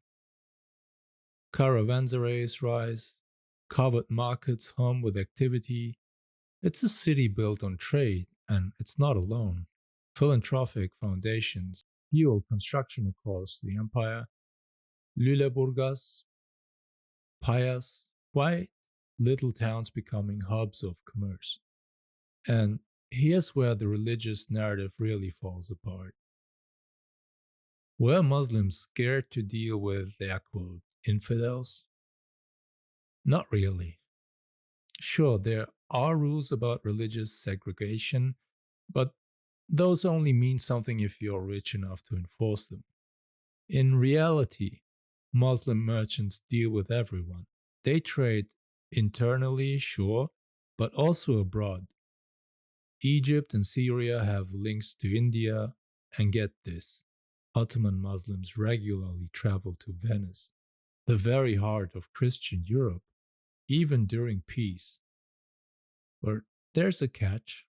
Caravanserais rise, covered markets hum with activity, It's a city built on trade, and it's not alone. Philanthropic foundations fuel construction across the empire. Lüleburgaz, Pias, quite little towns becoming hubs of commerce. And here's where the religious narrative really falls apart. Were Muslims scared to deal with their quote infidels? Not really. Sure, there are rules about religious segregation, but those only mean something if you're rich enough to enforce them. In reality, Muslim merchants deal with everyone. They trade internally, sure, but also abroad. Egypt and Syria have links to India, and get this, Ottoman Muslims regularly travel to Venice, the very heart of Christian Europe, even during peace. But there's a catch.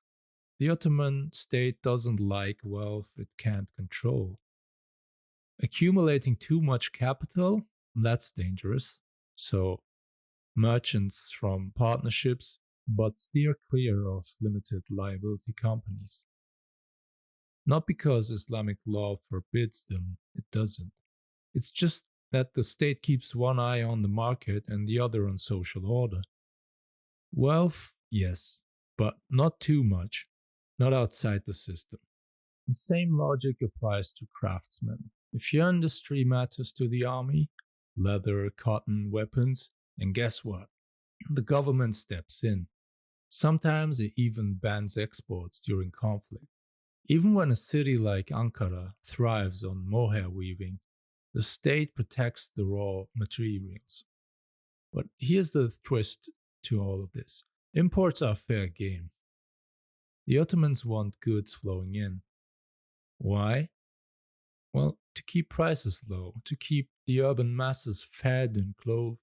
The Ottoman state doesn't like wealth it can't control. Accumulating too much capital, that's dangerous. So, merchants from partnerships, but steer clear of limited liability companies. Not because Islamic law forbids them, it doesn't. It's just that the state keeps one eye on the market and the other on social order. Wealth, yes, but not too much, not outside the system. The same logic applies to craftsmen. If your industry matters to the army, leather, cotton, weapons, and guess what? The government steps in. Sometimes it even bans exports during conflict. Even when a city like Ankara thrives on mohair weaving, the state protects the raw materials. But here's the twist to all of this: imports are fair game. The Ottomans want goods flowing in. Why? Well, to keep prices low, to keep the urban masses fed and clothed.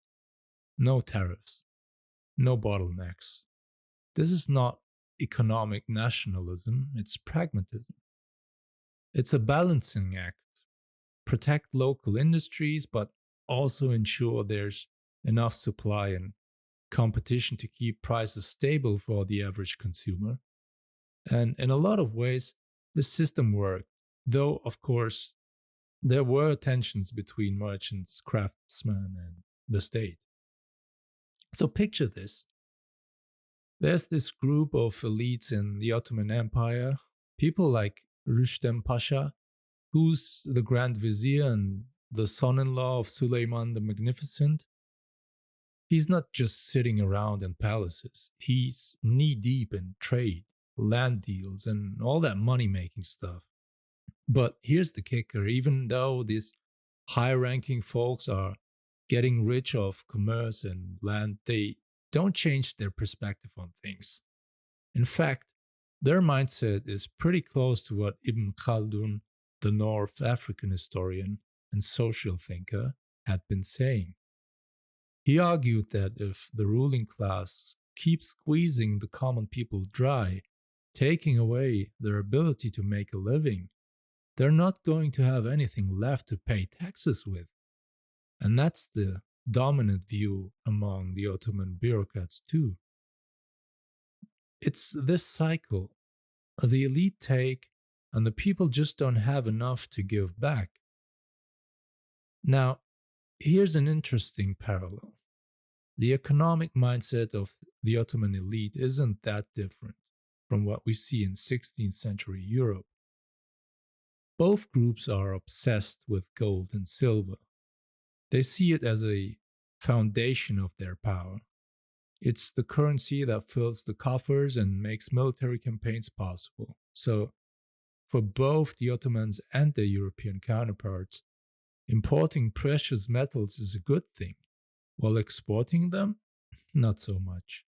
No tariffs, no bottlenecks. This is not economic nationalism, it's pragmatism. It's a balancing act. Protect local industries, but also ensure there's enough supply and competition to keep prices stable for the average consumer. And in a lot of ways, the system worked, though, of course, there were tensions between merchants, craftsmen, and the state. So picture this: there's this group of elites in the Ottoman Empire, people like Rüstem Pasha, who's the Grand Vizier and the son in law of Suleiman the Magnificent. He's not just sitting around in palaces, he's knee deep in trade, land deals, and all that money making stuff. But here's the kicker: even though these high ranking folks are getting rich off commerce and land, they don't change their perspective on things. In fact, their mindset is pretty close to what Ibn Khaldun, the North African historian and social thinker, had been saying. He argued that if the ruling class keeps squeezing the common people dry, taking away their ability to make a living, they're not going to have anything left to pay taxes with. And that's the dominant view among the Ottoman bureaucrats, too. It's this cycle: the elite take, and the people just don't have enough to give back. Now, here's an interesting parallel. The economic mindset of the Ottoman elite isn't that different from what we see in 16th century Europe. Both groups are obsessed with gold and silver. They see it as a foundation of their power. It's the currency that fills the coffers and makes military campaigns possible. So, for both the Ottomans and their European counterparts, importing precious metals is a good thing, while exporting them, not so much.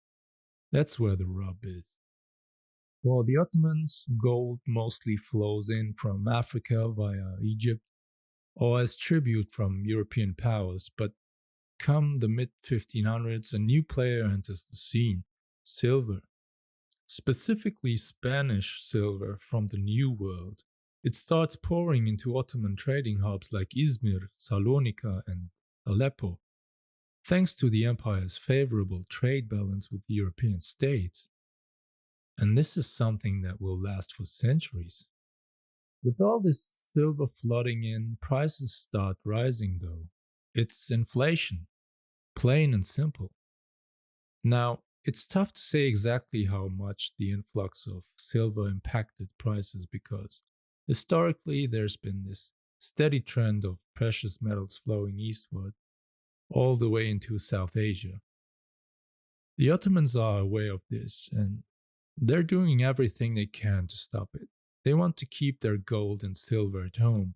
That's where the rub is. For the Ottomans, gold mostly flows in from Africa via Egypt or as tribute from European powers, but come the mid 1500s, a new player enters the scene: silver. Specifically, Spanish silver from the New World. It starts pouring into Ottoman trading hubs like Izmir, Salonika, and Aleppo, thanks to the empire's favorable trade balance with European states. And this is something that will last for centuries. With all this silver flooding in, prices start rising though. It's inflation, plain and simple. Now, it's tough to say exactly how much the influx of silver impacted prices because historically there's been this steady trend of precious metals flowing eastward all the way into South Asia. The Ottomans are aware of this and they're doing everything they can to stop it. They want to keep their gold and silver at home,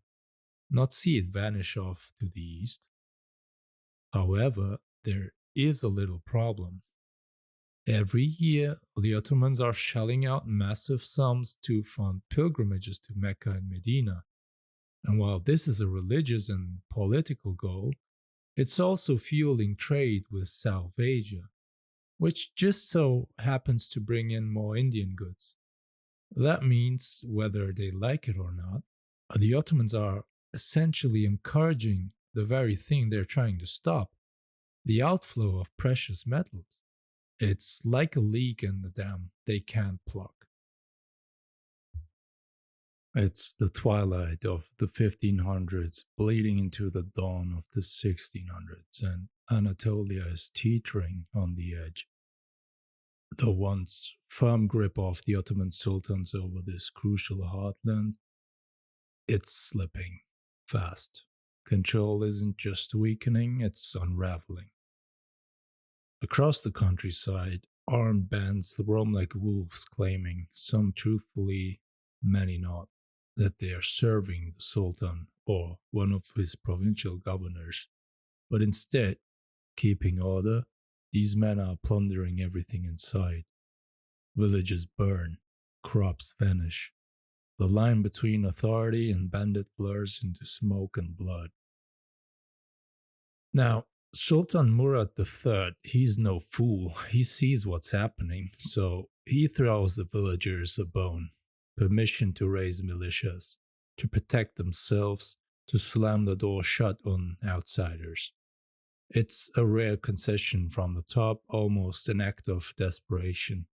not see it vanish off to the east. However, there is a little problem. Every year, the Ottomans are shelling out massive sums to fund pilgrimages to Mecca and Medina. And while this is a religious and political goal, it's also fueling trade with South Asia, which just so happens to bring in more Indian goods. That means, whether they like it or not, the Ottomans are essentially encouraging the very thing they're trying to stop, the outflow of precious metals. It's like a leak in the dam they can't plug. It's the twilight of the 1500s bleeding into the dawn of the 1600s, and Anatolia is teetering on the edge. The once firm grip of the Ottoman sultans over this crucial heartland, it's slipping fast. Control isn't just weakening, it's unraveling. Across the countryside, armed bands roam like wolves, claiming, some truthfully, many not, that they are serving the Sultan or one of his provincial governors. But instead, keeping order, these men are plundering everything in sight. Villages burn, crops vanish. The line between authority and bandit blurs into smoke and blood. Now, Sultan Murad III, he's no fool. He sees what's happening, so he throws the villagers a bone. Permission to raise militias, to protect themselves, to slam the door shut on outsiders. It's a rare concession from the top, almost an act of desperation.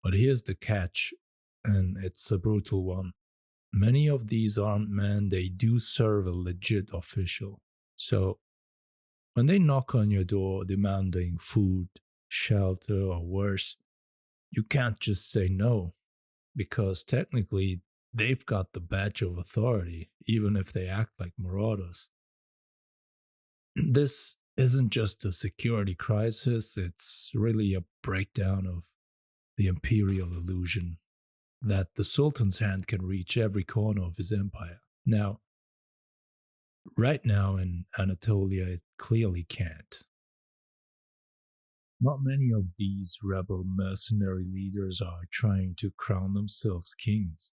But here's the catch, and it's a brutal one. Many of these armed men, they do serve a legit official. So when they knock on your door demanding food, shelter, or worse, you can't just say no, because technically they've got the badge of authority, even if they act like marauders. This isn't just a security crisis, it's really a breakdown of the imperial illusion that the Sultan's hand can reach every corner of his empire. Now, right now in Anatolia, it clearly can't. Not many of these rebel mercenary leaders are trying to crown themselves kings.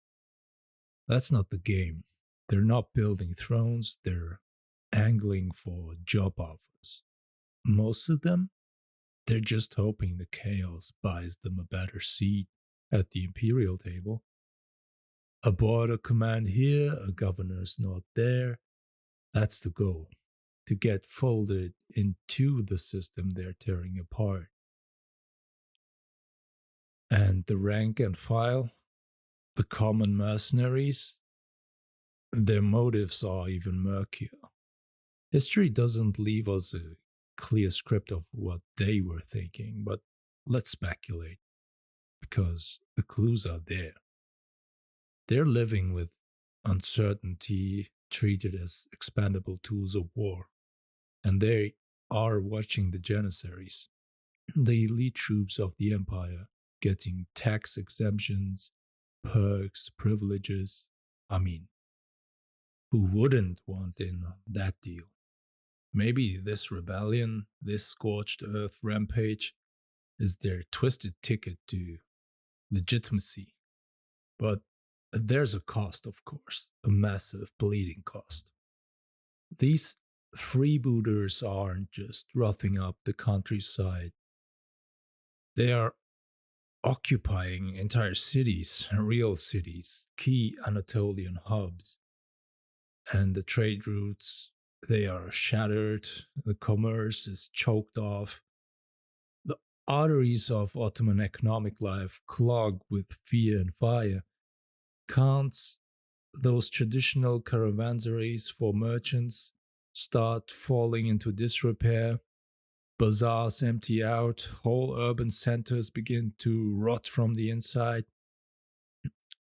That's not the game. They're not building thrones, they're angling for job offers. Most of them, they're just hoping the chaos buys them a better seat at the imperial table. A border command here, a governor's not there. That's the goal, to get folded into the system they're tearing apart. And the rank and file, the common mercenaries, their motives are even murkier. History doesn't leave us a clear script of what they were thinking, but let's speculate, because the clues are there. They're living with uncertainty, treated as expendable tools of war, and they are watching the Janissaries, the elite troops of the empire, getting tax exemptions, perks, privileges. I mean, who wouldn't want in on that deal? Maybe this rebellion, this scorched earth rampage, is their twisted ticket to legitimacy. But there's a cost, of course, a massive bleeding cost. These freebooters aren't just roughing up the countryside, they are occupying entire cities, real cities, key Anatolian hubs. And the trade routes, they are shattered, the commerce is choked off. The arteries of Ottoman economic life clog with fear and fire. Can't those traditional caravanserais for merchants start falling into disrepair? Bazaars empty out, whole urban centers begin to rot from the inside.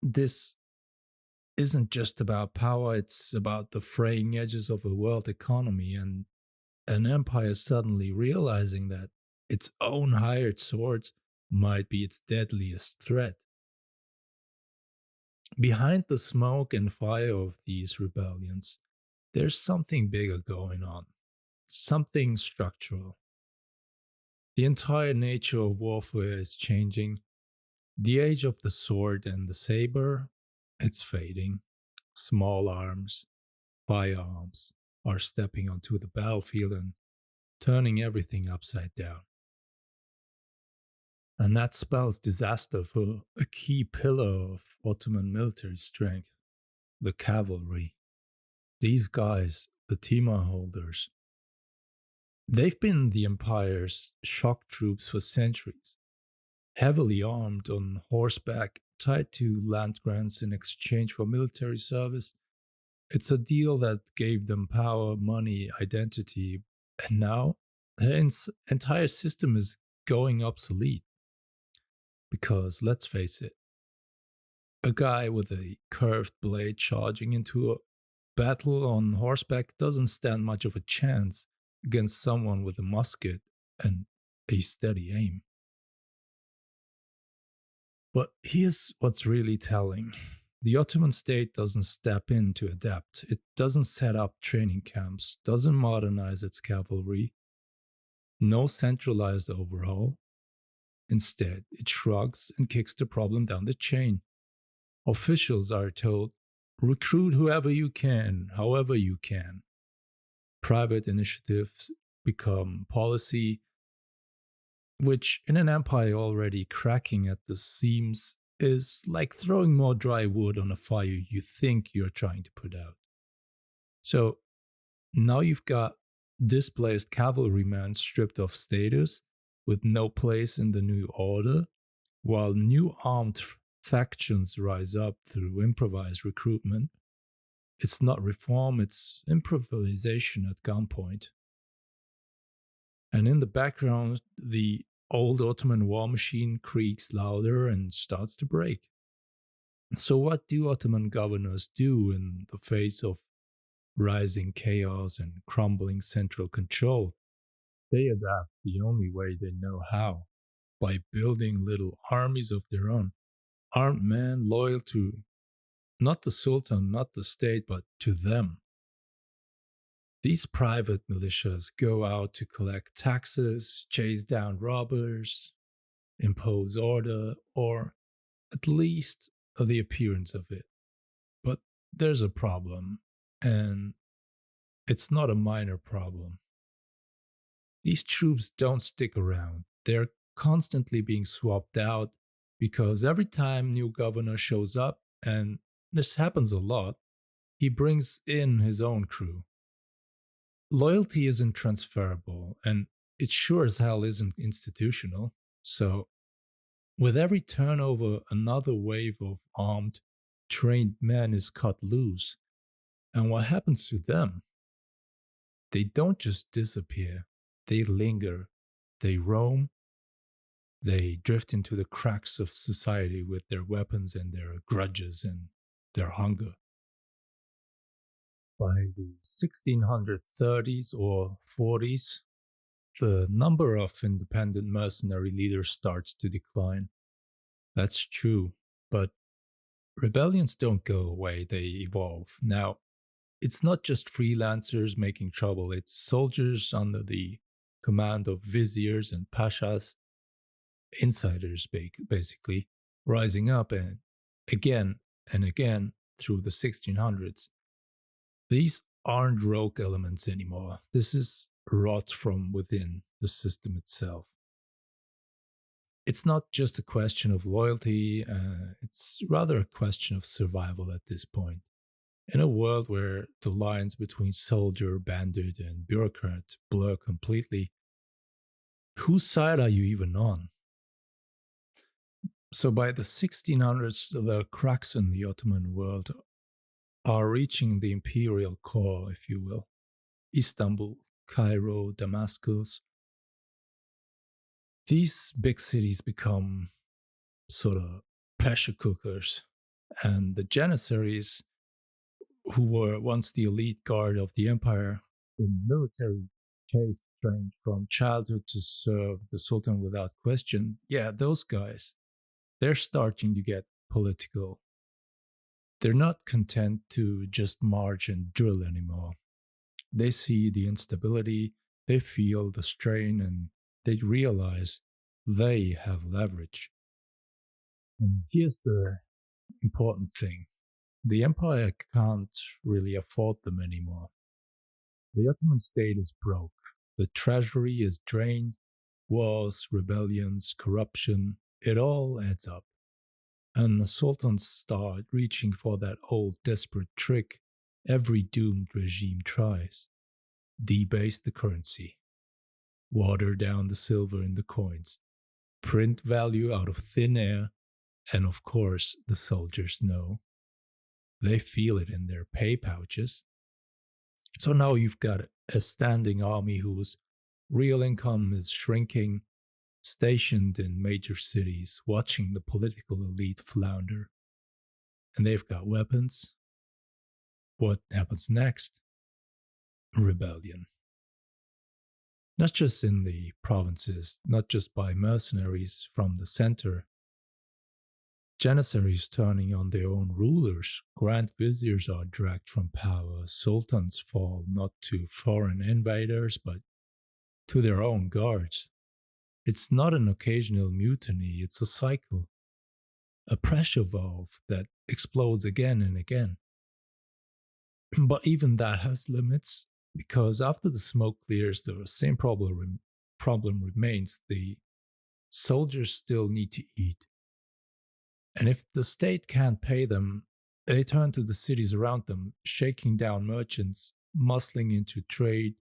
This isn't just about power, it's about the fraying edges of a world economy and an empire suddenly realizing that its own hired swords might be its deadliest threat. Behind the smoke and fire of these rebellions, there's something bigger going on, something structural. The entire nature of warfare is changing. The age of the sword and the saber, it's fading. Small arms, firearms are stepping onto the battlefield and turning everything upside down. And that spells disaster for a key pillar of Ottoman military strength, the cavalry. These guys, the Timur holders, they've been the empire's shock troops for centuries, heavily armed on horseback, tied to land grants in exchange for military service. It's a deal that gave them power, money, identity, and now the entire system is going obsolete. Because let's face it, a guy with a curved blade charging into a battle on horseback doesn't stand much of a chance against someone with a musket and a steady aim. But here's what's really telling. The Ottoman state doesn't step in to adapt. It doesn't set up training camps, doesn't modernize its cavalry, no centralized overhaul. Instead, it shrugs and kicks the problem down the chain. Officials are told, recruit whoever you can, however you can. Private initiatives become policy, which in an empire already cracking at the seams is like throwing more dry wood on a fire you think you're trying to put out. So now you've got displaced cavalrymen stripped of status with no place in the new order, while new armed factions rise up through improvised recruitment. It's not reform, it's improvisation at gunpoint. And in the background, the old Ottoman war machine creaks louder and starts to break. So, what do Ottoman governors do in the face of rising chaos and crumbling central control? They adapt the only way they know how, by building little armies of their own, armed men loyal to not the Sultan, not the state, but to them. These private militias go out to collect taxes, chase down robbers, impose order, or at least the appearance of it. But there's a problem, and it's not a minor problem. These troops don't stick around. They're constantly being swapped out because every time new governor shows up, and this happens a lot, he brings in his own crew. Loyalty isn't transferable, and it sure as hell isn't institutional. So, with every turnover, another wave of armed, trained men is cut loose. And what happens to them? They don't just disappear, they linger, they roam, they drift into the cracks of society with their weapons and their grudges and their hunger. By the 1630s or 40s, the number of independent mercenary leaders starts to decline. That's true, but rebellions don't go away, they evolve. Now, it's not just freelancers making trouble, it's soldiers under the command of viziers and pashas, insiders basically, rising up and again through the 1600s. These aren't rogue elements anymore. This is rot from within the system itself. It's not just a question of loyalty, it's rather a question of survival at this point. In a world where the lines between soldier, bandit, and bureaucrat blur completely, Whose side are you even on? So by the 1600s, the cracks in the Ottoman world are reaching the imperial core, if you will. Istanbul, Cairo, Damascus. These big cities become sort of pressure cookers. And the Janissaries, who were once the elite guard of the empire, the military caste trained from childhood to serve the Sultan without question, yeah, those guys, they're starting to get political. They're not content to just march and drill anymore. They see the instability, they feel the strain, and they realize they have leverage. And here's the important thing: the empire can't really afford them anymore. The Ottoman state is broke, the treasury is drained, wars, rebellions, corruption, it all adds up. And the sultans start reaching for that old desperate trick every doomed regime tries: debase the currency, water down the silver in the coins, print value out of thin air, and of course, the soldiers know. They feel it in their pay pouches. So now you've got a standing army whose real income is shrinking, stationed in major cities, watching the political elite flounder. And they've got weapons. What happens next? Rebellion. Not just in the provinces, not just by mercenaries from the center. Janissaries turning on their own rulers, grand viziers are dragged from power, sultans fall not to foreign invaders but to their own guards. It's not an occasional mutiny, it's a cycle, a pressure valve that explodes again and again. But even that has limits, because after the smoke clears, the same problem remains. The soldiers still need to eat. And if the state can't pay them, they turn to the cities around them, shaking down merchants, muscling into trade,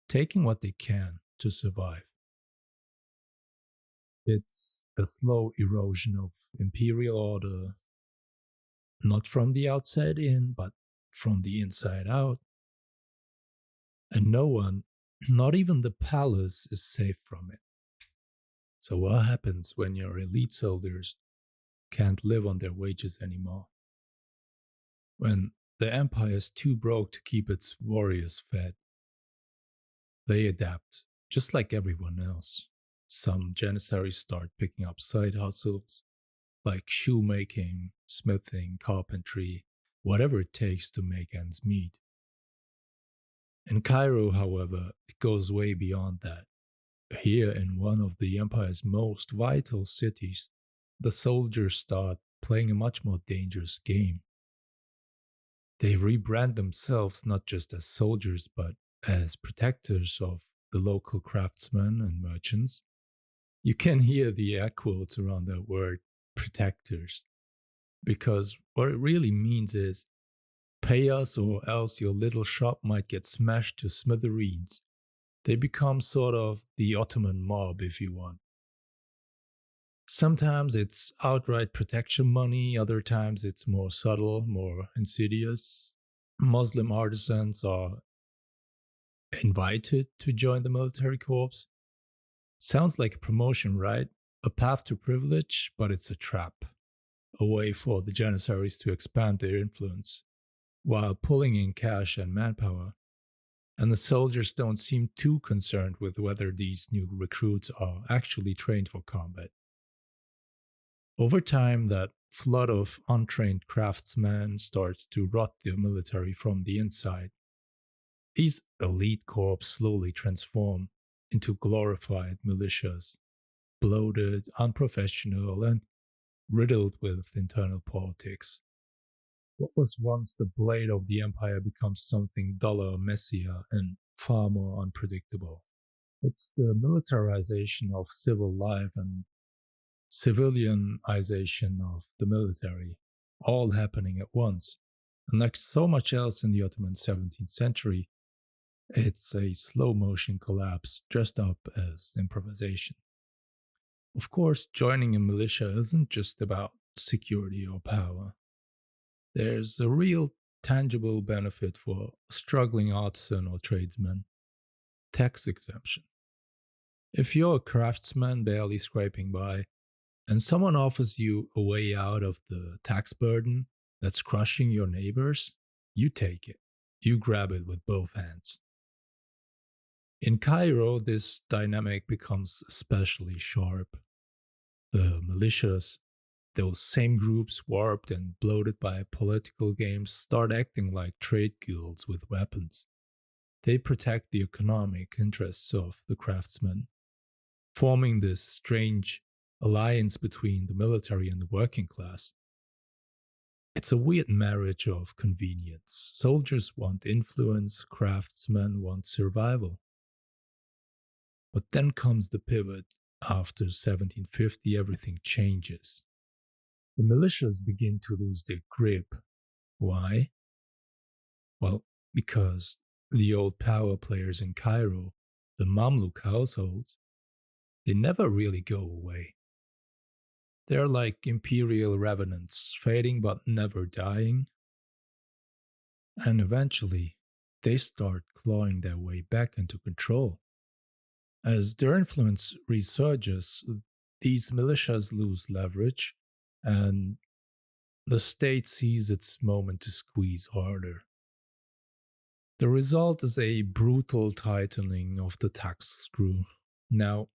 taking what they can to survive. It's a slow erosion of imperial order, not from the outside in, but from the inside out. And no one, not even the palace, is safe from it. So, what happens when your elite soldiers can't live on their wages anymore? When the empire is too broke to keep its warriors fed, they adapt, just like everyone else. Some Janissaries start picking up side hustles like shoemaking, smithing, carpentry, whatever it takes to make ends meet. In Cairo, however, it goes way beyond that. Here, in one of the empire's most vital cities, the soldiers start playing a much more dangerous game. They rebrand themselves not just as soldiers, but as protectors of the local craftsmen and merchants. You can hear the air quotes around that word, protectors, because what it really means is pay us or else your little shop might get smashed to smithereens. They become sort of the Ottoman mob, if you want. Sometimes it's outright protection money, other times it's more subtle, more insidious. Muslim artisans are invited to join the military corps. Sounds like a promotion, right? A path to privilege, but it's a trap. A way for the Janissaries to expand their influence while pulling in cash and manpower. And the soldiers don't seem too concerned with whether these new recruits are actually trained for combat. Over time, that flood of untrained craftsmen starts to rot the military from the inside. These elite corps slowly transform into glorified militias, bloated, unprofessional, and riddled with internal politics. What was once the blade of the empire becomes something duller, messier, and far more unpredictable. It's the militarization of civil life and civilianization of the military, all happening at once. And like so much else in the Ottoman 17th century, It's a slow motion collapse dressed up as improvisation. Of course, joining a militia isn't just about security or power. There's a real tangible benefit for a struggling artisan or tradesman: tax exemption. If you're a craftsman barely scraping by, and someone offers you a way out of the tax burden that's crushing your neighbors, you take it. You grab it with both hands. In Cairo, this dynamic becomes especially sharp. The militias, those same groups warped and bloated by political games, start acting like trade guilds with weapons. They protect the economic interests of the craftsmen, forming this strange alliance between the military and the working class. It's a weird marriage of convenience. Soldiers want influence, craftsmen want survival. But then comes the pivot. After 1750, everything changes. The militias begin to lose their grip. Why? Well, because the old power players in Cairo, the Mamluk households, they never really go away. They're like imperial revenants, fading but never dying. And eventually, they start clawing their way back into control. As their influence resurges, these militias lose leverage, and the state sees its moment to squeeze harder. The result is a brutal tightening of the tax screw. Now,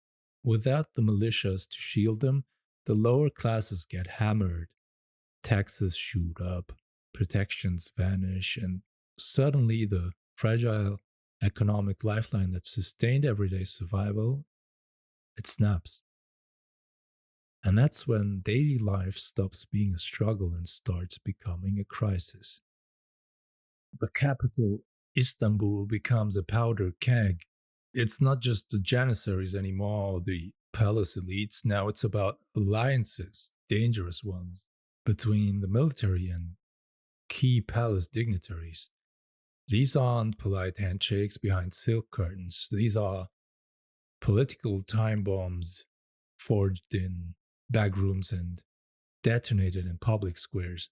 without the militias to shield them, the lower classes get hammered. Taxes shoot up, protections vanish, and suddenly the fragile economic lifeline that sustained everyday survival, it snaps. And that's when daily life stops being a struggle and starts becoming a crisis. The capital, Istanbul, becomes a powder keg. It's not just the Janissaries anymore, or the palace elites. Now it's about alliances, dangerous ones, between the military and key palace dignitaries. These aren't polite handshakes behind silk curtains. These are political time bombs forged in back rooms and detonated in public squares.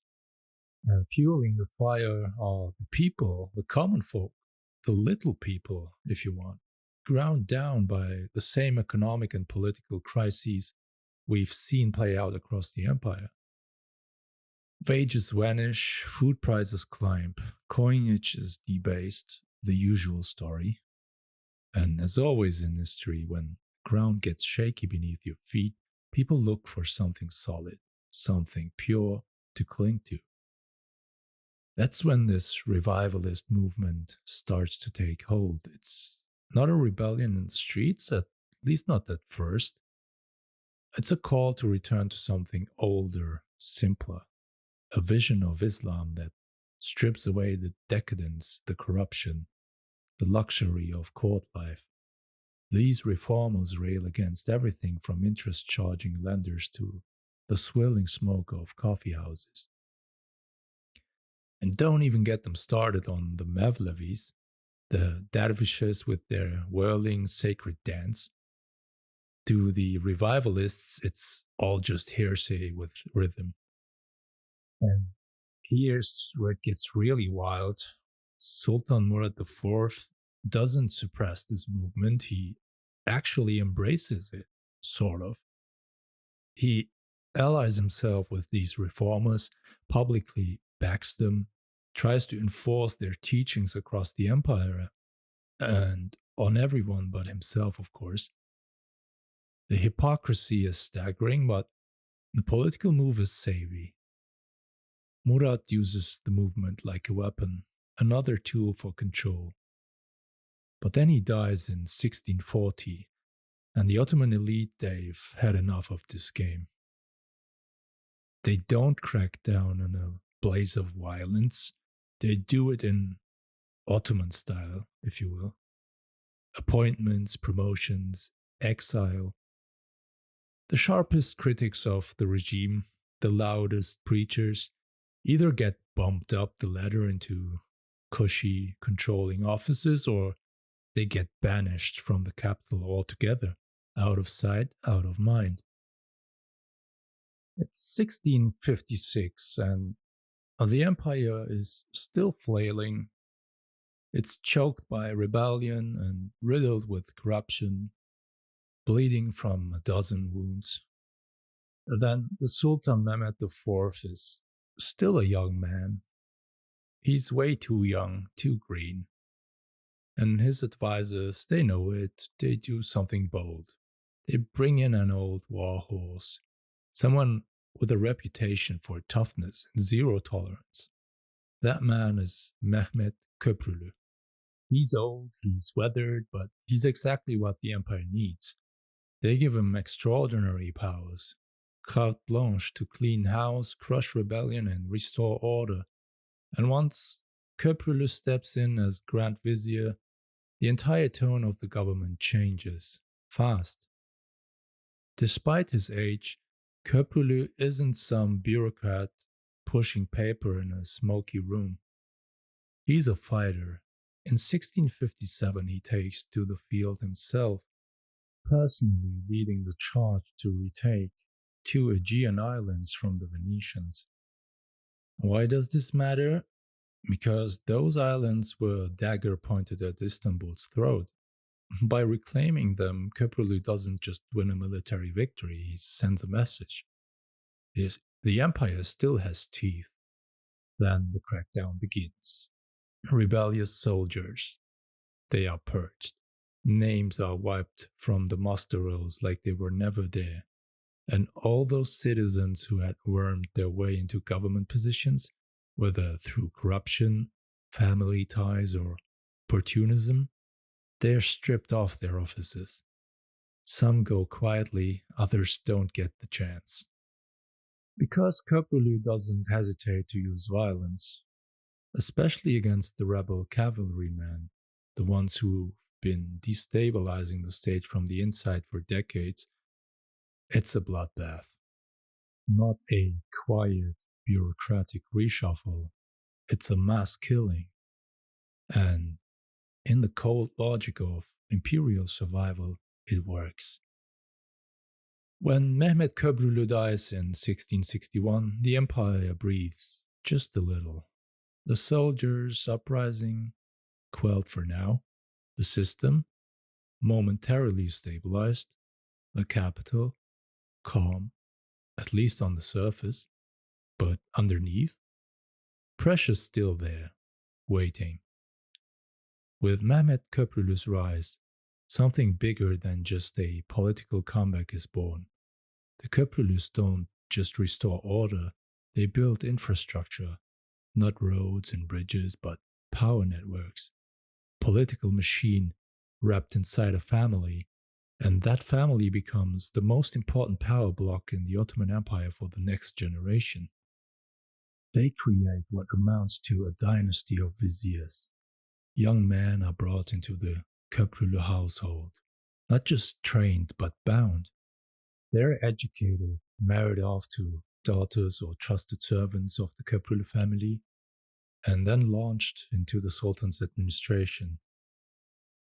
Fueling the fire are the people, the common folk, the little people, if you want, ground down by the same economic and political crises we've seen play out across the empire. Wages vanish, food prices climb, coinage is debased, the usual story. And as always in history, when ground gets shaky beneath your feet, people look for something solid, something pure to cling to. That's when this revivalist movement starts to take hold. It's not a rebellion in the streets, at least not at first. It's a call to return to something older, simpler, a vision of Islam that strips away the decadence, the corruption, the luxury of court life. These reformers rail against everything from interest charging lenders to the swirling smoke of coffee houses. And don't even get them started on the Mevlevis, the dervishes with their whirling sacred dance. To the revivalists, it's all just hearsay with rhythm. And here's where it gets really wild. Sultan Murad IV doesn't suppress this movement, he actually embraces it, sort of. He allies himself with these reformers, publicly backs them, tries to enforce their teachings across the empire, and on everyone but himself, of course. The hypocrisy is staggering, but the political move is savvy. Murad uses the movement like a weapon, another tool for control. But then he dies in 1640, and the Ottoman elite, they've had enough of this game. They don't crack down on a blaze of violence, they do it in Ottoman style, if you will. Appointments, promotions, exile. The sharpest critics of the regime, the loudest preachers, either get bumped up the ladder into cushy, controlling offices or They get banished from the capital altogether, out of sight, out of mind. It's 1656, and the empire is still flailing. It's choked by rebellion and riddled with corruption, bleeding from a dozen wounds. Then the Sultan Mehmed IV is still a young man. He's way too young, too green. And his advisors, they know it, they do something bold. They bring in an old war horse, someone with a reputation for toughness and zero tolerance. That man is Mehmet Köprülü. He's old, he's weathered, but he's exactly what the empire needs. They give him extraordinary powers, carte blanche to clean house, crush rebellion, and restore order. And once Köprülü steps in as Grand Vizier, the entire tone of the government changes, fast. Despite his age, Köprülü isn't some bureaucrat pushing paper in a smoky room. He's a fighter. In 1657, he takes to the field himself, personally leading the charge to retake 2 Aegean islands from the Venetians. Why does this matter? Because those islands were a dagger pointed at Istanbul's throat. By reclaiming them, Köprülü doesn't just win a military victory, he sends a message. The empire still has teeth. Then the crackdown begins. Rebellious soldiers. They are purged. Names are wiped from the muster rolls like they were never there. And all those citizens who had wormed their way into government positions, whether through corruption, family ties, or opportunism, they're stripped off their offices. Some go quietly, others don't get the chance. Because Köprülü doesn't hesitate to use violence, especially against the rebel cavalrymen, the ones who've been destabilizing the state from the inside for decades, it's a bloodbath. Not a quiet, bureaucratic reshuffle. It's a mass killing. And in the cold logic of imperial survival, it works. When Mehmet Köprülü dies in 1661, the empire breathes just a little. The soldiers' uprising quelled for now, the system momentarily stabilized, the capital calm, at least on the surface, but underneath, pressure's still there, waiting. With Mehmet Köprülü's rise, something bigger than just a political comeback is born. The Köprülüs don't just restore order, they build infrastructure, not roads and bridges, but power networks. Political machine wrapped inside a family, and that family becomes the most important power block in the Ottoman Empire for the next generation. They create what amounts to a dynasty of viziers. Young men are brought into the Köprülü household, not just trained but bound. They're educated, married off to daughters or trusted servants of the Köprülü family, and then launched into the Sultan's administration.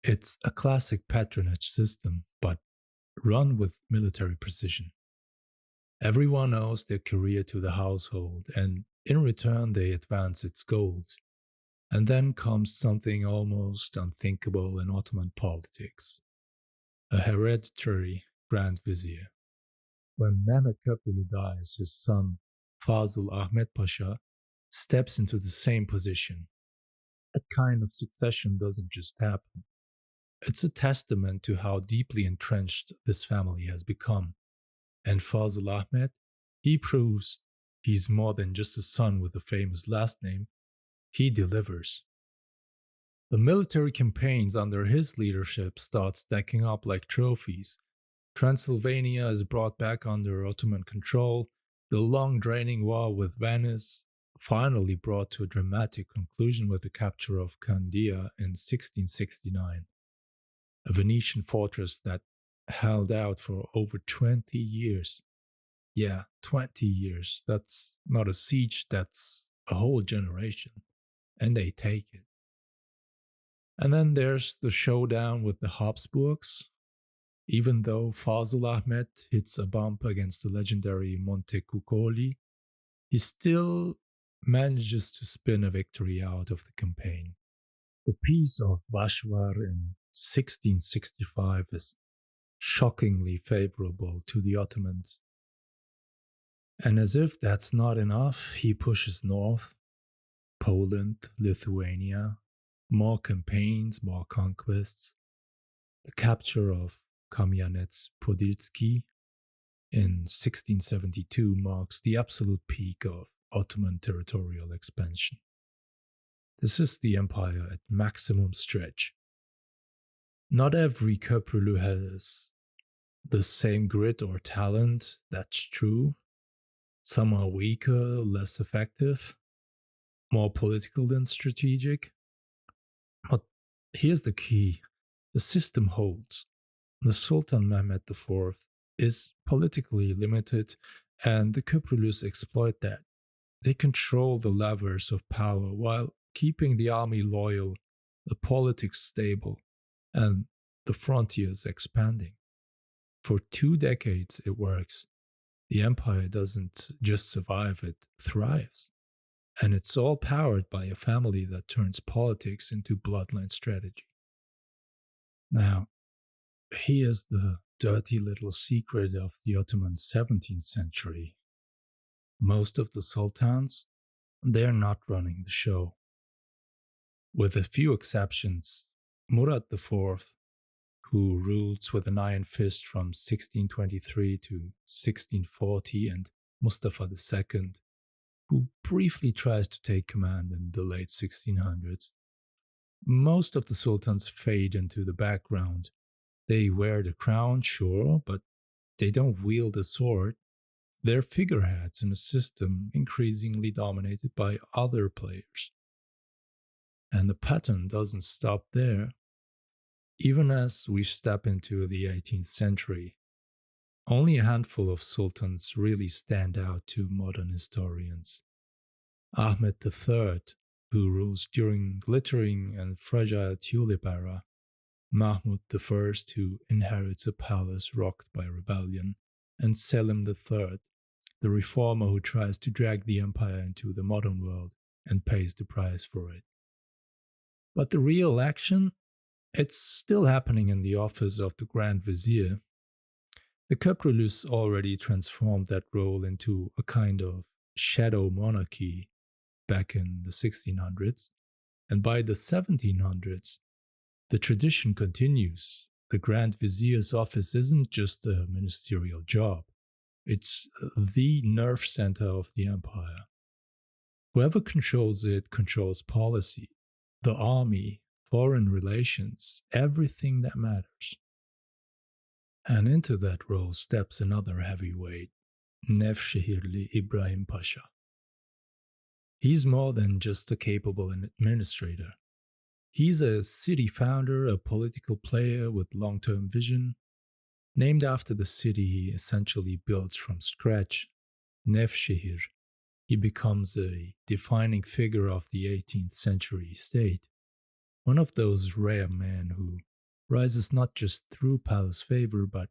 It's a classic patronage system, but run with military precision. Everyone owes their career to the household, and in return, they advance its goals. And then comes something almost unthinkable in Ottoman politics: a hereditary Grand Vizier. When Mehmet Köprülü dies, his son, Fazıl Ahmet Pasha, steps into the same position. That kind of succession doesn't just happen. It's a testament to how deeply entrenched this family has become. And Fazıl Ahmet, he proves he's more than just a son with a famous last name. He delivers. The military campaigns under his leadership start stacking up like trophies. Transylvania is brought back under Ottoman control. The long draining war with Venice finally brought to a dramatic conclusion with the capture of Candia in 1669, a Venetian fortress that held out for over 20 years. Yeah, 20 years. That's not a siege, that's a whole generation. And they take it. And then there's the showdown with the Habsburgs. Even though Fazıl Ahmed hits a bump against the legendary Montecuccoli, he still manages to spin a victory out of the campaign. The Peace of Bashwar in 1665 is shockingly favorable to the Ottomans. And as if that's not enough, he pushes north, Poland, Lithuania, more campaigns, more conquests. The capture of Kamianets-Podilsky in 1672 marks the absolute peak of Ottoman territorial expansion. This is the empire at maximum stretch. Not every Köprülü has the same grit or talent, that's true. Some are weaker, less effective, more political than strategic. But here's the key: the system holds. The Sultan Mehmed IV is politically limited, and the Köprülüs exploit that. They control the levers of power while keeping the army loyal, the politics stable, and the frontiers expanding. For 2 decades, it works. The empire doesn't just survive, it thrives. And it's all powered by a family that turns politics into bloodline strategy. Now, here's the dirty little secret of the Ottoman 17th century. Most of the sultans, they're not running the show. With a few exceptions, Murad IV, who rules with an iron fist from 1623 to 1640, and Mustafa II, who briefly tries to take command in the late 1600s. Most of the sultans fade into the background. They wear the crown, sure, but they don't wield a sword. They're figureheads in a system increasingly dominated by other players. And the pattern doesn't stop there. Even as we step into the 18th century, only a handful of sultans really stand out to modern historians. Ahmed III, who rules during glittering and fragile tulip era, Mahmud I, who inherits a palace rocked by rebellion, and Selim III, the reformer who tries to drag the empire into the modern world and pays the price for it. But the real action, it's still happening in the office of the Grand Vizier. The Köprülüs already transformed that role into a kind of shadow monarchy back in the 1600s, and by the 1700s, the tradition continues. The Grand Vizier's office isn't just a ministerial job, it's the nerve center of the empire. Whoever controls it controls policy, the army, foreign relations, everything that matters. And into that role steps another heavyweight, Nevşehirli Ibrahim Pasha. He's more than just a capable administrator. He's a city founder, a political player with long-term vision. Named after the city he essentially builds from scratch, Nevşehir, he becomes a defining figure of the 18th century state. One of those rare men who rises not just through palace favor, but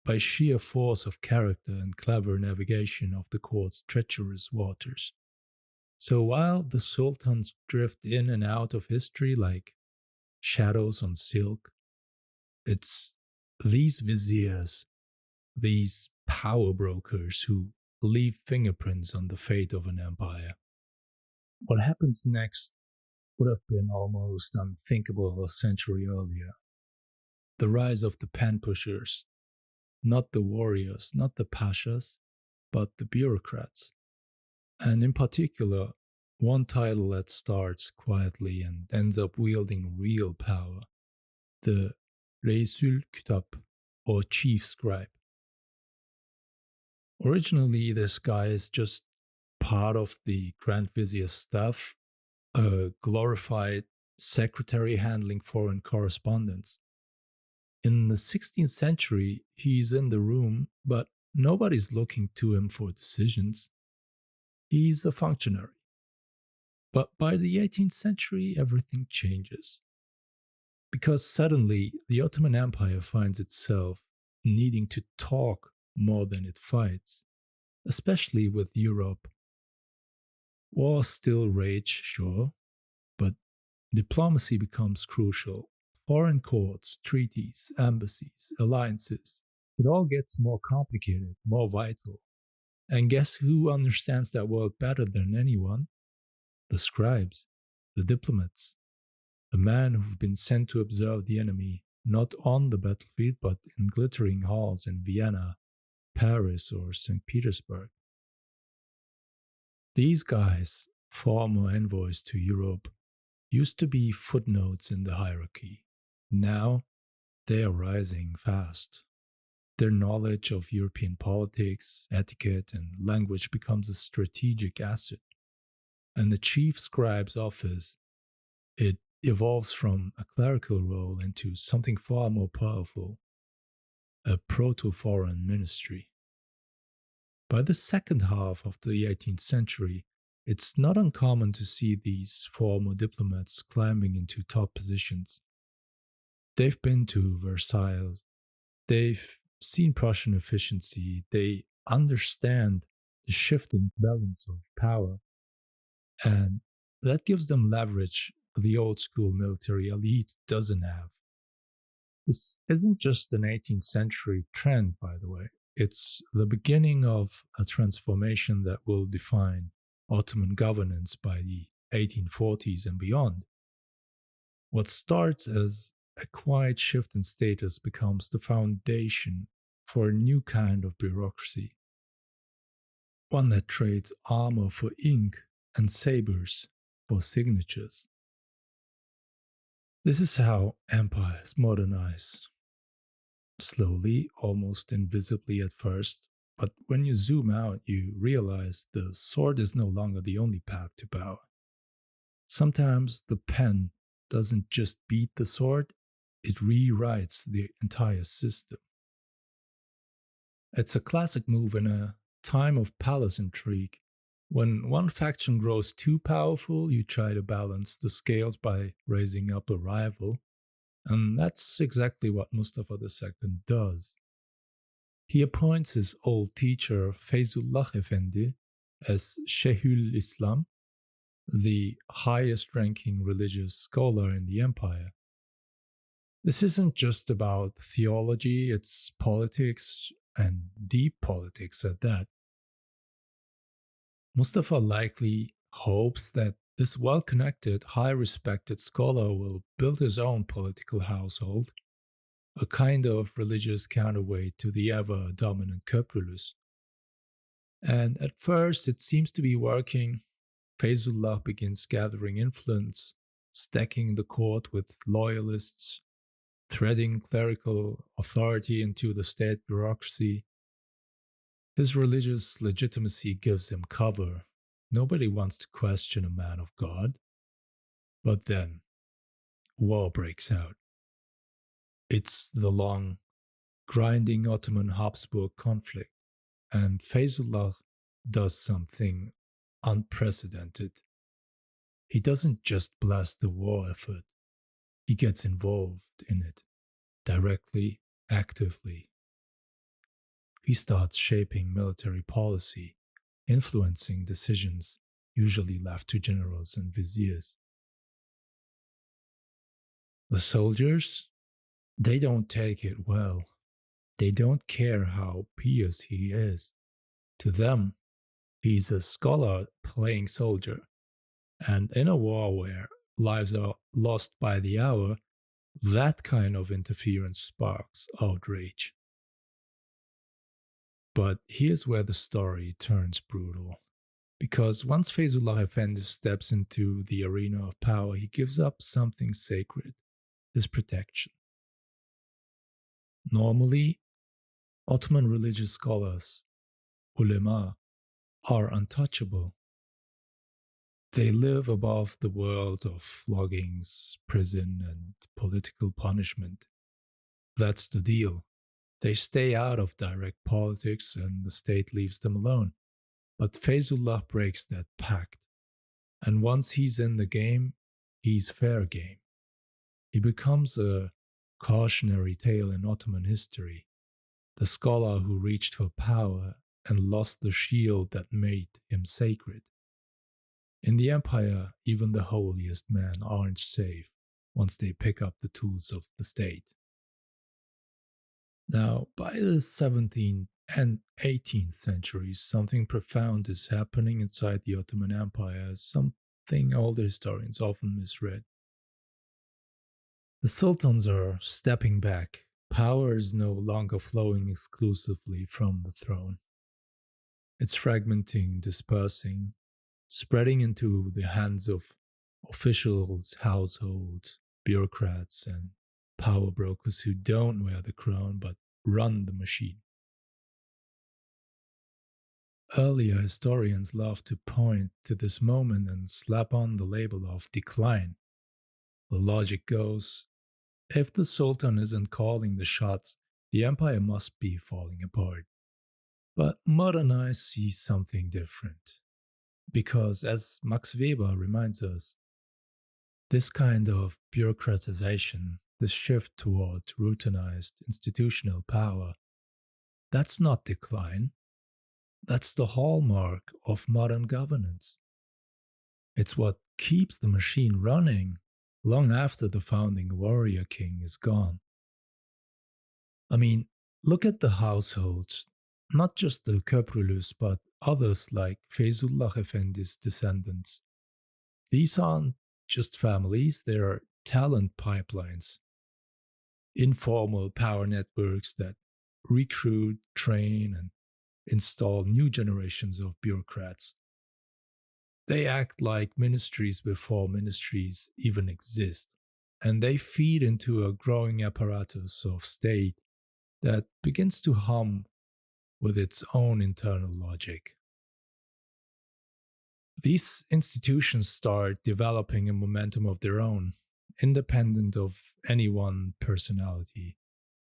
by sheer force of character and clever navigation of the court's treacherous waters. So while the sultans drift in and out of history like shadows on silk, it's these viziers, these power brokers who leave fingerprints on the fate of an empire. What happens next would have been almost unthinkable a century earlier. The rise of the pen pushers, not the warriors, not the pashas, but the bureaucrats. And in particular, one title that starts quietly and ends up wielding real power, the Reisul Kütap, or chief scribe. Originally, this guy is just part of the Grand Vizier's staff, a glorified secretary handling foreign correspondence. In the 16th century, he's in the room, but nobody's looking to him for decisions. He's a functionary. But by the 18th century, everything changes. Because suddenly the Ottoman Empire finds itself needing to talk more than it fights, especially with Europe. Wars still rage, sure, but diplomacy becomes crucial. Foreign courts, treaties, embassies, alliances, it all gets more complicated, more vital. And guess who understands that world better than anyone? The scribes, the diplomats, the men who've been sent to observe the enemy, not on the battlefield, but in glittering halls in Vienna, Paris, or St. Petersburg. These guys, former envoys to Europe, used to be footnotes in the hierarchy. Now, they are rising fast. Their knowledge of European politics, etiquette, and language becomes a strategic asset. And the chief scribe's office, it evolves from a clerical role into something far more powerful, a proto-foreign ministry. By the second half of the 18th century, it's not uncommon to see these former diplomats climbing into top positions. They've been to Versailles, they've seen Prussian efficiency, they understand the shifting balance of power, and that gives them leverage the old school military elite doesn't have. This isn't just an 18th century trend, by the way. It's the beginning of a transformation that will define Ottoman governance by the 1840s and beyond. What starts as a quiet shift in status becomes the foundation for a new kind of bureaucracy, one that trades armor for ink and sabers for signatures. This is how empires modernize. Slowly, almost invisibly at first, but when you zoom out, you realize the sword is no longer the only path to power. Sometimes the pen doesn't just beat the sword, it rewrites the entire system. It's a classic move in a time of palace intrigue. When one faction grows too powerful, you try to balance the scales by raising up a rival. And that's exactly what Mustafa II does. He appoints his old teacher Feyzullah Effendi as Sheikhul Islam, the highest ranking religious scholar in the empire. This isn't just about theology, it's politics, and deep politics at that. Mustafa likely hopes that this well connected, high respected scholar will build his own political household, a kind of religious counterweight to the ever dominant Köprülüs. And at first, it seems to be working. Feyzullah begins gathering influence, stacking the court with loyalists, threading clerical authority into the state bureaucracy. His religious legitimacy gives him cover. Nobody wants to question a man of God. But then, war breaks out. It's the long, grinding Ottoman Habsburg conflict, and Feyzullah does something unprecedented. He doesn't just bless the war effort, he gets involved in it, directly, actively. He starts shaping military policy, influencing decisions usually left to generals and viziers. The soldiers, they don't take it well. They don't care how pious he is. To them, he's a scholar playing soldier. And in a war where lives are lost by the hour, that kind of interference sparks outrage. But here's where the story turns brutal. Because once Feyzullah Effendi steps into the arena of power, he gives up something sacred, his protection. Normally, Ottoman religious scholars, ulema, are untouchable. They live above the world of floggings, prison, and political punishment. That's the deal. They stay out of direct politics and the state leaves them alone. But Feyzullah breaks that pact. And once he's in the game, he's fair game. He becomes a cautionary tale in Ottoman history, the scholar who reached for power and lost the shield that made him sacred. In the empire, even the holiest men aren't safe once they pick up the tools of the state. Now, by the 17th and 18th centuries, something profound is happening inside the Ottoman Empire, something older historians often misread. The sultans are stepping back. Power is no longer flowing exclusively from the throne. It's fragmenting, dispersing, spreading into the hands of officials, households, bureaucrats, and power brokers who don't wear the crown but run the machine. Earlier historians love to point to this moment and slap on the label of decline. The logic goes, if the Sultan isn't calling the shots, the empire must be falling apart. But modern eyes see something different. Because, as Max Weber reminds us, this kind of bureaucratization, this shift toward routinized institutional power, that's not decline. That's the hallmark of modern governance. It's what keeps the machine running long after the founding warrior king is gone. I mean, look at the households, not just the Köprülüs, but others like Feyzullah Efendi's descendants. These aren't just families, they are talent pipelines, informal power networks that recruit, train, and install new generations of bureaucrats. They act like ministries before ministries even exist, and they feed into a growing apparatus of state that begins to hum with its own internal logic. These institutions start developing a momentum of their own, independent of any one personality.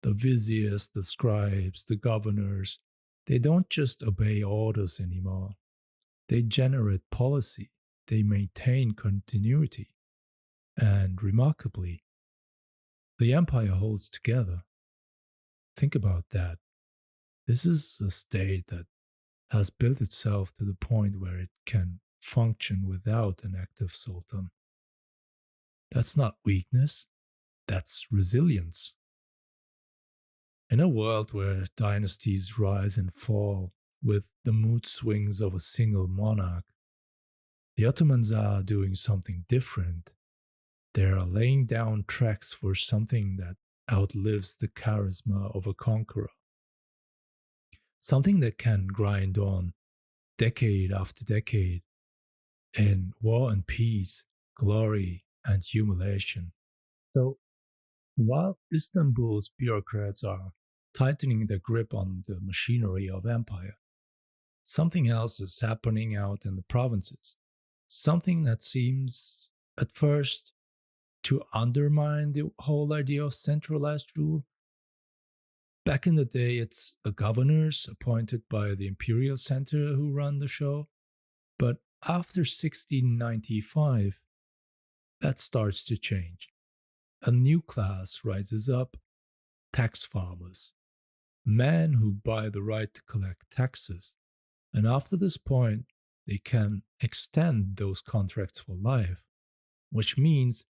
The viziers, the scribes, the governors, they don't just obey orders anymore. They generate policy, they maintain continuity, and remarkably, the empire holds together. Think about that. This is a state that has built itself to the point where it can function without an active sultan. That's not weakness, that's resilience. In a world where dynasties rise and fall with the mood swings of a single monarch, the Ottomans are doing something different. They are laying down tracks for something that outlives the charisma of a conqueror. Something that can grind on decade after decade in war and peace, glory and humiliation. So, while Istanbul's bureaucrats are tightening their grip on the machinery of empire, something else is happening out in the provinces. Something that seems, at first, to undermine the whole idea of centralized rule. Back in the day, it's the governors appointed by the imperial center who run the show. But after 1695, that starts to change. A new class rises up, tax farmers, men who buy the right to collect taxes. And after this point, they can extend those contracts for life, which means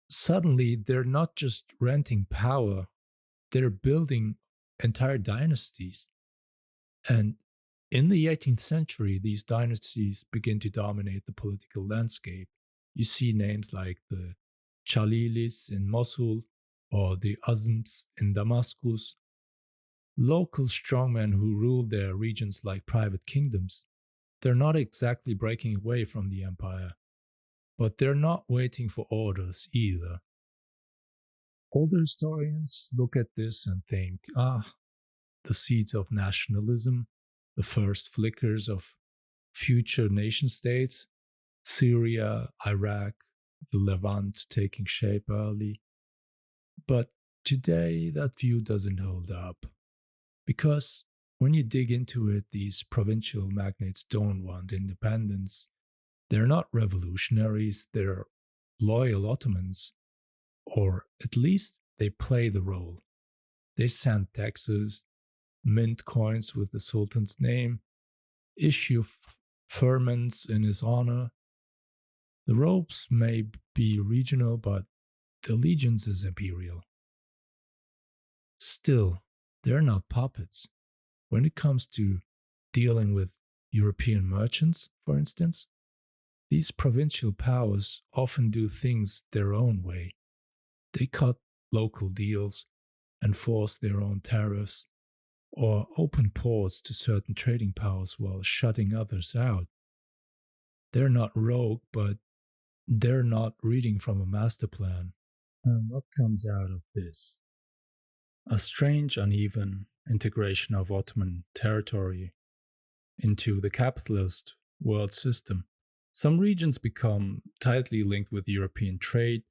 suddenly they're not just renting power, they're building entire dynasties. And in the 18th century, these dynasties begin to dominate the political landscape. You see names like the Chalilis in Mosul or the Azms in Damascus, local strongmen who rule their regions like private kingdoms. They're not exactly breaking away from the empire, but they're not waiting for orders either. Older historians look at this and think, the seeds of nationalism, the first flickers of future nation states, Syria, Iraq, the Levant taking shape early. But today, that view doesn't hold up. Because when you dig into it, these provincial magnates don't want independence. They're not revolutionaries, they're loyal Ottomans. or at least they play the role. They send taxes, mint coins with the Sultan's name, issue firmans in his honor. The robes may be regional, but the allegiance is imperial. Still, they're not puppets. When it comes to dealing with European merchants, for instance, these provincial powers often do things their own way. They cut local deals, enforce their own tariffs, or open ports to certain trading powers while shutting others out. They're not rogue, but they're not reading from a master plan. And what comes out of this? A strange, uneven integration of Ottoman territory into the capitalist world system. Some regions become tightly linked with European trade,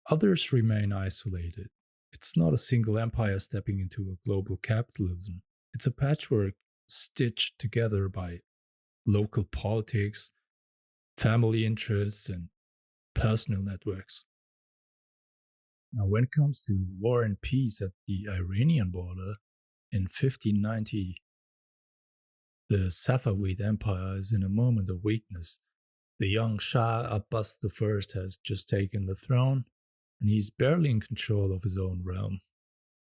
others remain isolated. It's not a single empire stepping into a global capitalism. It's a patchwork stitched together by local politics, family interests, and personal networks. Now, when it comes to war and peace at the Iranian border in 1590, the Safavid Empire is in a moment of weakness. The young Shah Abbas I has just taken the throne, and he's barely in control of his own realm.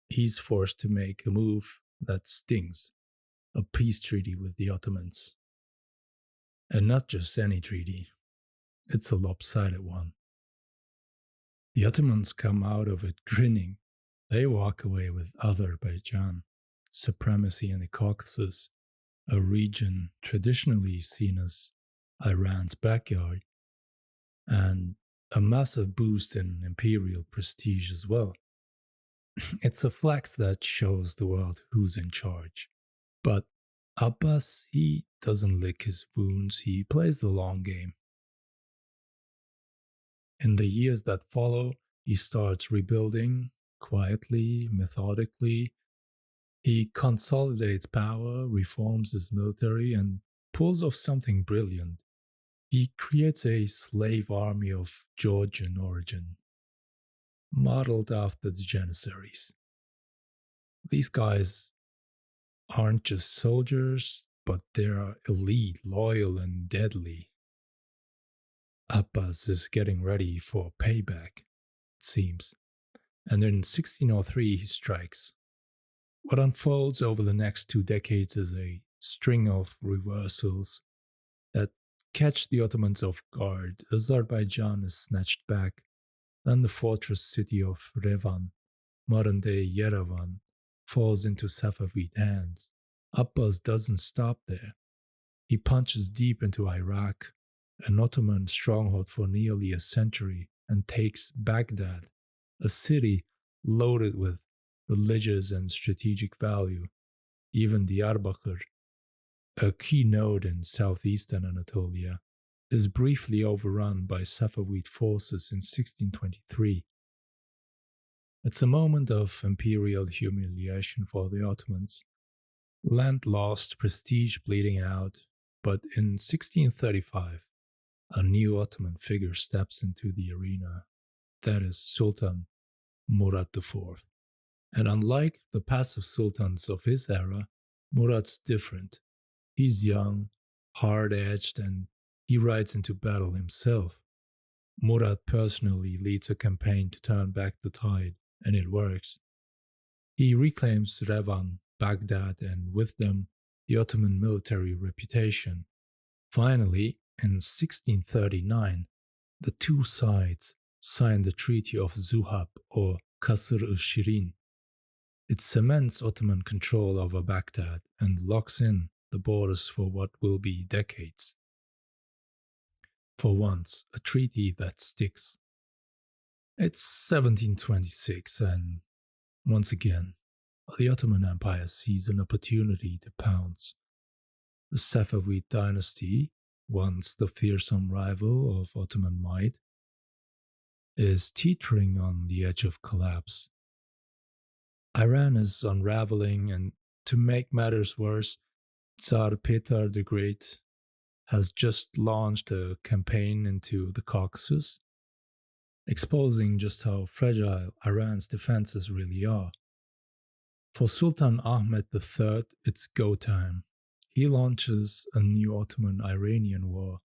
He's forced to make a move that stings, a peace treaty with the Ottomans. And not just any treaty, it's a lopsided one. The Ottomans come out of it grinning. They walk away with Azerbaijan, supremacy in the Caucasus, a region traditionally seen as Iran's backyard, and a massive boost in imperial prestige as well. It's a flex that shows the world who's in charge. But Abbas, he doesn't lick his wounds, he plays the long game. In the years that follow, he starts rebuilding quietly, methodically. He consolidates power, reforms his military, and pulls off something brilliant. He creates a slave army of Georgian origin, modeled after the Janissaries. These guys aren't just soldiers, but they're elite, loyal, and deadly. Abbas is getting ready for payback, it seems. And in 1603 he strikes. What unfolds over the next 2 decades is a string of reversals that catch the Ottomans off guard. Azerbaijan is snatched back, then the fortress city of Revan, modern-day Yerevan, falls into Safavid hands. Abbas doesn't stop there. He punches deep into Iraq, an Ottoman stronghold for nearly a century, and takes Baghdad, a city loaded with religious and strategic value. Even Diyarbakir, a key node in southeastern Anatolia, is briefly overrun by Safavid forces in 1623. It's a moment of imperial humiliation for the Ottomans. Land lost, prestige bleeding out, but in 1635, a new Ottoman figure steps into the arena. That is Sultan Murad IV. And unlike the passive sultans of his era, Murad's different. He's young, hard-edged, and he rides into battle himself. Murad personally leads a campaign to turn back the tide, and it works. He reclaims Revan, Baghdad, and with them, the Ottoman military reputation. Finally, in 1639, the two sides signed the Treaty of Zuhab, or Kasr-ul-Shirin. It cements Ottoman control over Baghdad and locks in the borders for what will be decades. For once, a treaty that sticks. It's 1726, and once again, the Ottoman Empire sees an opportunity to pounce. The Safavid dynasty, once the fearsome rival of Ottoman might, is teetering on the edge of collapse. Iran is unraveling, and to make matters worse, Tsar Petar the Great has just launched a campaign into the Caucasus. exposing just how fragile Iran's defenses really are. For Sultan Ahmed III, it's go time. He launches a new Ottoman-Iranian war,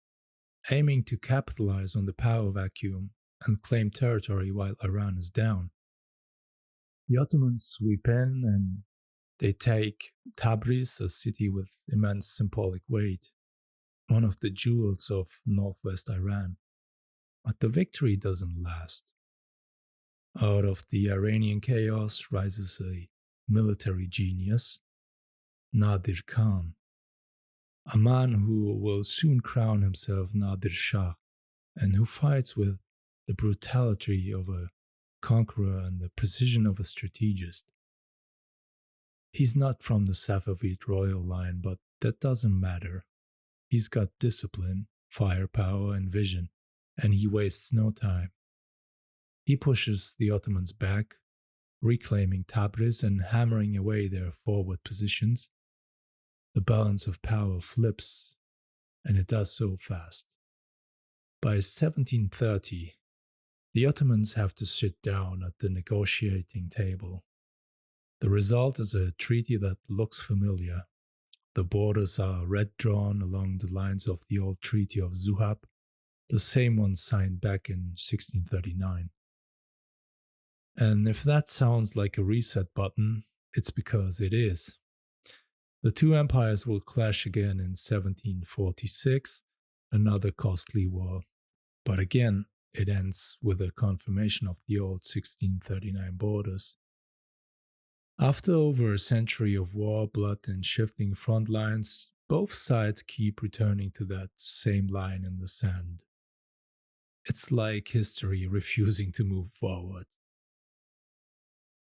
aiming to capitalize on the power vacuum and claim territory while Iran is down. The Ottomans sweep in and they take Tabriz, a city with immense symbolic weight, one of the jewels of northwest Iran. But the victory doesn't last. Out of the Iranian chaos rises a military genius, Nadir Khan, a man who will soon crown himself Nadir Shah, and who fights with the brutality of a conqueror and the precision of a strategist. He's not from the Safavid royal line, but that doesn't matter. He's got discipline, firepower, and vision, and he wastes no time. He pushes the Ottomans back, reclaiming Tabriz and hammering away their forward positions. The balance of power flips, and it does so fast. By 1730, the Ottomans have to sit down at the negotiating table. The result is a treaty that looks familiar. The borders are red drawn along the lines of the old Treaty of Zuhab, the same one signed back in 1639. And if that sounds like a reset button, it's because it is. The two empires will clash again in 1746, another costly war. But again, it ends with a confirmation of the old 1639 borders. After over a century of war, blood, and shifting front lines, both sides keep returning to that same line in the sand. It's like history refusing to move forward.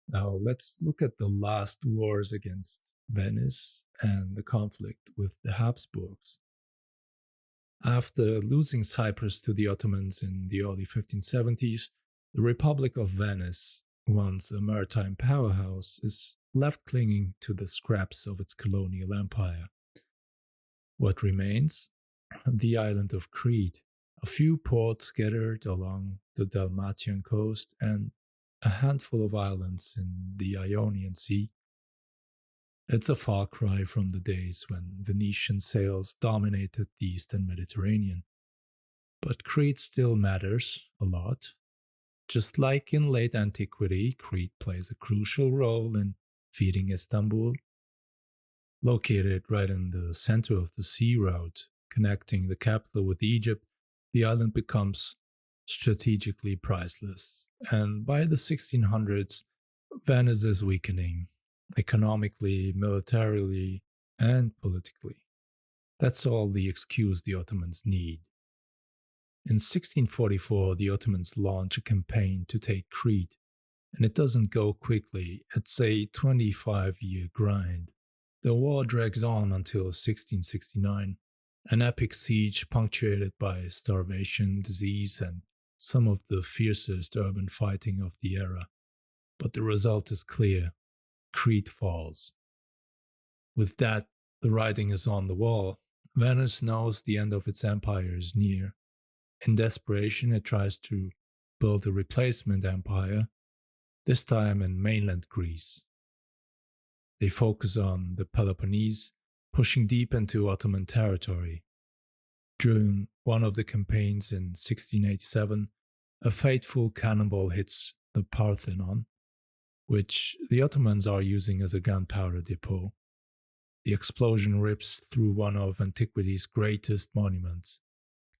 Now, let's look at the last wars against Venice and the conflict with the Habsburgs. After losing Cyprus to the Ottomans in the early 1570s, the Republic of Venice, once a maritime powerhouse, is left clinging to the scraps of its colonial empire. What remains? The island of Crete, a few ports scattered along the Dalmatian coast, and a handful of islands in the Ionian Sea. It's a far cry from the days when Venetian sails dominated the eastern Mediterranean. But Crete still matters a lot. Just like in late antiquity, Crete plays a crucial role in feeding Istanbul. Located right in the center of the sea route, connecting the capital with Egypt, the island becomes strategically priceless. And by the 1600s, Venice is weakening, economically, militarily, and politically. That's all the excuse the Ottomans need. In 1644, the Ottomans launch a campaign to take Crete, and it doesn't go quickly. It's a 25-year grind. The war drags on until 1669, an epic siege punctuated by starvation, disease, and some of the fiercest urban fighting of the era. But the result is clear. Crete falls. With that, the writing is on the wall. Venice knows the end of its empire is near. In desperation, it tries to build a replacement empire, this time in mainland Greece. They focus on the Peloponnese, pushing deep into Ottoman territory. During one of the campaigns in 1687, a fateful cannonball hits the Parthenon, which the Ottomans are using as a gunpowder depot. The explosion rips through one of antiquity's greatest monuments,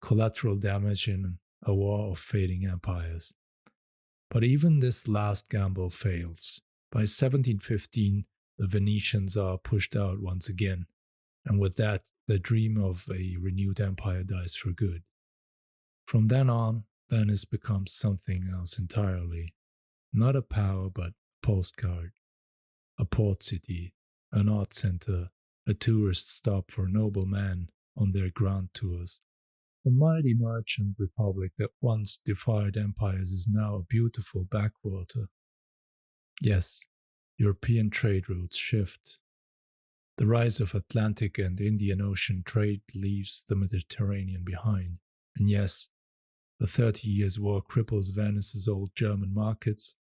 collateral damage in a war of fading empires. But even this last gamble fails. By 1715, the Venetians are pushed out once again, and with that, the dream of a renewed empire dies for good. From then on, Venice becomes something else entirely. Not a power, but a postcard. A port city, an art center, a tourist stop for noblemen on their grand tours. The mighty merchant republic that once defied empires is now a beautiful backwater. Yes, European trade routes shift. The rise of Atlantic and Indian Ocean trade leaves the Mediterranean behind. And yes, The 30 Years' War cripples Venice's old German markets,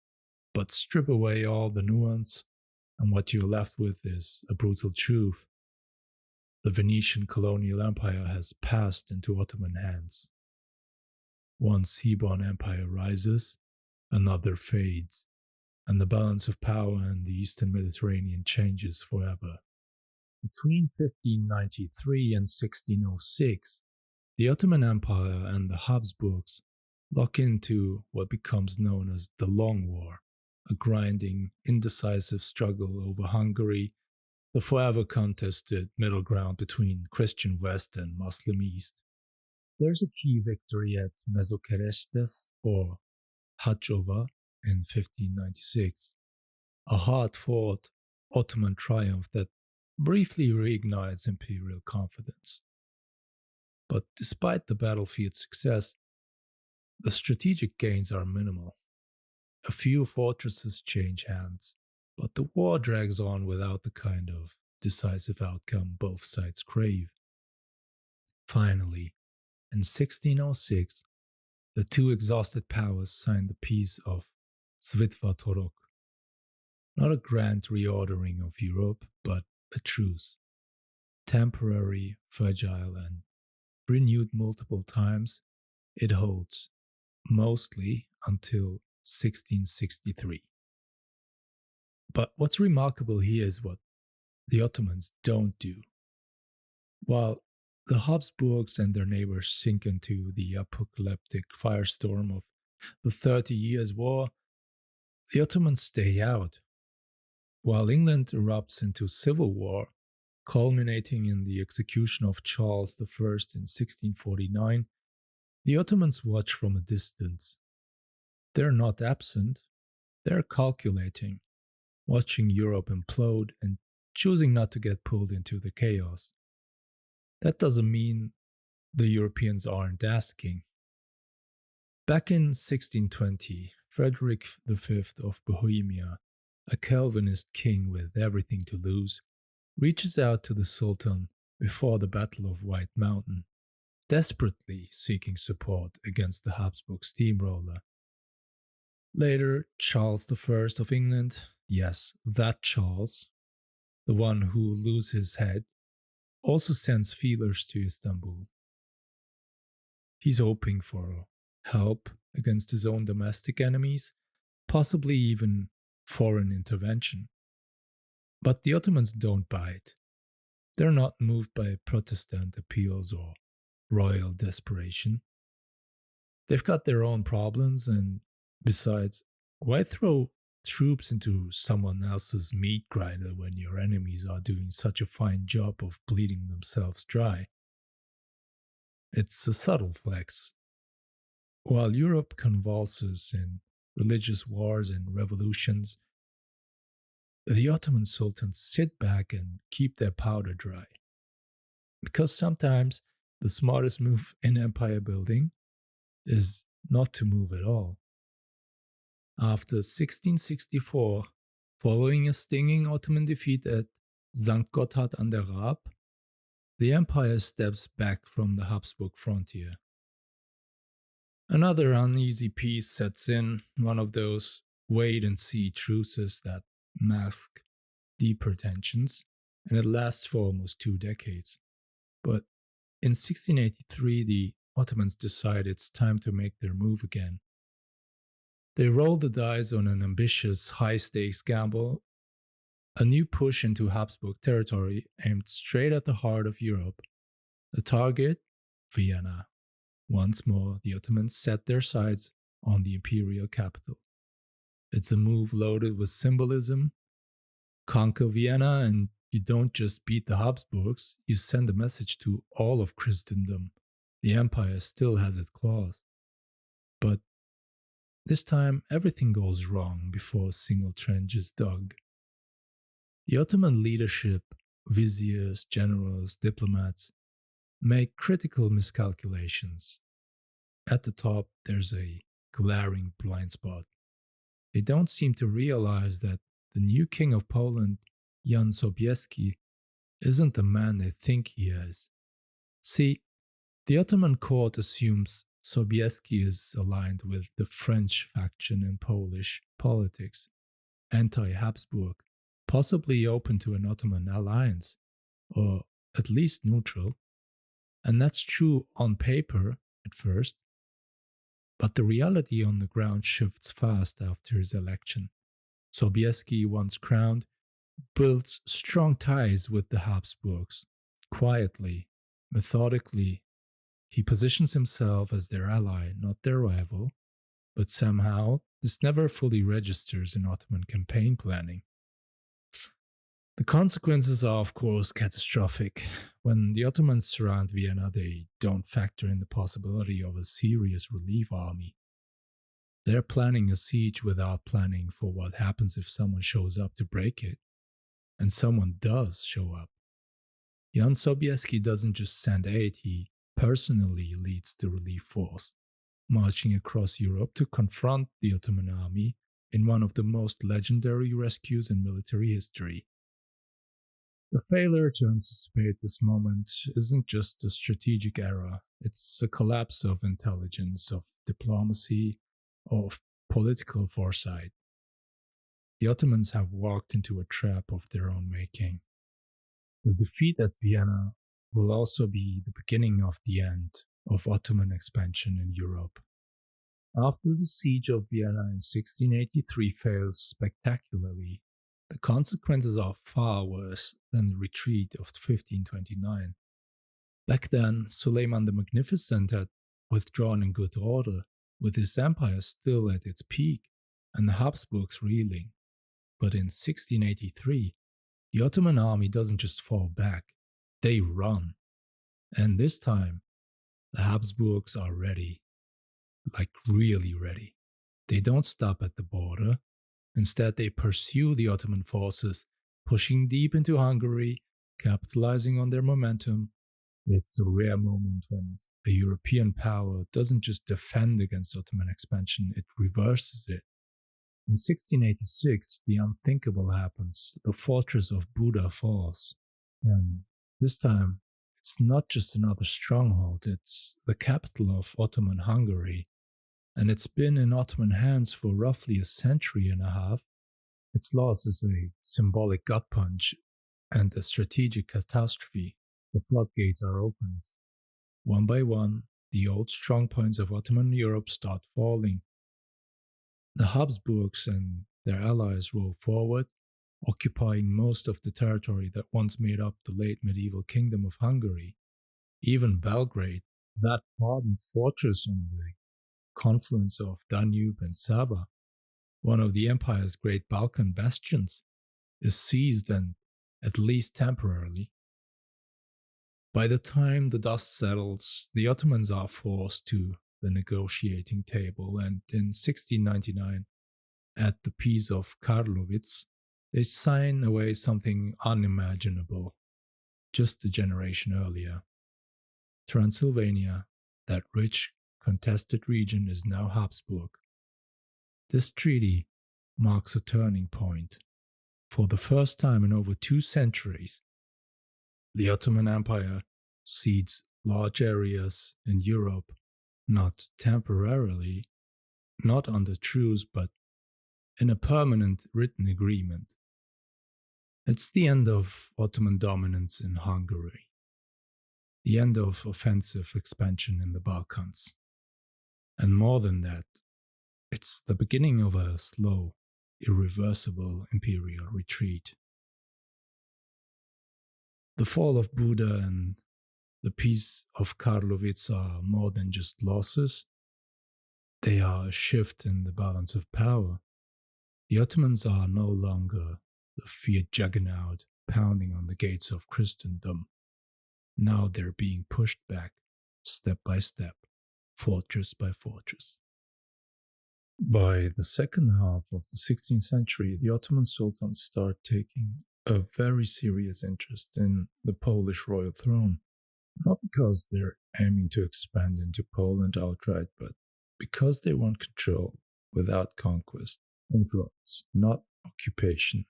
but strip away all the nuance, and what you're left with is a brutal truth. The Venetian colonial empire has passed into Ottoman hands. One seaborne empire rises, another fades, and the balance of power in the Eastern Mediterranean changes forever. Between 1593 and 1606, the Ottoman Empire and the Habsburgs lock into what becomes known as the Long War, a grinding, indecisive struggle over Hungary, the forever contested middle ground between Christian West and Muslim East. There's a key victory at Mezokerestes, or Hajova, in 1596, a hard-fought Ottoman triumph that briefly reignites imperial confidence. But despite the battlefield success, the strategic gains are minimal. A few fortresses change hands, but the war drags on without the kind of decisive outcome both sides crave. Finally, in 1606, the two exhausted powers signed the Peace of Svitvatorok. Not a grand reordering of Europe, but a truce. Temporary, fragile, and renewed multiple times, it holds, mostly until 1663. But what's remarkable here is what the Ottomans don't do. While the Habsburgs and their neighbors sink into the apocalyptic firestorm of the 30 Years' War, the Ottomans stay out. While England erupts into civil war, culminating in the execution of Charles I in 1649, the Ottomans watch from a distance. They're not absent, they're calculating, watching Europe implode and choosing not to get pulled into the chaos. That doesn't mean the Europeans aren't asking. Back in 1620, Frederick V of Bohemia, a Calvinist king with everything to lose, reaches out to the Sultan before the Battle of White Mountain, desperately seeking support against the Habsburg steamroller. Later, Charles I of England, yes, that Charles, the one who will lose his head, also sends feelers to Istanbul. He's hoping for help against his own domestic enemies, possibly even foreign intervention. But the Ottomans don't bite. They're not moved by Protestant appeals or royal desperation. They've got their own problems, and besides, why throw troops into someone else's meat grinder when your enemies are doing such a fine job of bleeding themselves dry? It's a subtle flex. While Europe convulses in religious wars and revolutions, the Ottoman sultans sit back and keep their powder dry. Because sometimes the smartest move in empire building is not to move at all. After 1664, following a stinging Ottoman defeat at St. Gotthard an der Raab, the empire steps back from the Habsburg frontier. Another uneasy peace sets in, one of those wait-and-see truces that mask deeper tensions, and it lasts for almost 2 decades. But in 1683, the Ottomans decide it's time to make their move again. They roll the dice on an ambitious, high-stakes gamble, a new push into Habsburg territory aimed straight at the heart of Europe. The target? Vienna. Once more, the Ottomans set their sights on the imperial capital. It's a move loaded with symbolism. Conquer Vienna and you don't just beat the Habsburgs, you send a message to all of Christendom. The empire still has its claws. But this time, everything goes wrong before a single trench is dug. The Ottoman leadership, viziers, generals, diplomats, make critical miscalculations. At the top, there's a glaring blind spot. They don't seem to realize that the new king of Poland, Jan Sobieski, isn't the man they think he is. See, the Ottoman court assumes Sobieski is aligned with the French faction in Polish politics, anti-Habsburg, possibly open to an Ottoman alliance, or at least neutral. And that's true on paper at first, but the reality on the ground shifts fast after his election. Sobieski, once crowned, builds strong ties with the Habsburgs. Quietly, methodically, he positions himself as their ally, not their rival, but somehow this never fully registers in Ottoman campaign planning. The consequences are, of course, catastrophic. When the Ottomans surround Vienna, they don't factor in the possibility of a serious relief army. They're planning a siege without planning for what happens if someone shows up to break it. And someone does show up. Jan Sobieski doesn't just send aid, he personally leads the relief force, marching across Europe to confront the Ottoman army in one of the most legendary rescues in military history. The failure to anticipate this moment isn't just a strategic error, it's a collapse of intelligence, of diplomacy, of political foresight. The Ottomans have walked into a trap of their own making. The defeat at Vienna will also be the beginning of the end of Ottoman expansion in Europe. After the siege of Vienna in 1683 fails spectacularly, the consequences are far worse than the retreat of 1529. Back then, Suleiman the Magnificent had withdrawn in good order, with his empire still at its peak and the Habsburgs reeling. But in 1683, the Ottoman army doesn't just fall back, they run. And this time, the Habsburgs are ready. Like really ready. They don't stop at the border. Instead, they pursue the Ottoman forces, pushing deep into Hungary, capitalizing on their momentum. It's a rare moment when a European power doesn't just defend against Ottoman expansion, it reverses it. In 1686, the unthinkable happens. The fortress of Buda falls. And this time, it's not just another stronghold, it's the capital of Ottoman Hungary. And it's been in Ottoman hands for roughly a century and a half. Its loss is a symbolic gut punch and a strategic catastrophe. The floodgates are opened. One by one, the old strongpoints of Ottoman Europe start falling. The Habsburgs and their allies roll forward, occupying most of the territory that once made up the late medieval kingdom of Hungary. Even Belgrade, that hardened fortress on the confluence of Danube and Sava, one of the empire's great Balkan bastions, is seized and, at least temporarily. By the time the dust settles, the Ottomans are forced to the negotiating table, and in 1699, at the Peace of Karlowitz, they sign away something unimaginable just a generation earlier. Transylvania, that rich, contested region, is now Habsburg. This treaty marks a turning point. For the first time in over 2 centuries, the Ottoman Empire cedes large areas in Europe, not temporarily, not under truce, but in a permanent written agreement. It's the end of Ottoman dominance in Hungary, the end of offensive expansion in the Balkans. And more than that, it's the beginning of a slow, irreversible imperial retreat. The fall of Buda and the Peace of Karlowitz are more than just losses. They are a shift in the balance of power. The Ottomans are no longer the feared juggernaut pounding on the gates of Christendom. Now they're being pushed back, step by step, fortress by fortress. By the second half of the 16th century, the Ottoman sultans start taking a very serious interest in the Polish royal throne. Not because they're aiming to expand into Poland outright, but because they want control without conquest, influence, not occupation.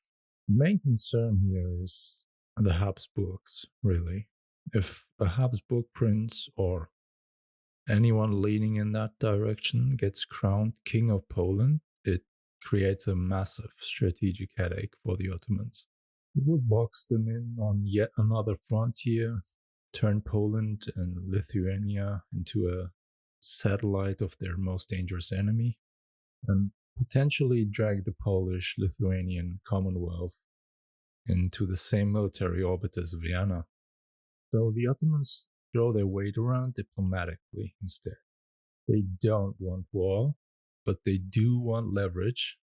The main concern here is the Habsburgs, really. If a Habsburg prince or Anyone leaning in that direction gets crowned King of Poland. It creates a massive strategic headache for the Ottomans. It would box them in on yet another frontier, turn Poland and Lithuania into a satellite of their most dangerous enemy, and potentially drag the Polish Lithuanian Commonwealth into the same military orbit as Vienna. So the Ottomans throw their weight around diplomatically instead. They don't want war, but they do want leverage,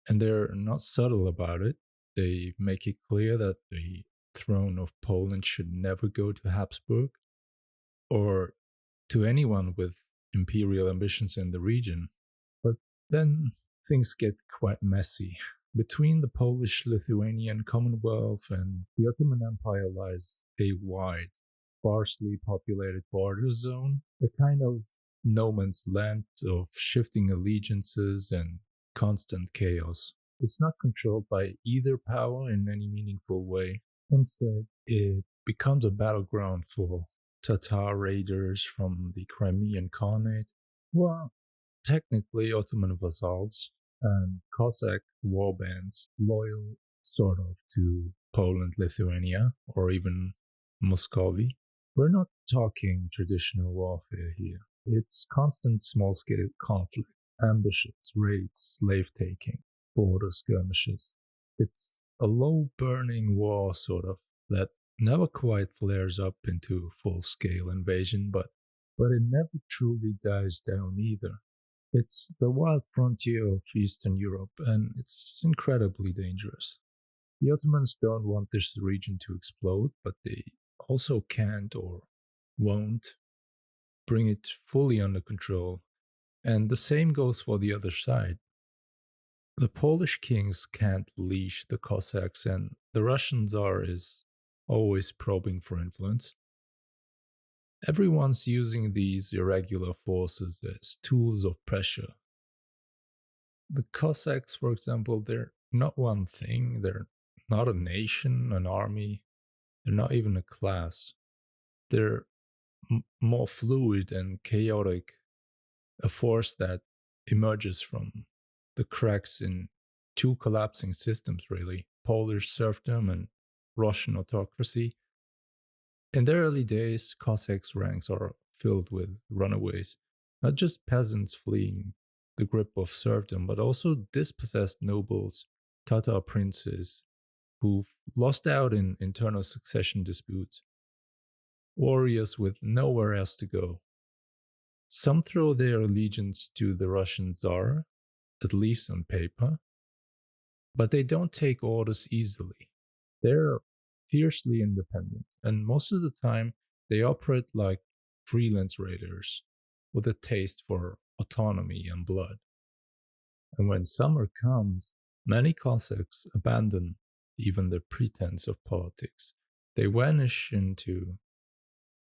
and they're not subtle about it. They make it clear that the throne of Poland should never go to Habsburg or to anyone with imperial ambitions in the region. But then things get quite messy. Between the Polish Lithuanian Commonwealth and the Ottoman Empire lies a wide, sparsely populated border zone, a kind of no man's land of shifting allegiances and constant chaos. It's not controlled by either power in any meaningful way. Instead, it becomes a battleground for Tatar raiders from the Crimean Khanate, who are technically Ottoman vassals, and Cossack warbands loyal sort of to Poland, Lithuania, or even Muscovy. We're not talking traditional warfare here. It's constant small-scale conflict, ambushes, raids, slave-taking, border skirmishes. It's a low-burning war, sort of, that never quite flares up into full-scale invasion, but it never truly dies down either. It's the wild frontier of Eastern Europe, and it's incredibly dangerous. The Ottomans don't want this region to explode, but they also can't or won't bring it fully under control. And the same goes for the other side. The Polish kings can't leash the Cossacks, and the Russian Tsar is always probing for influence. Everyone's using these irregular forces as tools of pressure. The Cossacks, for example, they're not one thing, they're not a nation, an army, they're not even a class. They're more fluid and chaotic, a force that emerges from the cracks in two collapsing systems, really: Polish serfdom and Russian autocracy. In the early days, Cossacks' ranks are filled with runaways, not just peasants fleeing the grip of serfdom, but also dispossessed nobles, Tatar princes who've lost out in internal succession disputes, warriors with nowhere else to go. Some throw their allegiance to the Russian Tsar, at least on paper, but they don't take orders easily. They're fiercely independent, and most of the time they operate like freelance raiders with a taste for autonomy and blood. And when summer comes, many Cossacks abandon even the pretense of politics. They vanish into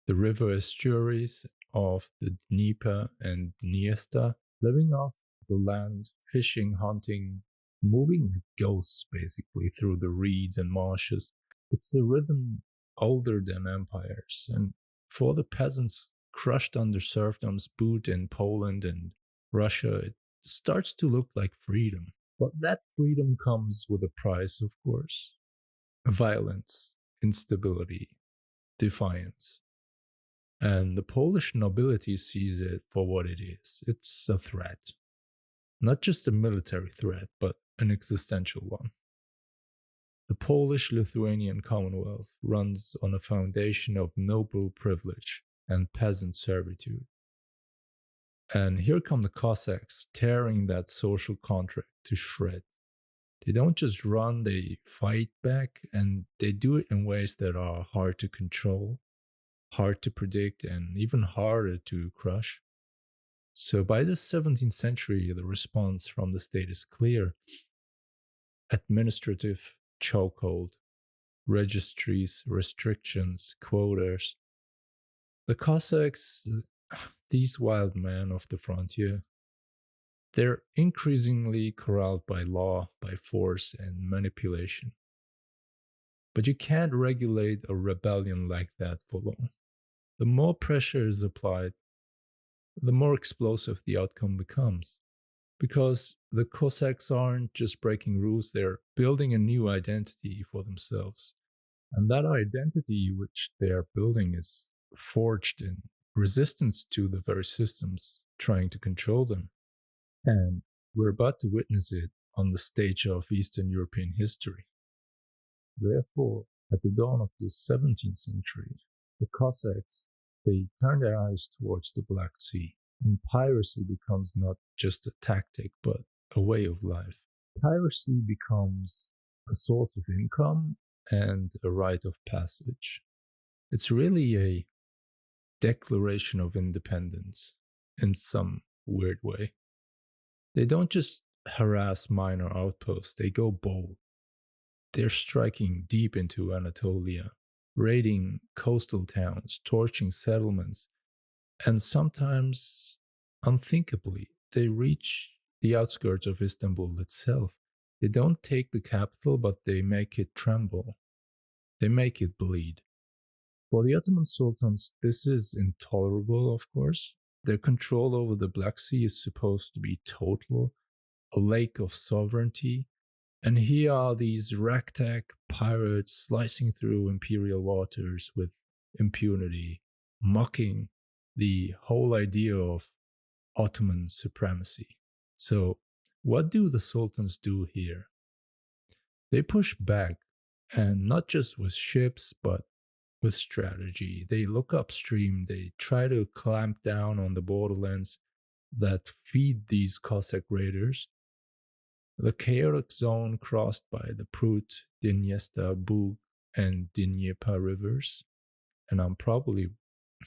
the river estuaries of the Dnieper and Dniester, living off the land, fishing, hunting, moving like ghosts basically through the reeds and marshes. It's a rhythm older than empires, and for the peasants crushed under serfdom's boot in Poland and Russia, it starts to look like freedom. But that freedom comes with a price, of course: violence, instability, defiance. And the Polish nobility sees it for what it is. It's a threat. Not just a military threat, but an existential one. The Polish Lithuanian Commonwealth runs on a foundation of noble privilege and peasant servitude. And here come the Cossacks, tearing that social contract to shreds. They don't just run, they fight back, and they do it in ways that are hard to control, hard to predict, and even harder to crush. So by the 17th century, the response from the state is clear: administrative chokehold, registries, restrictions, quotas. The Cossacks, these wild men of the frontier, they're increasingly corralled by law, by force, and manipulation. But you can't regulate a rebellion like that for long. The more pressure is applied, the more explosive the outcome becomes. Because the Cossacks aren't just breaking rules, they're building a new identity for themselves. And that identity which they are building is forged in resistance to the very systems trying to control them. And we're about to witness it on the stage of Eastern European history. Therefore, at the dawn of the 17th century, the Cossacks, they turn their eyes towards the Black Sea, and piracy becomes not just a tactic, but a way of life. Piracy becomes a source of income and a rite of passage. It's really a declaration of independence in some weird way. They don't just harass minor outposts, they go bold. They're striking deep into Anatolia, raiding coastal towns, torching settlements, and sometimes, unthinkably, they reach the outskirts of Istanbul itself. They don't take the capital, but they make it tremble. They make it bleed. For the Ottoman sultans, this is intolerable, of course. Their control over the Black Sea is supposed to be total, a lake of sovereignty. And here are these ragtag pirates slicing through imperial waters with impunity, mocking the whole idea of Ottoman supremacy. So, what do the sultans do here? They push back, and not just with ships, but with strategy. They look upstream, they try to clamp down on the borderlands that feed these Cossack raiders. The chaotic zone crossed by the Prut, Dniester, Bug, and Dnieper rivers, and I'm probably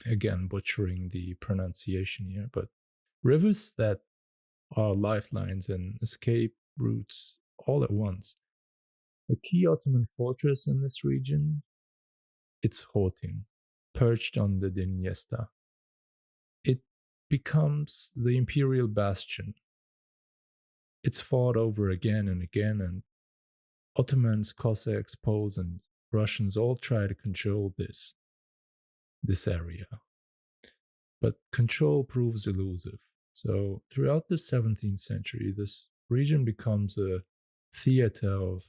again butchering the pronunciation here, but rivers that are lifelines and escape routes all at once. A key Ottoman fortress in this region, it's Hortin, perched on the Dniester. It becomes the imperial bastion. It's fought over again and again, and Ottomans, Cossacks, Poles, and Russians all try to control this area. But control proves elusive. So throughout the 17th century, this region becomes a theater of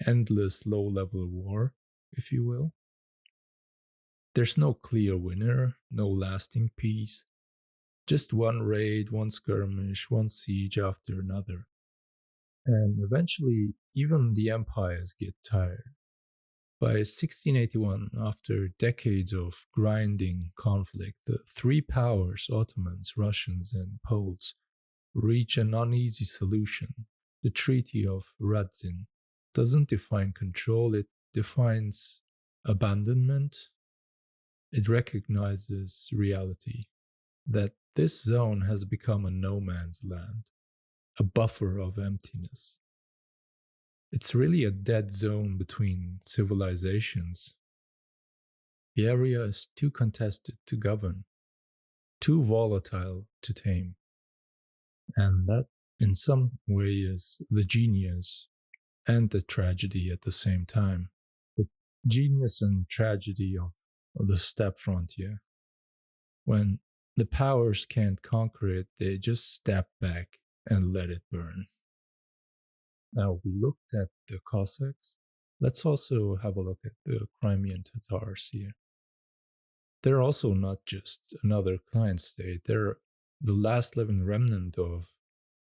endless low-level war, if you will. There's no clear winner, no lasting peace, just one raid, one skirmish, one siege after another. And eventually, even the empires get tired. By 1681, after decades of grinding conflict, the three powers, Ottomans, Russians, and Poles, reach an uneasy solution. The Treaty of Radzin doesn't define control, it defines abandonment. It recognizes reality that this zone has become a no man's land, a buffer of emptiness. It's really a dead zone between civilizations. The area is too contested to govern, too volatile to tame. And that, in some way, is the genius and the tragedy at the same time. The genius and tragedy of the steppe frontier. When the powers can't conquer it, they just step back and let it burn. Now, we looked at the Cossacks. Let's also have a look at the Crimean Tatars here. They're also not just another client state, they're the last living remnant of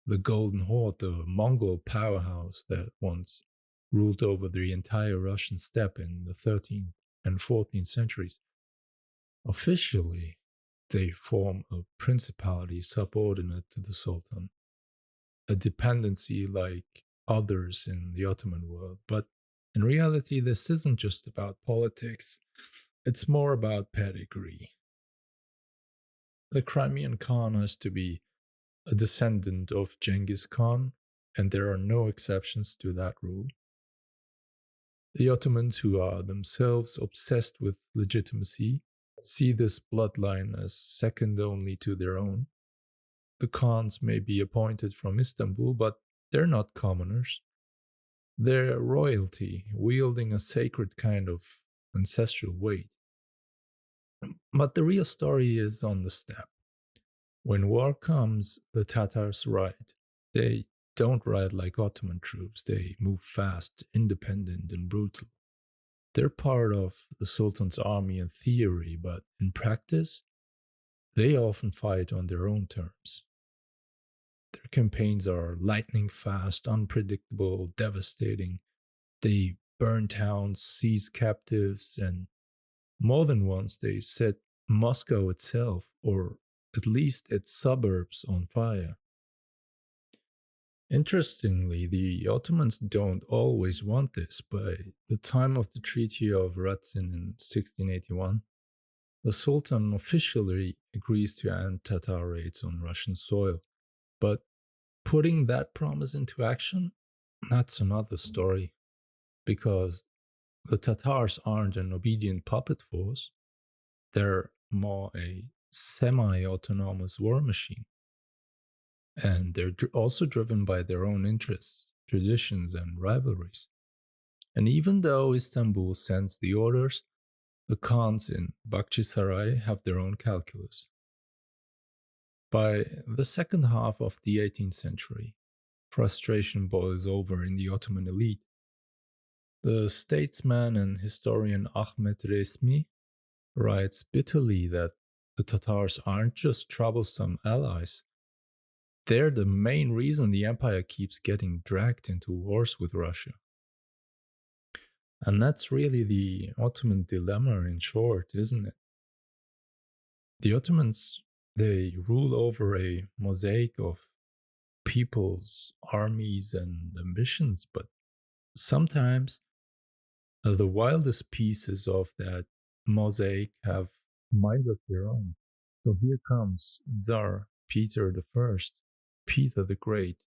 the Golden Horde, the Mongol powerhouse that once ruled over the entire Russian steppe in the 13th and 14th centuries. Officially, they form a principality subordinate to the Sultan, a dependency like others in the Ottoman world. But in reality, this isn't just about politics, it's more about pedigree. The Crimean Khan has to be a descendant of Genghis Khan, and there are no exceptions to that rule. The Ottomans, who are themselves obsessed with legitimacy, see this bloodline as second only to their own. The Khans may be appointed from Istanbul, but they're not commoners. They're royalty, wielding a sacred kind of ancestral weight. But the real story is on the steppe. When war comes, the Tatars ride. They don't ride like Ottoman troops, they move fast, independent, and brutal. They're part of the Sultan's army in theory, but in practice, they often fight on their own terms. Their campaigns are lightning fast, unpredictable, devastating. They burn towns, seize captives, and more than once they set Moscow itself, or at least its suburbs, on fire. Interestingly, the Ottomans don't always want this. By the time of the Treaty of Ratsin in 1681, the Sultan officially agrees to end Tatar raids on Russian soil. But putting that promise into action, that's another story. Because the Tatars aren't an obedient puppet force, they're more a semi autonomous war machine. And they're also driven by their own interests, traditions, and rivalries. And even though Istanbul sends the orders, the Khans in Bakhchisarai have their own calculus. By the second half of the 18th century, frustration boils over in the Ottoman elite. The statesman and historian Ahmet Resmi writes bitterly that the Tatars aren't just troublesome allies, they're the main reason the empire keeps getting dragged into wars with Russia. And that's really the Ottoman dilemma in short, isn't it? The Ottomans, they rule over a mosaic of peoples, armies, and ambitions, but sometimes the wildest pieces of that mosaic have minds of their own. So here comes Tsar Peter I, Peter the Great,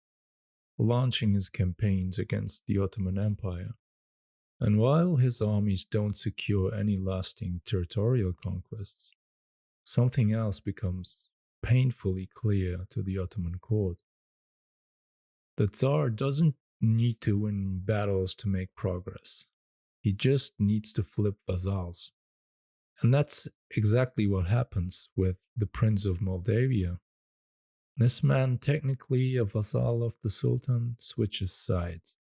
launching his campaigns against the Ottoman Empire. And while his armies don't secure any lasting territorial conquests, something else becomes painfully clear to the Ottoman court. The Tsar doesn't need to win battles to make progress. He just needs to flip vassals. And that's exactly what happens with the Prince of Moldavia. This man, technically a vassal of the Sultan, switches sides.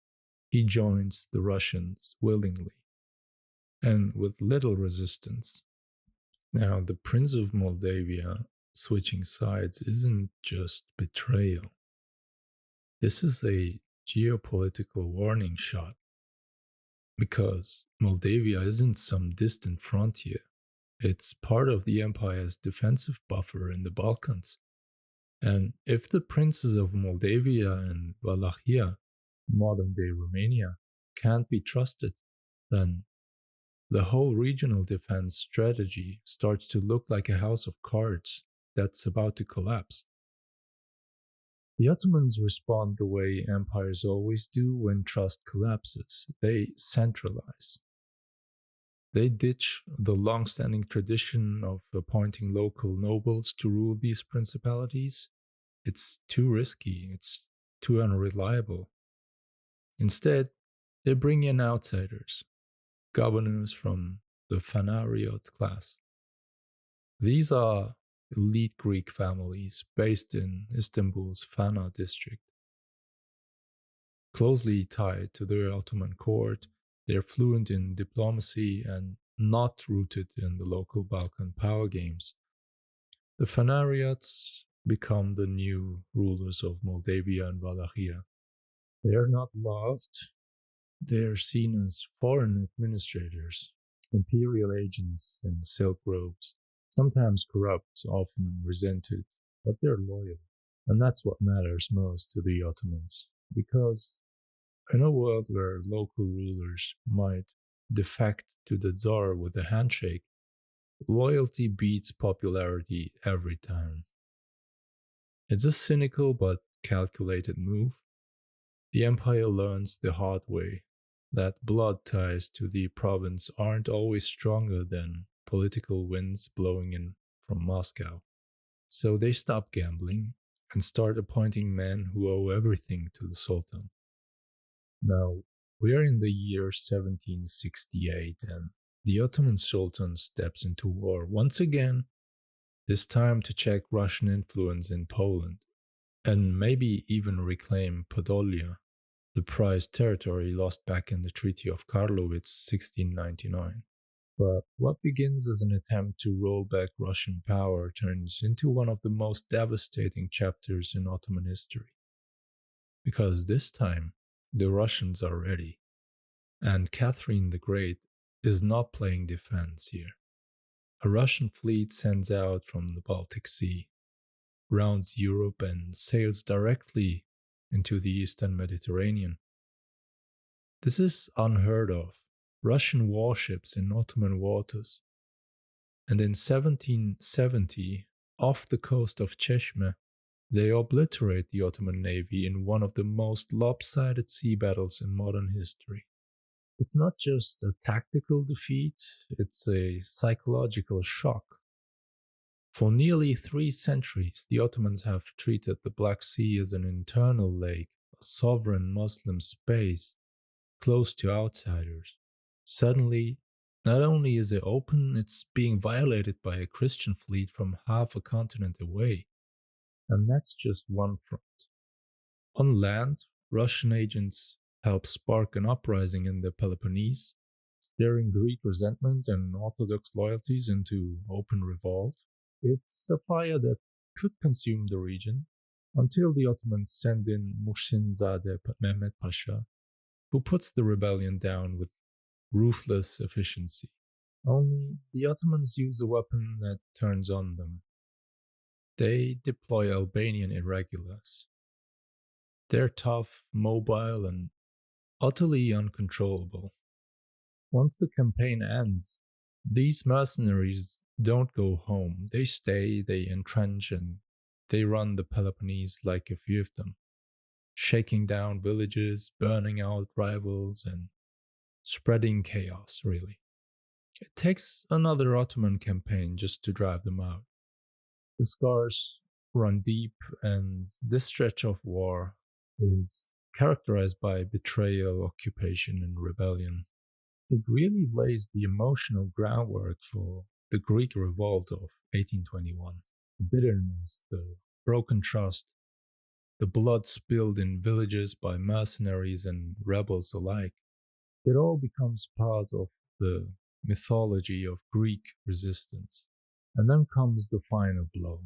He joins the Russians willingly and with little resistance. Now, the Prince of Moldavia switching sides isn't just betrayal. This is a geopolitical warning shot because Moldavia isn't some distant frontier. It's part of the empire's defensive buffer in the Balkans. And if the princes of Moldavia and Wallachia, modern day Romania, can't be trusted, then the whole regional defense strategy starts to look like a house of cards that's about to collapse. The Ottomans respond the way empires always do when trust collapses. They centralize. They ditch the long standing tradition of appointing local nobles to rule these principalities. It's too risky, it's too unreliable. Instead, they bring in outsiders, governors from the Phanariot class. These are elite Greek families based in Istanbul's Fana district. Closely tied to the Ottoman court, they're fluent in diplomacy and not rooted in the local Balkan power games. The Phanariots become the new rulers of Moldavia and Wallachia. They are not loved, they are seen as foreign administrators, imperial agents in silk robes, sometimes corrupt, often resented, but they're loyal. And that's what matters most to the Ottomans, because in a world where local rulers might defect to the Tsar with a handshake, loyalty beats popularity every time. It's a cynical but calculated move. The empire learns the hard way that blood ties to the province aren't always stronger than political winds blowing in from Moscow. So they stop gambling and start appointing men who owe everything to the Sultan. Now, we are in the year 1768, and the Ottoman Sultan steps into war once again this time to check Russian influence in Poland, and maybe even reclaim Podolia, the prized territory lost back in the Treaty of Karlowitz 1699. But what begins as an attempt to roll back Russian power turns into one of the most devastating chapters in Ottoman history. Because this time, the Russians are ready, and Catherine the Great is not playing defense here. A Russian fleet sends out from the Baltic Sea, rounds Europe, and sails directly into the Eastern Mediterranean. This is unheard of. Russian warships in Ottoman waters. And in 1770, off the coast of Cheshme, they obliterate the Ottoman navy in one of the most lopsided sea battles in modern history. It's not just a tactical defeat, it's a psychological shock. For nearly 3 centuries, the Ottomans have treated the Black Sea as an internal lake, a sovereign Muslim space, close to outsiders. Suddenly, not only is it open, it's being violated by a Christian fleet from half a continent away. And that's just one front. On land, Russian agents help spark an uprising in the Peloponnese, stirring Greek resentment and Orthodox loyalties into open revolt. It's a fire that could consume the region until the Ottomans send in Muhsinzadeh Mehmed Pasha, who puts the rebellion down with ruthless efficiency. Only the Ottomans use a weapon that turns on them. They deploy Albanian irregulars. They're tough, mobile, and utterly uncontrollable. Once the campaign ends, these mercenaries don't go home. They stay, they entrench, and they run the Peloponnese like a fiefdom, shaking down villages, burning out rivals, and spreading chaos, really. It takes another Ottoman campaign just to drive them out. The scars run deep, and this stretch of war is characterized by betrayal, occupation, and rebellion. It really lays the emotional groundwork for the Greek revolt of 1821. The bitterness, the broken trust, the blood spilled in villages by mercenaries and rebels alike. It all becomes part of the mythology of Greek resistance. And then comes the final blow.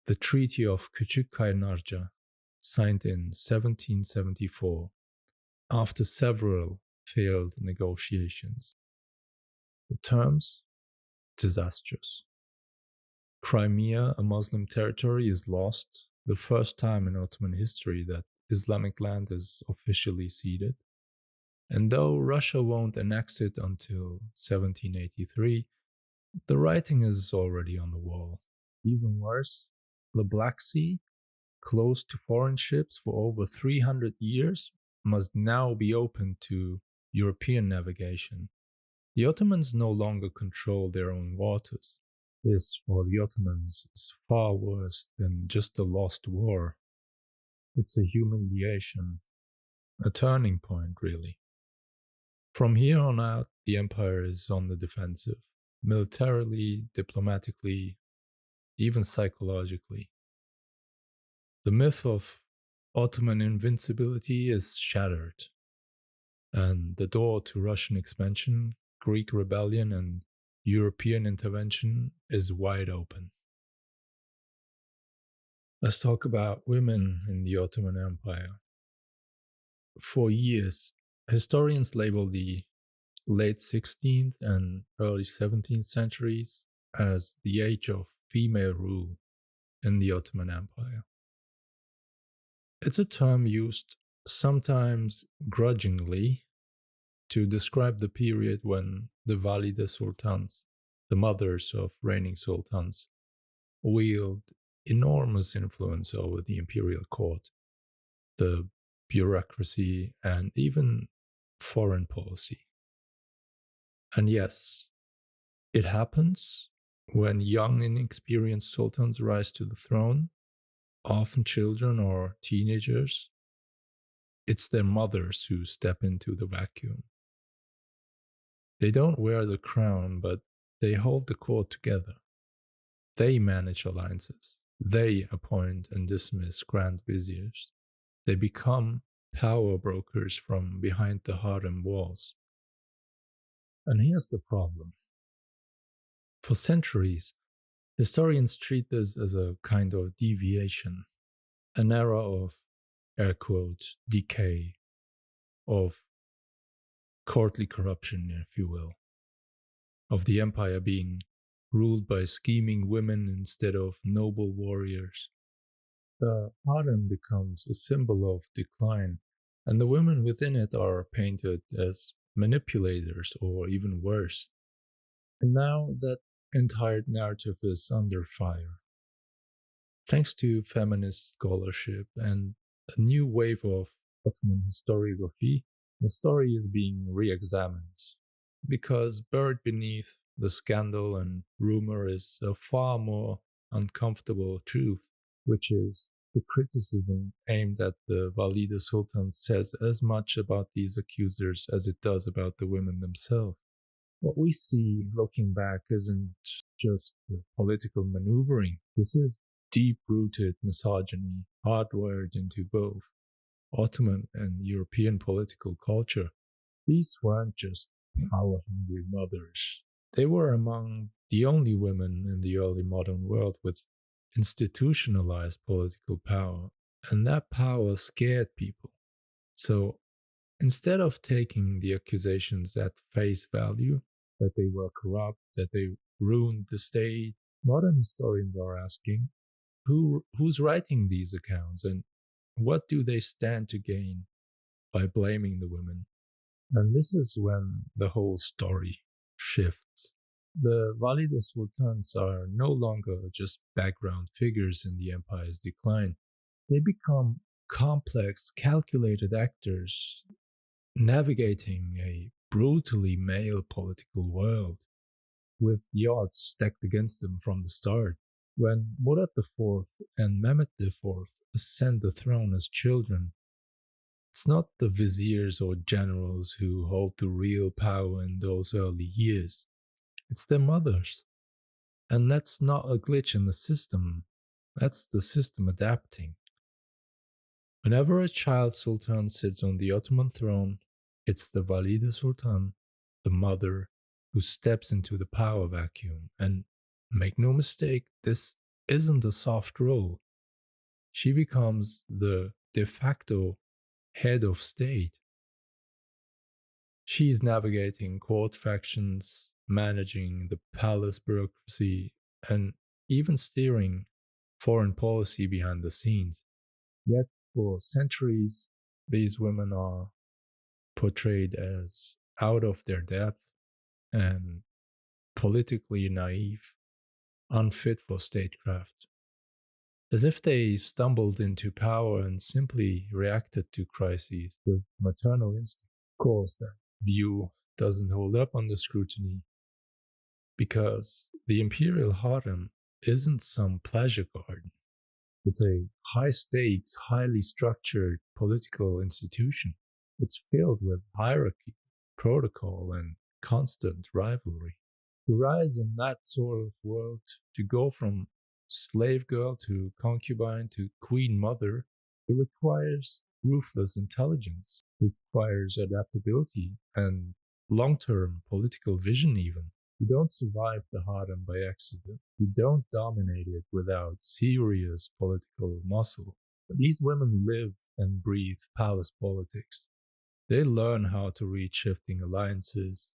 The Treaty of Küçük Kaynarca, signed in 1774, after several failed negotiations. The terms? Disastrous. Crimea, a Muslim territory, is lost, the first time in Ottoman history that Islamic land is officially ceded. And though Russia won't annex it until 1783, the writing is already on the wall. Even worse, the Black Sea, closed to foreign ships for over 300 years, must now be open to European navigation. The Ottomans no longer control their own waters. This, for the Ottomans, is far worse than just a lost war. It's a humiliation, a turning point, really. From here on out, the empire is on the defensive, militarily, diplomatically, even psychologically. The myth of Ottoman invincibility is shattered, and the door to Russian expansion, Greek rebellion, and European intervention is wide open. Let's talk about women in the Ottoman Empire. For years, historians label the late 16th and early 17th centuries as the age of female rule in the Ottoman Empire. It's a term used sometimes grudgingly to describe the period when the Valide Sultans, the mothers of reigning sultans, wield enormous influence over the imperial court, the bureaucracy, and even foreign policy. And yes, it happens when young, inexperienced sultans rise to the throne, often children or teenagers. It's their mothers who step into the vacuum. They don't wear the crown, but they hold the court together. They manage alliances. They appoint and dismiss grand viziers. They become power brokers from behind the harem walls. And here's the problem. For centuries, historians treat this as a kind of deviation, an era of, air quotes, decay, of courtly corruption, if you will, of the empire being ruled by scheming women instead of noble warriors. The harem becomes a symbol of decline, and the women within it are painted as manipulators or even worse. And now that entire narrative is under fire. Thanks to feminist scholarship and a new wave of Ottoman historiography, the story is being re examined. Because buried beneath the scandal and rumor is a far more uncomfortable truth, which is the criticism aimed at the Valide Sultan says as much about these accusers as it does about the women themselves. What we see looking back isn't just political maneuvering. This is deep rooted misogyny hardwired into both Ottoman and European political culture. These weren't just power hungry mothers, they were among the only women in the early modern world with institutionalized political power, and that power scared people. So instead of taking the accusations at face value, that they were corrupt, that they ruined the state, modern historians are asking who's writing these accounts and what do they stand to gain by blaming the women? And this is when the whole story shifts. The Valide Sultans are no longer just background figures in the empire's decline. They become complex, calculated actors navigating a brutally male political world with the odds stacked against them from the start. When Murad IV and Mehmed IV ascend the throne as children, it's not the viziers or generals who hold the real power in those early years. It's their mothers. And that's not a glitch in the system. That's the system adapting. Whenever a child sultan sits on the Ottoman throne, it's the Valide Sultan, the mother, who steps into the power vacuum. And make no mistake, this isn't a soft role. She becomes the de facto head of state. She's navigating court factions, managing the palace bureaucracy, and even steering foreign policy behind the scenes. Yet, for centuries, these women are portrayed as out of their depth and politically naive, unfit for statecraft, as if they stumbled into power and simply reacted to crises with maternal instinct. Of course, that view doesn't hold up under scrutiny because the imperial harem isn't some pleasure garden. It's a high stakes, highly structured political institution. It's filled with hierarchy, protocol, and constant rivalry. To rise in that sort of world, to go from slave girl to concubine to queen mother, it requires ruthless intelligence, it requires adaptability and long term political vision, even. You don't survive the harem by accident. You don't dominate it without serious political muscle. These women live and breathe palace politics. They learn how to read shifting alliances,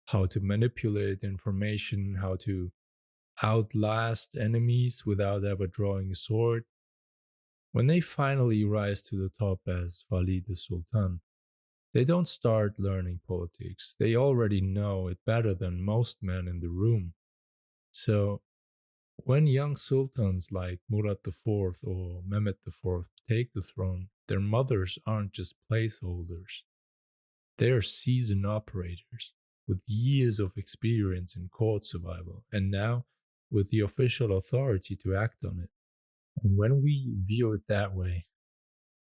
how to manipulate information, how to outlast enemies without ever drawing a sword. When they finally rise to the top as Valide Sultan, they don't start learning politics. They already know it better than most men in the room. So, when young sultans like Murad IV or Mehmed IV take the throne, their mothers aren't just placeholders. They're seasoned operators with years of experience in court survival, and now with the official authority to act on it. And when we view it that way,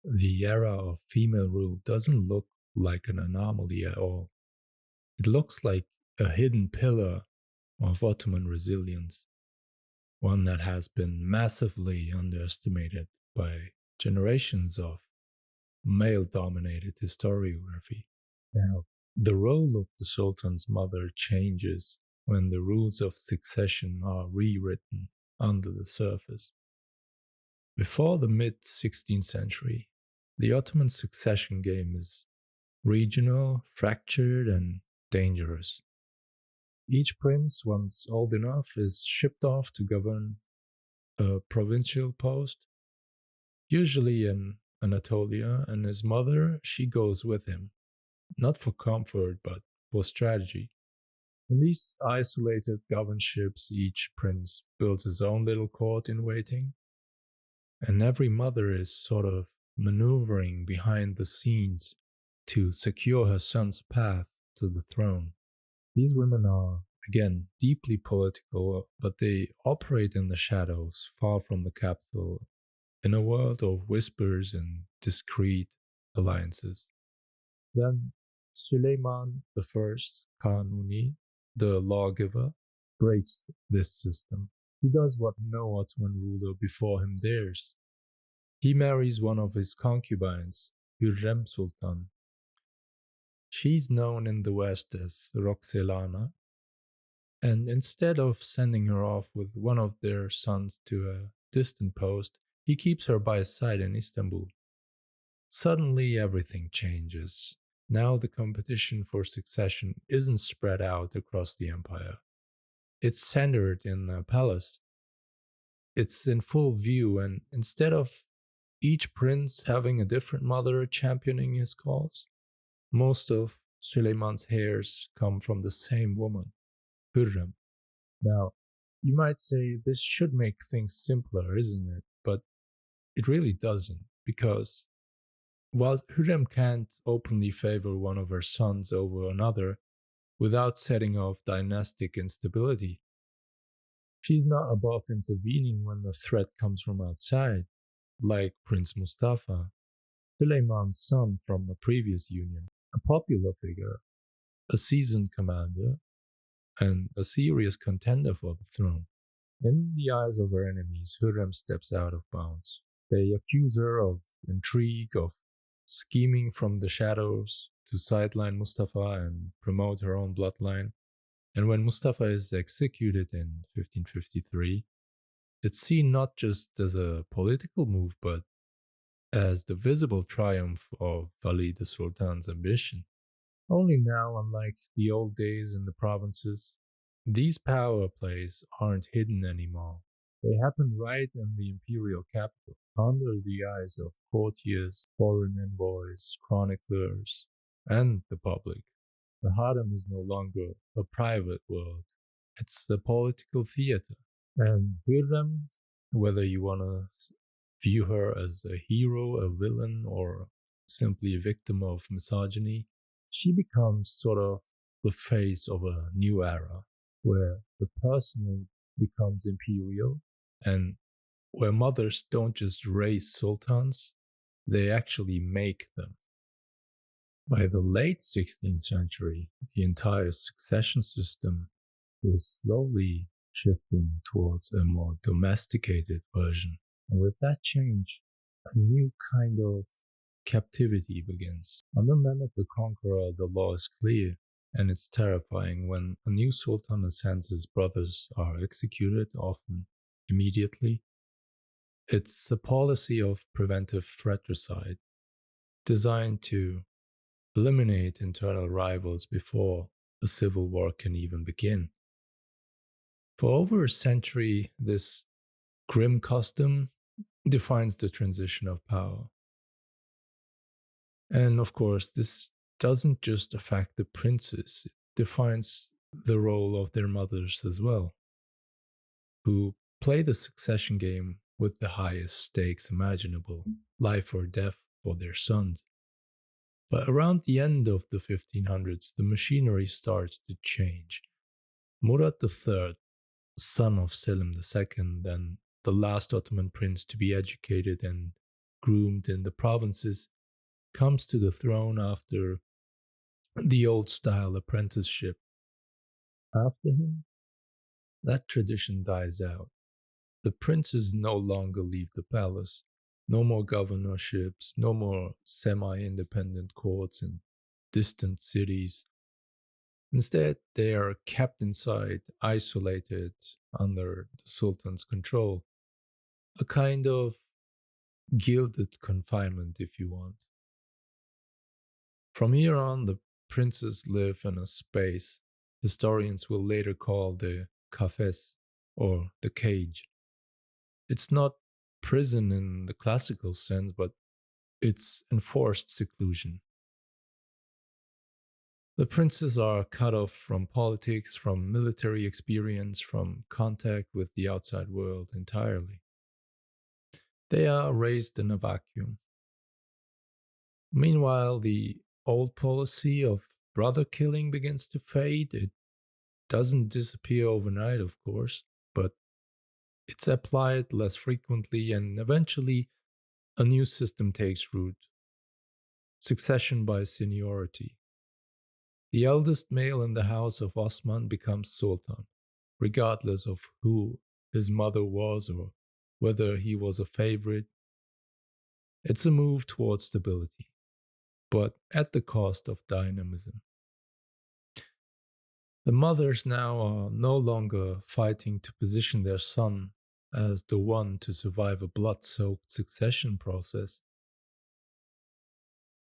the era of female rule doesn't look like an anomaly at all. It looks like a hidden pillar of Ottoman resilience. one that has been massively underestimated by generations of male dominated historiography. Now, the role of the Sultan's mother changes when the rules of succession are rewritten under the surface. Before the mid 16th century, the Ottoman succession game is regional, fractured, and dangerous. Each prince, once old enough, is shipped off to govern a provincial post, usually in Anatolia, and his mother, she goes with him, not for comfort, but for strategy. In these isolated governorships, each prince builds his own little court in waiting, and every mother is sort of maneuvering behind the scenes to secure her son's path to the throne. These women are, again, deeply political, but they operate in the shadows, far from the capital, in a world of whispers and discreet alliances. Then Suleiman I Kanuni, the lawgiver, breaks this system. He does what no Ottoman ruler before him dares. He marries one of his concubines, Hürrem Sultan. She's known in the West as Roxelana, and instead of sending her off with one of their sons to a distant post, he keeps her by his side in Istanbul. Suddenly, everything changes. Now, the competition for succession isn't spread out across the empire. It's centered in the palace. It's in full view, and instead of each prince having a different mother championing his cause, most of Suleiman's heirs come from the same woman, Hürrem. Now, you might say this should make things simpler, isn't it? But it really doesn't, because while Hürrem can't openly favor one of her sons over another without setting off dynastic instability, she's not above intervening when the threat comes from outside, like Prince Mustafa, Suleiman's son from a previous union, a popular figure, a seasoned commander, and a serious contender for the throne. In the eyes of her enemies, Hürrem steps out of bounds. They accuse her of intrigue, of scheming from the shadows to sideline Mustafa and promote her own bloodline. And when Mustafa is executed in 1553, it's seen not just as a political move, but as the visible triumph of Ali the Sultan's ambition. Only now, unlike the old days in the provinces, these power plays aren't hidden anymore. They happen right in the imperial capital, under the eyes of courtiers, foreign envoys, chroniclers, and the public. The harem is no longer a private world, it's the political theater. And Hürrem, whether you want to view her as a hero, a villain, or simply a victim of misogyny, she becomes sort of the face of a new era where the personal becomes imperial and where mothers don't just raise sultans, they actually make them. By the late 16th century, the entire succession system is slowly shifting towards a more domesticated version. And with that change, a new kind of captivity begins. Under Mehmed the Conqueror, the law is clear, and it's terrifying when a new sultan ascends. His brothers are executed, often immediately. It's a policy of preventive fratricide, designed to eliminate internal rivals before a civil war can even begin. For over a century, this grim custom defines the transition of power. And of course, this doesn't just affect the princes, it defines the role of their mothers as well, who play the succession game with the highest stakes imaginable, life or death for their sons. But around the end of the 1500s, the machinery starts to change. Murad III, son of Selim II and the last Ottoman prince to be educated and groomed in the provinces, comes to the throne after the old-style apprenticeship. After him, that tradition dies out. The princes no longer leave the palace. No more governorships, no more semi independent courts in distant cities. Instead, they are kept inside, isolated, under the Sultan's control. A kind of gilded confinement, if you want. From here on, the princes live in a space historians will later call the kafes, or the cage. It's not prison in the classical sense, but it's enforced seclusion. The princes are cut off from politics, from military experience, from contact with the outside world entirely. They are raised in a vacuum. Meanwhile, the old policy of brother killing begins to fade. It doesn't disappear overnight, of course, but it's applied less frequently, and eventually a new system takes root: succession by seniority. The eldest male in the house of Osman becomes Sultan, regardless of who his mother was or whether he was a favorite. It's a move towards stability, but at the cost of dynamism. The mothers now are no longer fighting to position their son as the one to survive a blood soaked succession process.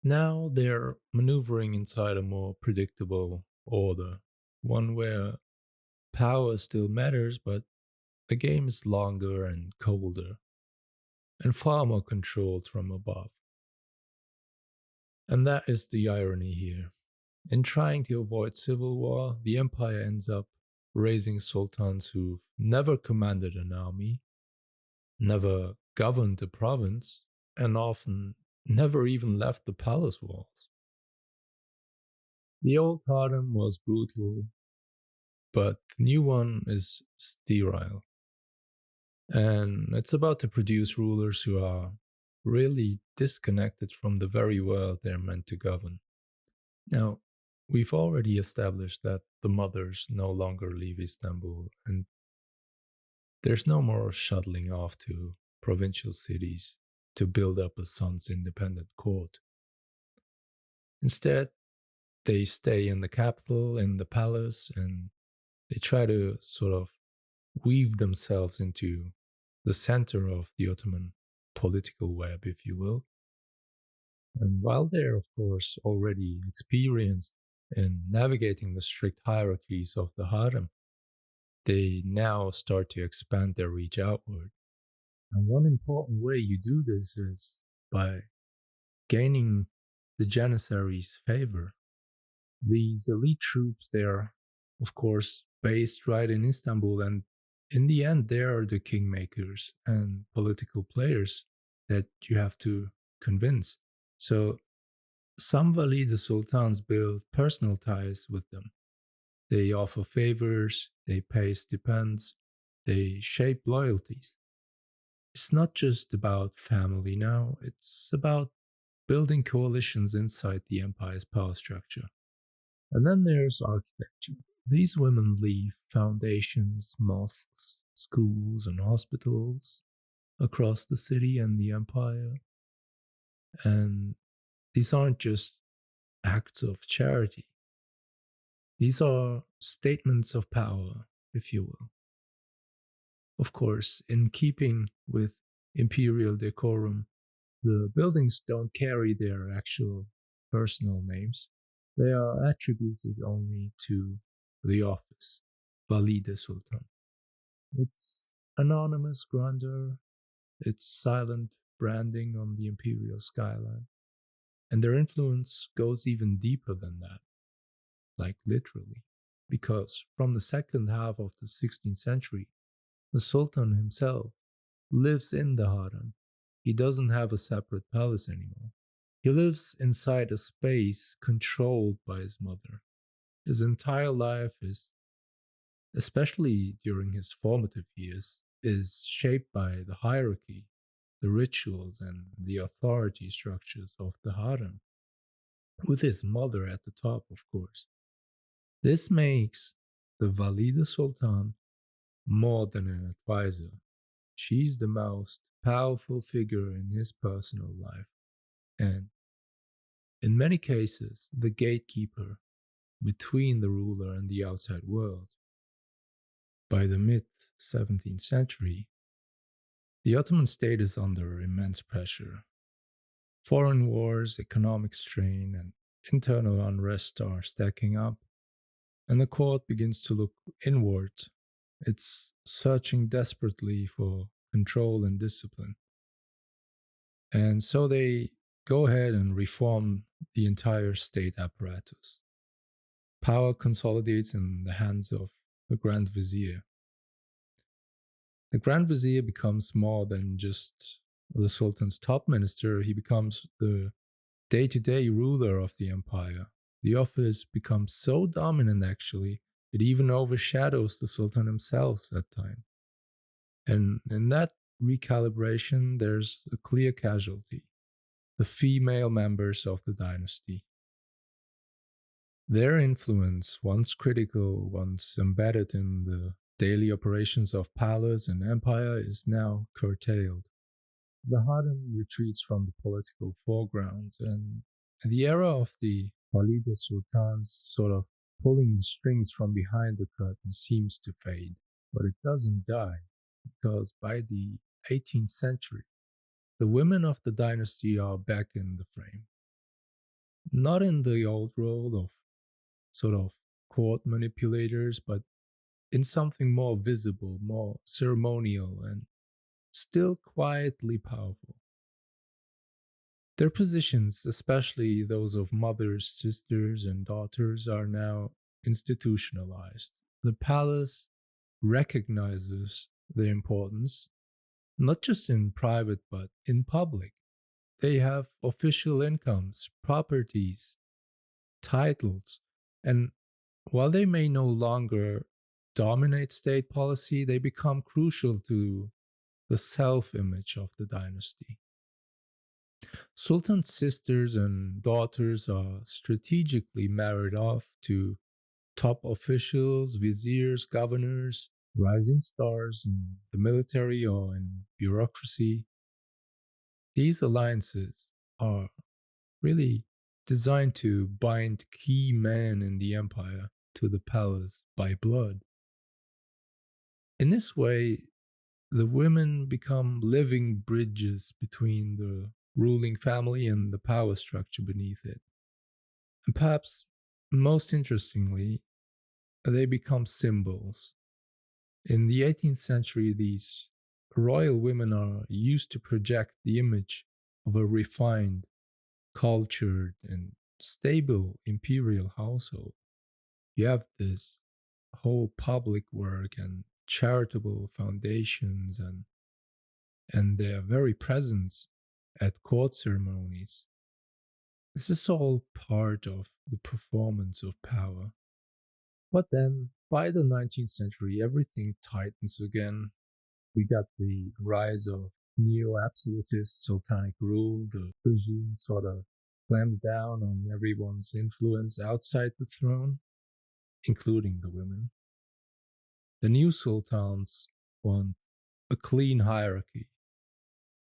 Now they're maneuvering inside a more predictable order, one where power still matters, but the game is longer and colder, and far more controlled from above. And that is the irony here. In trying to avoid civil war, the empire ends up raising sultans who've never commanded an army, never governed a province, and often never even left the palace walls. The old harem was brutal, but the new one is sterile. And it's about to produce rulers who are really disconnected from the very world they're meant to govern. Now, we've already established that the mothers no longer leave Istanbul, and there's no more shuttling off to provincial cities to build up a son's independent court. Instead, they stay in the capital, in the palace, and they try to sort of weave themselves into the center of the Ottoman political web, if you will. And while they're, of course, already experienced in navigating the strict hierarchies of the harem, they now start to expand their reach outward. And one important way you do this is by gaining the Janissaries' favor. These elite troops, they are, of course, based right in Istanbul, and in the end, they are the kingmakers and political players that you have to convince. So, some Valide sultans build personal ties with them. They offer favors, they pay stipends, they shape loyalties. It's not just about family now, it's about building coalitions inside the empire's power structure. And then there's architecture. These women leave foundations, mosques, schools, and hospitals across the city and the empire. And these aren't just acts of charity, these are statements of power, if you will. Of course, in keeping with imperial decorum, the buildings don't carry their actual personal names. They are attributed only to the office, Valide Sultan. It's anonymous grandeur, it's silent branding on the imperial skyline. And their influence goes even deeper than that, like literally. Because from the second half of the 16th century, the Sultan himself lives in the harem. He doesn't have a separate palace anymore. He lives inside a space controlled by his mother. His entire life is, especially during his formative years, is shaped by the hierarchy, the rituals, and the authority structures of the harem, with his mother at the top, of course. This makes the Valide Sultan more than an advisor. she's the most powerful figure in his personal life, and in many cases, the gatekeeper between the ruler and the outside world. By the mid 17th century, the Ottoman state is under immense pressure. Foreign wars, economic strain, and internal unrest are stacking up, and the court begins to look inward. It's searching desperately for control and discipline. And so they go ahead and reform the entire state apparatus. Power consolidates in the hands of the Grand Vizier. The Grand Vizier becomes more than just the Sultan's top minister, he becomes the day to day ruler of the empire. The office becomes so dominant, actually, it even overshadows the Sultan himself at times. And in that recalibration, there's a clear casualty: the female members of the dynasty. Their influence, once critical, once embedded in the daily operations of palace and empire, is now curtailed. The harem retreats from the political foreground, and the era of the Walida Sultans sort of pulling the strings from behind the curtain seems to fade. But it doesn't die, because by the 18th century, the women of the dynasty are back in the frame. Not in the old role of sort of court manipulators, but in something more visible, more ceremonial, and still quietly powerful. Their positions, especially those of mothers, sisters, and daughters, are now institutionalized. The palace recognizes their importance, not just in private, but in public. They have official incomes, properties, titles, and while they may no longer dominate state policy, they become crucial to the self image of the dynasty. Sultan's sisters and daughters are strategically married off to top officials, viziers, governors, rising stars in the military or in bureaucracy. These alliances are really designed to bind key men in the empire to the palace by blood. In this way, the women become living bridges between the ruling family and the power structure beneath it. And perhaps most interestingly, they become symbols. In the 18th century, these royal women are used to project the image of a refined, cultured, and stable imperial household. You have this whole public work and charitable foundations and their very presence at court ceremonies. This is all part of the performance of power. But then, by the 19th century, everything tightens again. We got the rise of neo-absolutist sultanic rule. The regime sort of clamps down on everyone's influence outside the throne, including the women. The new sultans want a clean hierarchy,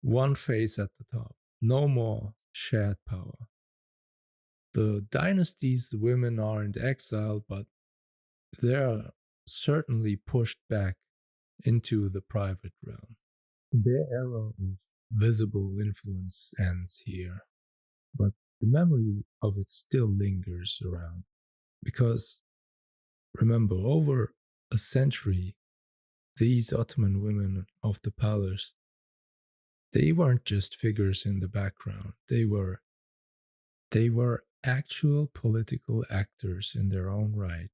one face at the top, no more shared power. The dynasty's women aren't exiled, but they're certainly pushed back into the private realm. Their era of visible influence ends here, but the memory of it still lingers around. Because remember, over a century, these Ottoman women of the palace, they weren't just figures in the background. They were actual political actors in their own right.